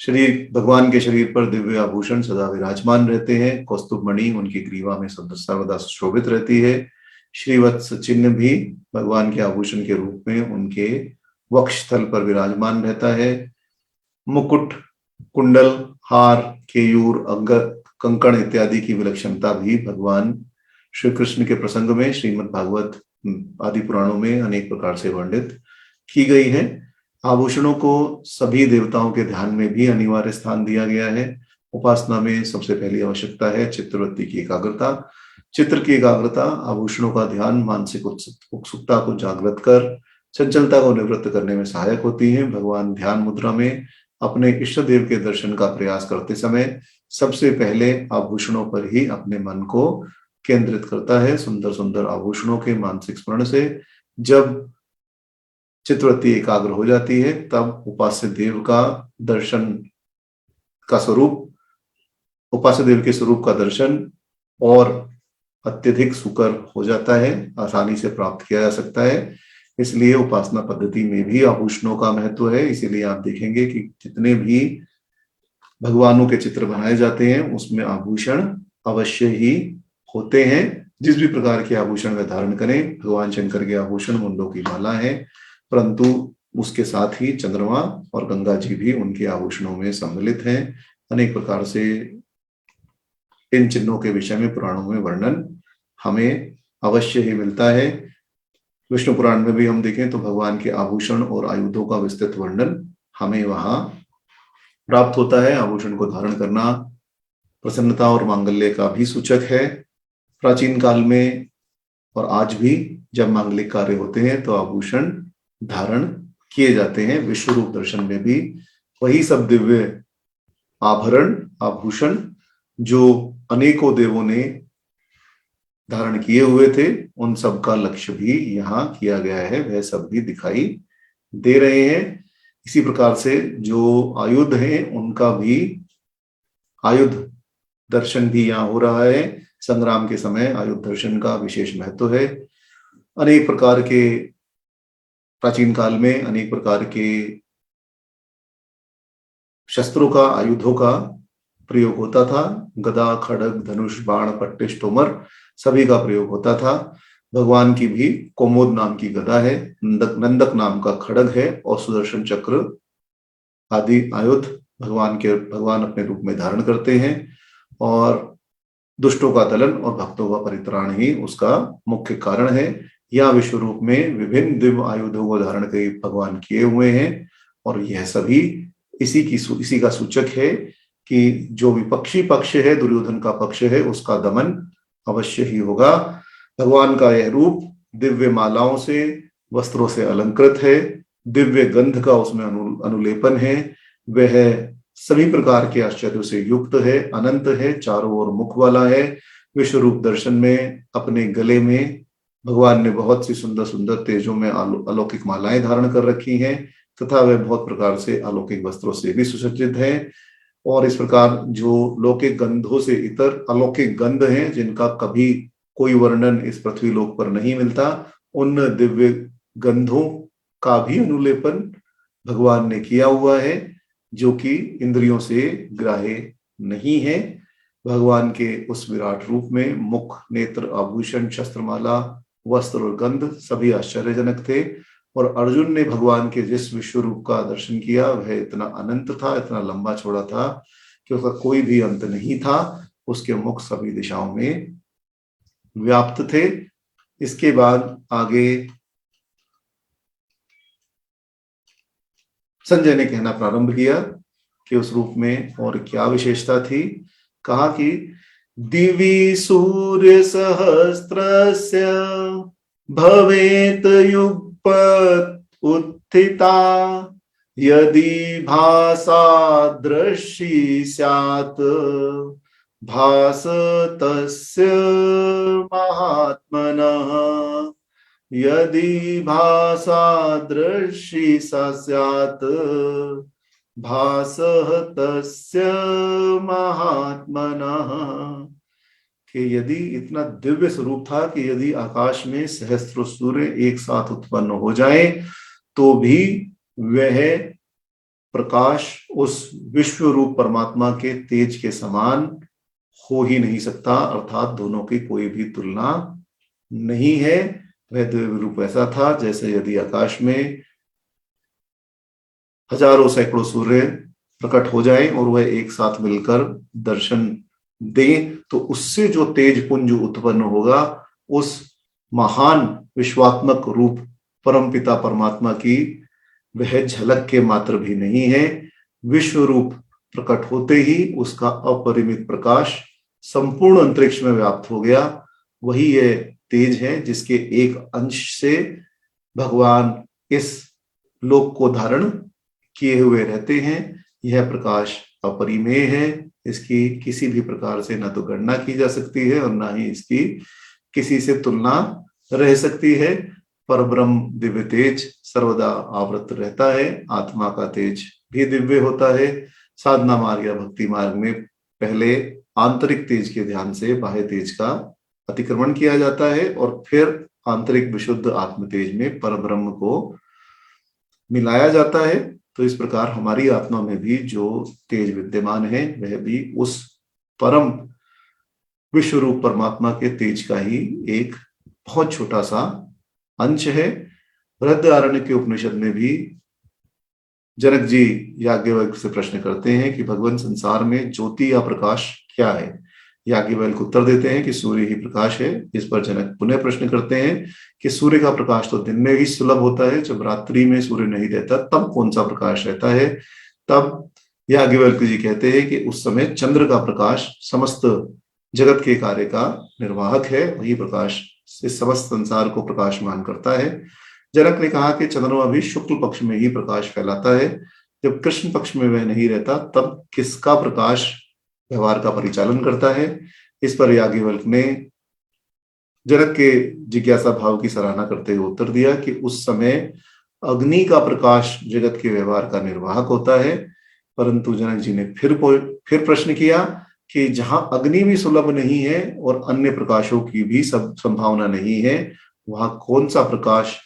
शरीर, भगवान के शरीर पर दिव्य आभूषण सदा विराजमान रहते हैं। कौस्तुभ मणि उनकी ग्रीवा में सर्वदा शोभित रहती है। श्रीवत्स चिन्ह भी भगवान के आभूषण के रूप में उनके वक्ष स्थल पर विराजमान रहता है। मुकुट, कुंडल, हार, केयूर, अंगद, कंकण इत्यादि की विलक्षणता भी भगवान श्री कृष्ण के प्रसंग में श्रीमद् भागवत आदि पुराणों में अनेक प्रकार से वर्णित की गई है। आभूषणों को सभी देवताओं के ध्यान में भी अनिवार्य स्थान दिया गया है। उपासना में सबसे पहली आवश्यकता है चित्रवृत्ति की एकाग्रता। चित्र की एकाग्रता, आभूषणों का ध्यान मानसिक उत्सुकता को जागृत कर चंचलता को निवृत्त करने में सहायक होती है। भगवान ध्यान मुद्रा में अपने इष्ट देव के दर्शन का प्रयास करते समय सबसे पहले आभूषणों पर ही अपने मन को केंद्रित करता है सुंदर सुंदर आभूषणों के मानसिक स्मरण से। जब चित्तवृत्ति एकाग्र हो जाती है तब उपास्य देव का दर्शन का स्वरूप, उपास्य देव के स्वरूप का दर्शन और अत्यधिक सुकर हो जाता है, आसानी से प्राप्त किया जा सकता है। इसलिए उपासना पद्धति में भी आभूषणों का महत्व है। इसीलिए आप देखेंगे कि जितने भी भगवानों के चित्र बनाए जाते हैं उसमें आभूषण अवश्य ही होते हैं। जिस भी प्रकार के आभूषण वे धारण करें, भगवान शंकर के आभूषण मुंडों की माला है, परंतु उसके साथ ही चंद्रमा और गंगा जी भी उनके आभूषणों में सम्मिलित हैं। अनेक प्रकार से इन चिन्हों के विषय में पुराणों में वर्णन हमें अवश्य ही मिलता है। विष्णु पुराण में भी हम देखें तो भगवान के आभूषण और आयुधों का विस्तृत वर्णन हमें वहां प्राप्त होता है। आभूषण को धारण करना प्रसन्नता और मांगल्य का भी सूचक है। प्राचीन काल में और आज भी जब मांगलिक कार्य होते हैं तो आभूषण धारण किए जाते हैं। विश्व रूप दर्शन में भी वही सब दिव्य आभरण आभूषण जो अनेकों देवों ने धारण किए हुए थे, उन सब का लक्ष्य भी यहाँ किया गया है, वह सब भी दिखाई दे रहे हैं। इसी प्रकार से जो आयुध हैं उनका भी आयुध दर्शन भी यहाँ हो रहा है। संग्राम के समय आयुध दर्शन का विशेष महत्व है। अनेक प्रकार के प्राचीन काल में अनेक प्रकार के शस्त्रों का, आयुधों का प्रयोग होता था। गदा, खड्ग, धनुष, बाण, पट्टिश, तोमर सभी का प्रयोग होता था। भगवान की भी कोमोद नाम की गदा है, नंदक नाम का खड्ग है और सुदर्शन चक्र आदि आयुध भगवान अपने रूप में धारण करते हैं। और दुष्टों का दलन और भक्तों का परित्राण ही उसका मुख्य कारण है। यह विश्व रूप में विभिन्न दिव्य आयुधों को धारण कर भगवान किए हुए हैं और यह सभी इसी का सूचक है कि जो विपक्षी पक्ष है, दुर्योधन का पक्ष है, उसका दमन अवश्य ही होगा। भगवान का यह रूप दिव्य मालाओं से, वस्त्रों से अलंकृत है, दिव्य गंध का उसमें अनुलेपन है, वह सभी प्रकार के आश्चर्यों से युक्त है, अनंत है, चारों ओर मुख वाला है। विश्व रूप दर्शन में अपने गले में भगवान ने बहुत सी सुंदर सुंदर तेजों में अलौकिक मालाएं धारण कर रखी हैं तथा वह बहुत प्रकार से अलौकिक वस्त्रों से भी सुसज्जित है। और इस प्रकार जो लौकिक गंधों से इतर अलौकिक गंध हैं जिनका कभी कोई वर्णन इस पृथ्वी लोक पर नहीं मिलता, उन दिव्य गंधों का भी अनुलेपन भगवान ने किया हुआ है जो कि इंद्रियों से ग्राह्य नहीं है। भगवान के उस विराट रूप में मुख, नेत्र, आभूषण, शस्त्रमाला, वस्त्र और गंध सभी आश्चर्यजनक थे। और अर्जुन ने भगवान के जिस विश्व रूप का दर्शन किया वह इतना अनंत था, इतना लंबा चौड़ा था कि उसका कोई भी अंत नहीं था। उसके मुख सभी दिशाओं में व्याप्त थे। इसके बाद आगे संजय ने कहना प्रारंभ किया कि उस रूप में और क्या विशेषता थी। कहा कि दिवि सूर्य सहस्त्रस्य भवेत युगपत् उत्थिता यदि भासा दृष्टि स्यात् भास तस्य महात्मनः यदि भासा दृष्टि स्यात् भासः तस्य महात्मनः। कि यदि इतना दिव्य स्वरूप था कि यदि आकाश में सहस्त्र सूर्य एक साथ उत्पन्न हो जाए तो भी वह प्रकाश उस विश्व रूप परमात्मा के तेज के समान हो ही नहीं सकता, अर्थात दोनों की कोई भी तुलना नहीं है। वह दिव्य रूप ऐसा था जैसे यदि आकाश में हजारों सैकड़ों सूर्य प्रकट हो जाए और वह एक साथ मिलकर दर्शन दे तो उससे जो तेज पुंज उत्पन्न होगा उस महान विश्वात्मक रूप परमपिता परमात्मा की वह झलक के मात्र भी नहीं है। विश्व रूप प्रकट होते ही उसका अपरिमित प्रकाश संपूर्ण अंतरिक्ष में व्याप्त हो गया। वही यह तेज है जिसके एक अंश से भगवान इस लोक को धारण किए हुए रहते हैं। यह प्रकाश अपरिमेय है, इसकी किसी भी प्रकार से ना तो गणना की जा सकती है और ना ही इसकी किसी से तुलना रह सकती है। परब्रह्म दिव्य तेज सर्वदा आवृत रहता है। आत्मा का तेज भी दिव्य होता है। साधना मार्ग या भक्ति मार्ग में पहले आंतरिक तेज के ध्यान से बाह्य तेज का अतिक्रमण किया जाता है और फिर आंतरिक विशुद्ध आत्म तेज में परब्रह्म को मिलाया जाता है। तो इस प्रकार हमारी आत्मा में भी जो तेज विद्यमान है वह भी उस परम विश्व रूप परमात्मा के तेज का ही एक बहुत छोटा सा अंश है। बृहदारण्यक के उपनिषद में भी जनक जी याज्ञवल्क्य से प्रश्न करते हैं कि भगवान संसार में ज्योति या प्रकाश क्या है। याज्ञवल्क्य उत्तर देते हैं कि सूर्य ही प्रकाश है। इस पर जनक पुनः प्रश्न करते हैं कि सूर्य का प्रकाश तो दिन में ही सुलभ होता है, जब रात्रि में सूर्य नहीं रहता तब कौन सा प्रकाश रहता है। तब याज्ञवल्क्य जी कहते हैं कि उस समय चंद्र का प्रकाश समस्त जगत के कार्य का निर्वाहक है, वही प्रकाश इस समस्त संसार को प्रकाशमान करता है। जनक ने कहा कि चंद्रमा भी शुक्ल पक्ष में ही प्रकाश फैलाता है, जब कृष्ण पक्ष में वह नहीं रहता तब किसका प्रकाश व्यवहार का परिचालन करता है। इस पर याज्ञवल्क्य ने जनक के जिज्ञासा भाव की सराहना करते हुए उत्तर दिया कि उस समय अग्नि का प्रकाश जगत के व्यवहार का निर्वाहक होता है। परंतु जनक जी ने फिर प्रश्न किया कि जहां अग्नि भी सुलभ नहीं है और अन्य प्रकाशों की भी सब संभावना नहीं है, वहां कौन सा प्रकाश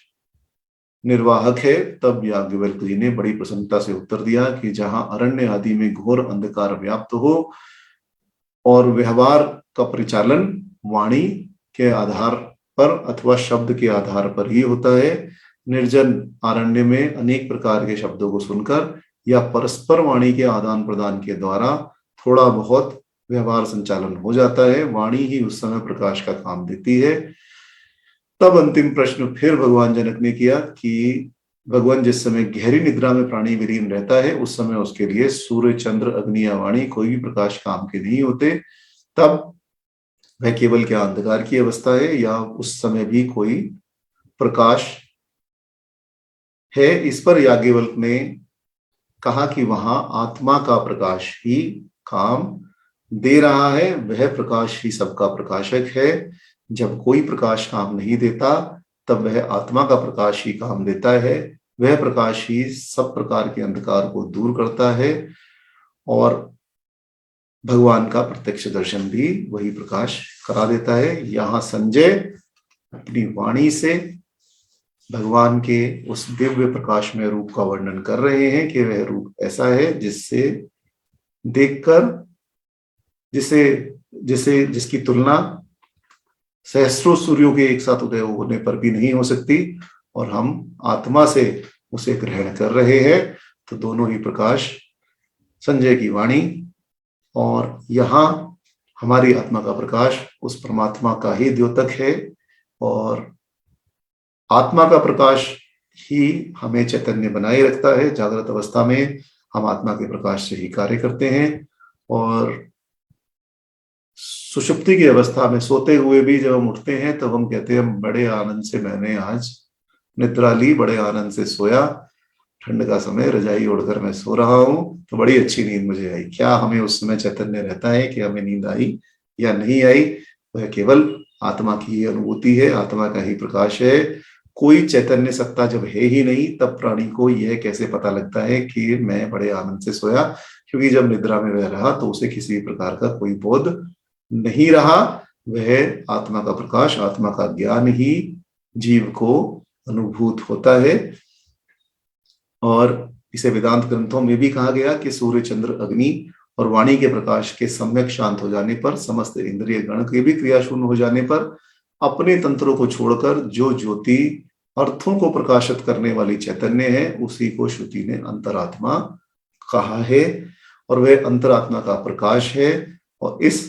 निर्वाहक है। तब याज्ञवल्क्य जी ने बड़ी प्रसन्नता से उत्तर दिया कि जहां अरण्य आदि में घोर अंधकार व्याप्त हो और व्यवहार का परिचालन वाणी के आधार पर अथवा शब्द के आधार पर ही होता है। निर्जन अरण्य में अनेक प्रकार के शब्दों को सुनकर या परस्पर वाणी के आदान प्रदान के द्वारा थोड़ा बहुत व्यवहार संचालन हो जाता है। वाणी ही उस समय प्रकाश का काम देती है। तब अंतिम प्रश्न फिर भगवान जनक ने किया कि भगवान जिस समय गहरी निद्रा में प्राणी विलीन रहता है उस समय उसके लिए सूर्य चंद्र अग्नि या वाणी कोई भी प्रकाश काम के नहीं होते। तब वह केवल क्या अंधकार की अवस्था है या उस समय भी कोई प्रकाश है। इस पर याज्ञवल्क्य ने कहा कि वहां आत्मा का प्रकाश ही काम दे रहा है, वह प्रकाश ही सबका प्रकाशक है। जब कोई प्रकाश काम नहीं देता तब वह आत्मा का प्रकाश ही काम देता है। वह प्रकाश ही सब प्रकार के अंधकार को दूर करता है और भगवान का प्रत्यक्ष दर्शन भी वही प्रकाश करा देता है। यहाँ संजय अपनी वाणी से भगवान के उस दिव्य प्रकाशमय रूप का वर्णन कर रहे हैं कि वह रूप ऐसा है जिससे देखकर जिसकी तुलना सहस्रों सूर्यों के एक साथ उदय होने पर भी नहीं हो सकती और हम आत्मा से उसे ग्रहण कर रहे हैं। तो दोनों ही प्रकाश संजय की वाणी और यहाँ हमारी आत्मा का प्रकाश उस परमात्मा का ही द्योतक है और आत्मा का प्रकाश ही हमें चैतन्य बनाए रखता है। जागृत अवस्था में हम आत्मा के प्रकाश से ही कार्य करते हैं और सुषुप्ति की अवस्था में सोते हुए भी जब हम उठते हैं तब हम कहते हैं बड़े आनंद से मैंने आज निद्रा ली, बड़े आनंद से सोया, ठंड का समय रजाई ओढ़कर मैं सो रहा हूं तो बड़ी अच्छी नींद मुझे आई। क्या हमें उस समय चैतन्य रहता है कि हमें नींद आई या नहीं आई? वह केवल आत्मा की ही अनुभूति है, आत्मा का ही प्रकाश है। कोई चैतन्य सत्ता जब है ही नहीं तब प्राणी को यह कैसे पता लगता है कि मैं बड़े आनंद से सोया? क्योंकि जब निद्रा में वह रहा तो उसे किसी प्रकार का कोई बोध नहीं रहा। वह आत्मा का प्रकाश, आत्मा का ज्ञान ही जीव को अनुभूत होता है। और इसे वेदांत ग्रंथों में भी कहा गया कि सूर्य चंद्र अग्नि और वाणी के प्रकाश के सम्यक शांत हो जाने पर, समस्त इंद्रिय गण के भी क्रिया शून्य हो जाने पर अपने तंत्रों को छोड़कर जो ज्योति अर्थों को प्रकाशित करने वाली चैतन्य है उसी को श्रुति ने अंतरात्मा कहा है और वह अंतरात्मा का प्रकाश है। और इस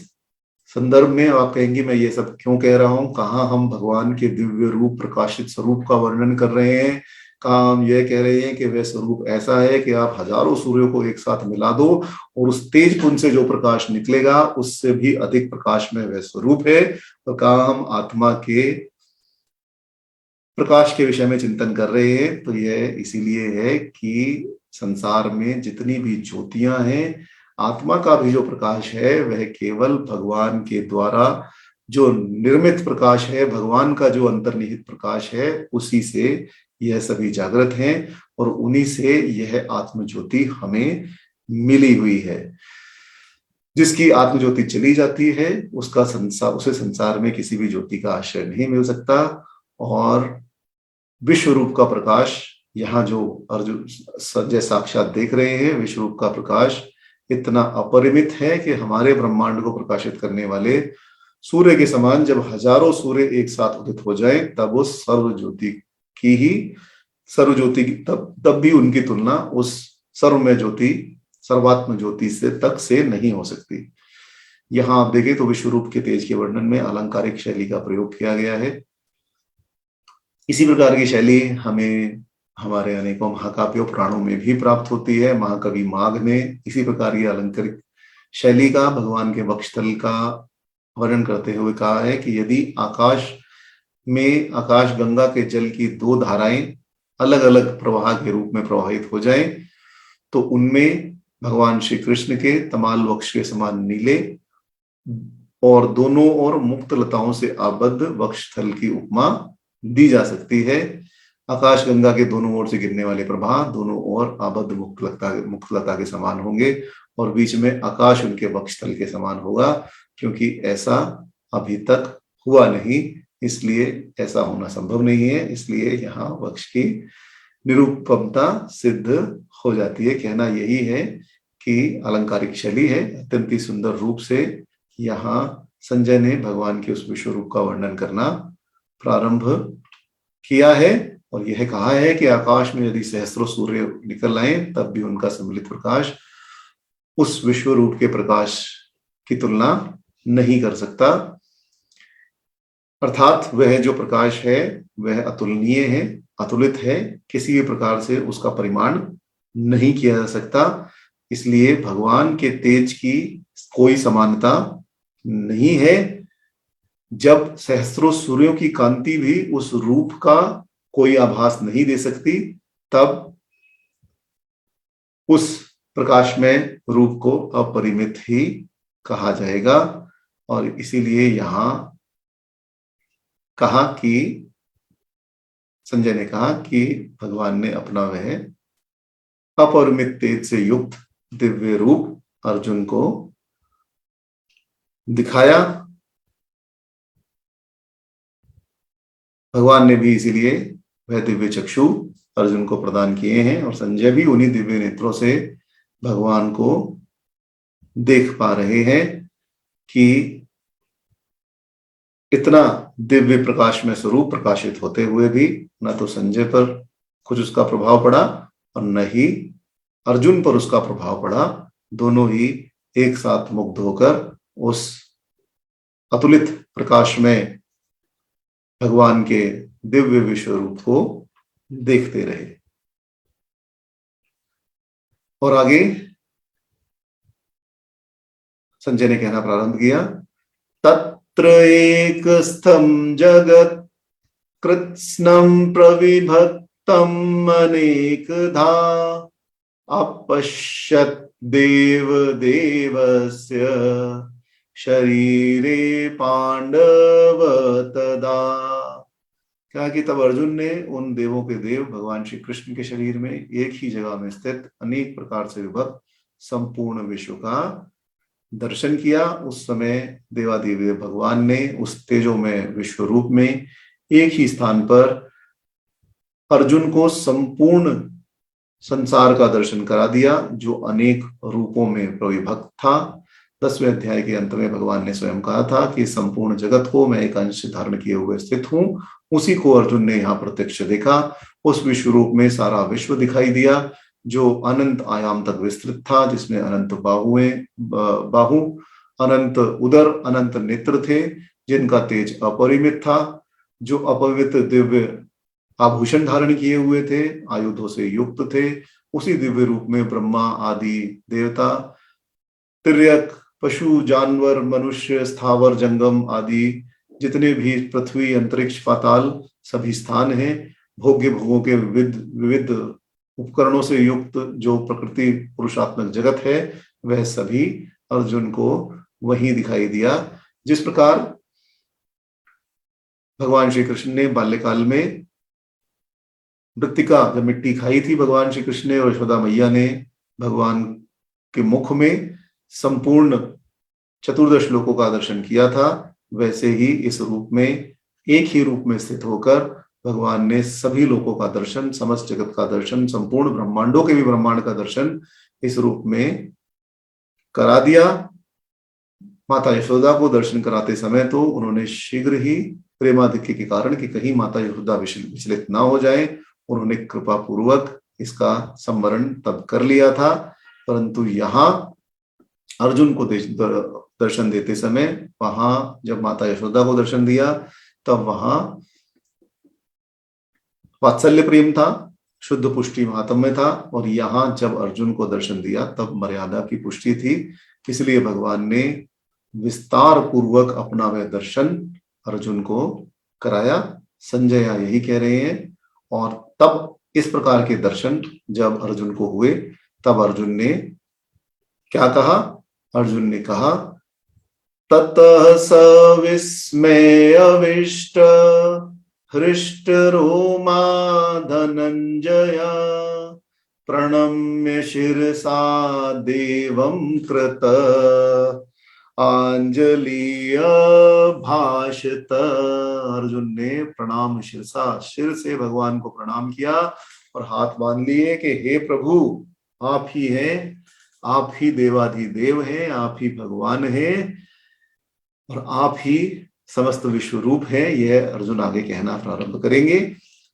संदर्भ में आप कहेंगे मैं ये सब क्यों कह रहा हूं, कहाँ हम भगवान के दिव्य रूप प्रकाशित स्वरूप का वर्णन कर रहे हैं, कहाँ हम यह कह रहे हैं कि वह स्वरूप ऐसा है कि आप हजारों सूर्यों को एक साथ मिला दो और उस तेज पुंज से जो प्रकाश निकलेगा उससे भी अधिक प्रकाश में वह स्वरूप है। तो कहाँ हम आत्मा के प्रकाश के विषय में चिंतन कर रहे हैं, तो यह इसीलिए है कि संसार में जितनी भी ज्योतियां हैं आत्मा का भी जो प्रकाश है वह केवल भगवान के द्वारा जो निर्मित प्रकाश है, भगवान का जो अंतर्निहित प्रकाश है, उसी से यह सभी जागृत हैं और उन्हीं से यह आत्म ज्योति हमें मिली हुई है। जिसकी आत्म ज्योति चली जाती है उसका संसार, उसे संसार में किसी भी ज्योति का आश्रय नहीं मिल सकता। और विश्व रूप का प्रकाश, यहाँ जो अर्जुन संजय साक्षात देख रहे हैं, विश्व रूप का प्रकाश इतना अपरिमित है कि हमारे ब्रह्मांड को प्रकाशित करने वाले सूर्य के समान जब हजारों सूर्य एक साथ उदित हो जाए तब वो सर्व ज्योति की ही तब भी उनकी तुलना उस सर्वमय ज्योति, सर्वात्म ज्योति से तक से नहीं हो सकती। यहां आप देखें तो विश्व रूप के तेज के वर्णन में अलंकारिक शैली का प्रयोग किया गया है। इसी प्रकार की शैली हमें हमारे अनेकों महाकाव्यों पुराणों में भी प्राप्त होती है। महाकवि माघ ने इसी प्रकार की अलंकारिक शैली का भगवान के वक्षस्थल का वर्णन करते हुए कहा है कि यदि आकाश में आकाश गंगा के जल की दो धाराएं अलग अलग प्रवाह के रूप में प्रवाहित हो जाएं तो उनमें भगवान श्री कृष्ण के तमाल वक्ष के समान नीले और दोनों ओर मुक्त लताओं से आबद्ध वक्षस्थल की उपमा दी जा सकती है। आकाश गंगा के दोनों ओर से गिरने वाले प्रवाह दोनों ओर आबद्ध मुक्त लता के समान होंगे और बीच में आकाश उनके वक्षस्थल के समान होगा, क्योंकि ऐसा अभी तक हुआ नहीं, इसलिए ऐसा होना संभव नहीं है। इसलिए यहाँ वक्ष की निरूपमता सिद्ध हो जाती है। कहना यही है कि अलंकारिक शैली है, अत्यंत ही सुंदर रूप से यहाँ संजय ने भगवान के उस विश्व रूप का वर्णन करना प्रारंभ किया है और यह कहा है कि आकाश में यदि सहस्रों सूर्य निकल आए तब भी उनका सम्मिलित प्रकाश उस विश्व रूप के प्रकाश की तुलना नहीं कर सकता। अर्थात वह जो प्रकाश है वह अतुलनीय है, अतुलित है, किसी भी प्रकार से उसका परिमाण नहीं किया जा सकता। इसलिए भगवान के तेज की कोई समानता नहीं है। जब सहस्त्रों सूर्यों की कांति भी उस रूप का कोई आभास नहीं दे सकती, तब उस प्रकाशमय रूप को अपरिमित ही कहा जाएगा। और इसीलिए यहां कहा कि संजय ने कहा कि भगवान ने अपना वह अपरिमित तेज से युक्त दिव्य रूप अर्जुन को दिखाया। भगवान ने भी इसीलिए वह दिव्य चक्षु अर्जुन को प्रदान किए हैं और संजय भी उन्हीं दिव्य नेत्रों से भगवान को देख पा रहे हैं कि इतना दिव्य प्रकाश में स्वरूप प्रकाशित होते हुए भी न तो संजय पर कुछ उसका प्रभाव पड़ा और न ही अर्जुन पर उसका प्रभाव पड़ा। दोनों ही एक साथ मुग्ध होकर उस अतुलित प्रकाश में भगवान के दिव्य विश्व रूप को देखते रहे। और आगे संजय ने कहना प्रारंभ किया, तत्र एकस्थं जगत् कृत्स्नं प्रविभक्तम् अनेकधा अपश्यत् देव देवस्य शरीरे पांडव तदा। क्या कि तब अर्जुन ने उन देवों के देव भगवान श्री कृष्ण के शरीर में एक ही जगह में स्थित अनेक प्रकार से विभक्त संपूर्ण विश्व का दर्शन किया। उस समय देवादिदेव भगवान ने उस तेजोमय विश्व रूप में एक ही स्थान पर अर्जुन को संपूर्ण संसार का दर्शन करा दिया, जो अनेक रूपों में प्रविभक्त था। 10वें अध्याय के अंत में भगवान ने स्वयं कहा था कि संपूर्ण जगत को मैं एक अंश धारण किए हुए स्थित हूं। उसी को अर्जुन ने यहाँ प्रत्यक्ष देखा। उस विश्व रूप में सारा विश्व दिखाई दिया, जो अनंत आयाम तक विस्तृत था, जिसमें अनंत बाहु, अनंत उदर, अनंत नेत्र थे, जिनका तेज अपरिमित था, जो अपवित्र दिव्य आभूषण धारण किए हुए थे, आयुधों से युक्त थे। उसी दिव्य रूप में ब्रह्मा आदि देवता, तिर्यक, पशु, जानवर, मनुष्य, स्थावर, जंगम आदि जितने भी पृथ्वी, अंतरिक्ष, पाताल सभी स्थान हैं, भोग्य भोगों के विविध उपकरणों से युक्त जो प्रकृति पुरुषात्मक जगत है, वह सभी अर्जुन को वही दिखाई दिया। जिस प्रकार भगवान श्री कृष्ण ने बाल्यकाल में मृत्तिका जब मिट्टी खाई थी भगवान श्री कृष्ण ने और यशोदा मैया ने भगवान के मुख में संपूर्ण चतुर्दश लोकों का दर्शन किया था, वैसे ही इस रूप में एक ही रूप में स्थित होकर भगवान ने सभी लोगों का दर्शन, समस्त जगत का दर्शन, संपूर्ण ब्रह्मांडों के भी ब्रह्मांड का दर्शन इस रूप में करा दिया। माता यशोदा को दर्शन कराते समय तो उन्होंने शीघ्र ही प्रेमाधिक्य के कारण कि कहीं माता यशोदा विचलित ना हो जाए, उन्होंने कृपा पूर्वक इसका संवरण तब कर लिया था। परंतु यहाँ अर्जुन को दर्शन देते समय वहां जब माता यशोदा को दर्शन दिया तब वहां वात्सल्य प्रेम था, शुद्ध पुष्टि महात्म्य था, और यहाँ जब अर्जुन को दर्शन दिया तब मर्यादा की पुष्टि थी। इसलिए भगवान ने विस्तार पूर्वक अपना वह दर्शन अर्जुन को कराया। संजय यही कह रहे हैं। और तब इस प्रकार के दर्शन जब अर्जुन को हुए तब अर्जुन ने क्या कहा? अर्जुन ने कहा, ततः स विस्मयाविष्ट हृष्ट रोमा धनंजय प्रणम्य शिरसा देवं कृत अंजलि भाषत। अर्जुन ने प्रणाम शिरसा, शिर से भगवान को प्रणाम किया और हाथ बांध लिए कि हे प्रभु, आप ही हैं, आप ही देवाधिदेव हैं, आप ही भगवान हैं और आप ही समस्त विश्व रूप है। यह अर्जुन आगे कहना प्रारंभ करेंगे।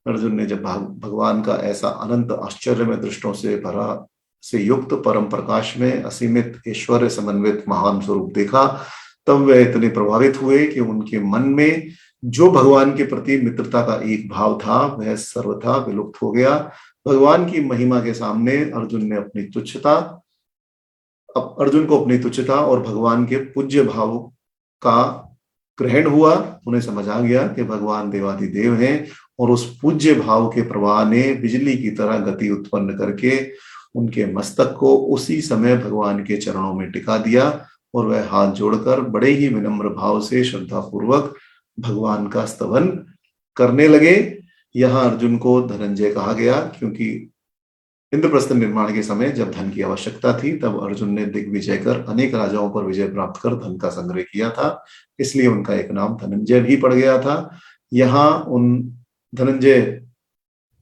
अर्जुन ने जब भगवान का ऐसा अनंत आश्चर्य में दृष्टों से भरा से युक्त परम प्रकाश में असीमित ऐश्वर्य समन्वित महान स्वरूप देखा, तब वे इतने प्रभावित हुए कि उनके मन में जो भगवान के प्रति मित्रता का एक भाव था वह सर्वथा विलुप्त हो गया। भगवान की महिमा के सामने अर्जुन को अपनी तुच्छता और भगवान के पूज्य भाव का ग्रहण हुआ। उन्हें समझ आ गया कि भगवान देवाधिदेव हैं और उस पूज्य भाव के प्रवाह ने बिजली की तरह गति उत्पन्न करके उनके मस्तक को उसी समय भगवान के चरणों में टिका दिया और वह हाथ जोड़कर बड़े ही विनम्र भाव से श्रद्धा पूर्वक भगवान का स्तवन करने लगे। यहाँ अर्जुन को धनंजय कहा गया क्योंकि इंद्रप्रस्थ निर्माण के समय जब धन की आवश्यकता थी तब अर्जुन ने दिग्विजय कर अनेक राजाओं पर विजय प्राप्त कर धन का संग्रह किया था, इसलिए उनका एक नाम धनंजय भी पड़ गया था। यहाँ उन धनंजय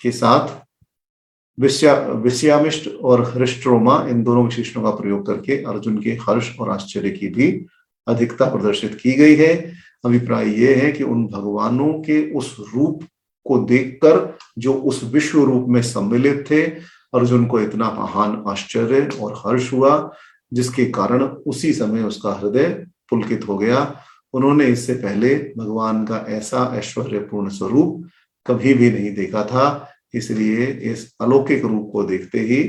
के साथ विषयामिष्ट और हृष्टरोमा इन दोनों विशेषणों का प्रयोग करके अर्जुन के हर्ष और आश्चर्य की भी अधिकता प्रदर्शित की गई है। अभिप्राय यह है कि उन भगवानों के उस रूप को देखकर जो उस विश्व रूप में सम्मिलित थे, अर्जुन को इतना महान आश्चर्य और हर्ष हुआ जिसके कारण उसी समय उसका हृदय पुलकित हो गया। उन्होंने इससे पहले भगवान का ऐसा ऐश्वर्यपूर्ण स्वरूप कभी भी नहीं देखा था, इसलिए इस अलौकिक रूप को देखते ही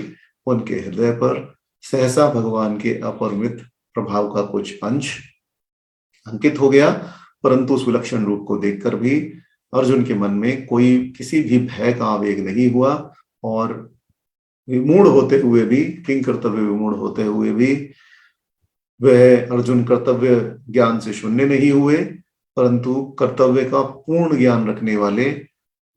उनके हृदय पर सहसा भगवान के अपरिमित प्रभाव का कुछ अंश अंकित हो गया। परंतु उस विलक्षण रूप को देखकर भी अर्जुन के मन में कोई किसी भी भय का आवेग नहीं हुआ और विमूढ़ होते हुए भी, किंग कर्तव्य विमूढ़ होते हुए भी वह अर्जुन कर्तव्य ज्ञान से शून्य नहीं हुए, परंतु कर्तव्य का पूर्ण ज्ञान रखने वाले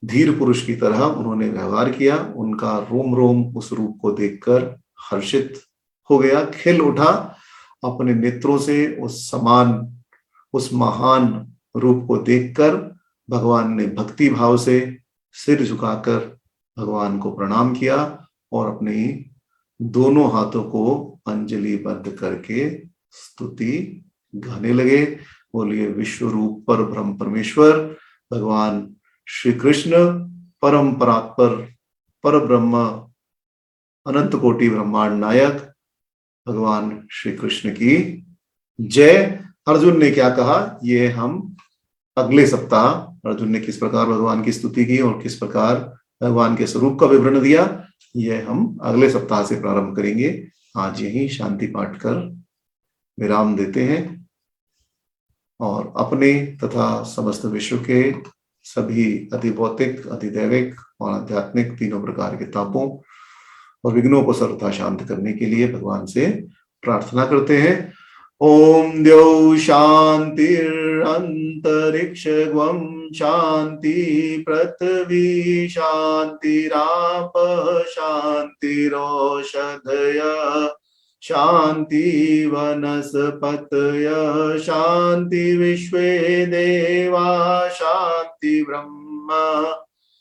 धीर पुरुष की तरह उन्होंने व्यवहार किया। उनका रोम रोम उस रूप को देखकर हर्षित हो गया, खिल उठा। अपने नेत्रों से उस महान रूप को देखकर भगवान ने भक्ति भाव से सिर झुकाकर भगवान को प्रणाम किया और अपने दोनों हाथों को अंजलिबद्ध करके स्तुति गाने लगे। बोलिए विश्व रूप पर ब्रह्म परमेश्वर भगवान श्री कृष्ण परम परात्पर पर ब्रह्म अनंत कोटि ब्रह्मांड नायक भगवान श्री कृष्ण की जय। अर्जुन ने क्या कहा, ये हम अगले सप्ताह अर्जुन ने किस प्रकार भगवान की स्तुति की और किस प्रकार भगवान के स्वरूप का विवरण दिया, यह हम अगले सप्ताह से प्रारंभ करेंगे। आज यही शांति पाठ कर विराम देते हैं और अपने तथा समस्त विश्व के सभी अधिभौतिक, अधिदैविक और आध्यात्मिक तीनों प्रकार के तापों और विघ्नों को सर्वथा शांत करने के लिए भगवान से प्रार्थना करते हैं। ओम द्यौ शांतिरंतरिक्षं शांति पृथ्वी शांतिरापः शांतिरोषधयः शांति वनस्पतयः शांति विश्वे देवा शांति ब्रह्म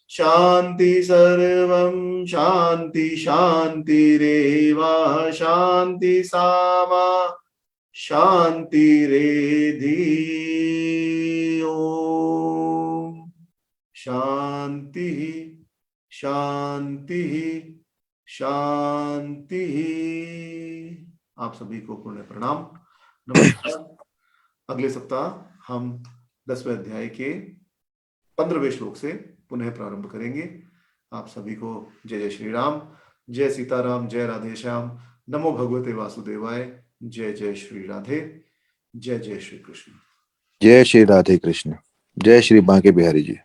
शांति सर्वं शांति शांतिरेव शांति सामा शांतिरेधि। ओम शांति शांति शांति। आप सभी को पुण्य प्रणाम, नमस्कार। अगले सप्ताह हम 10वें अध्याय के 15वें श्लोक से पुनः प्रारंभ करेंगे। आप सभी को जय जय श्री राम, जय सीताराम, जय राधे श्याम, नमो भगवते वासुदेवाय, जय जय श्री राधे, जय जय श्री कृष्ण। जय श्री राधे कृष्ण, जय श्री बांके बिहारी जी।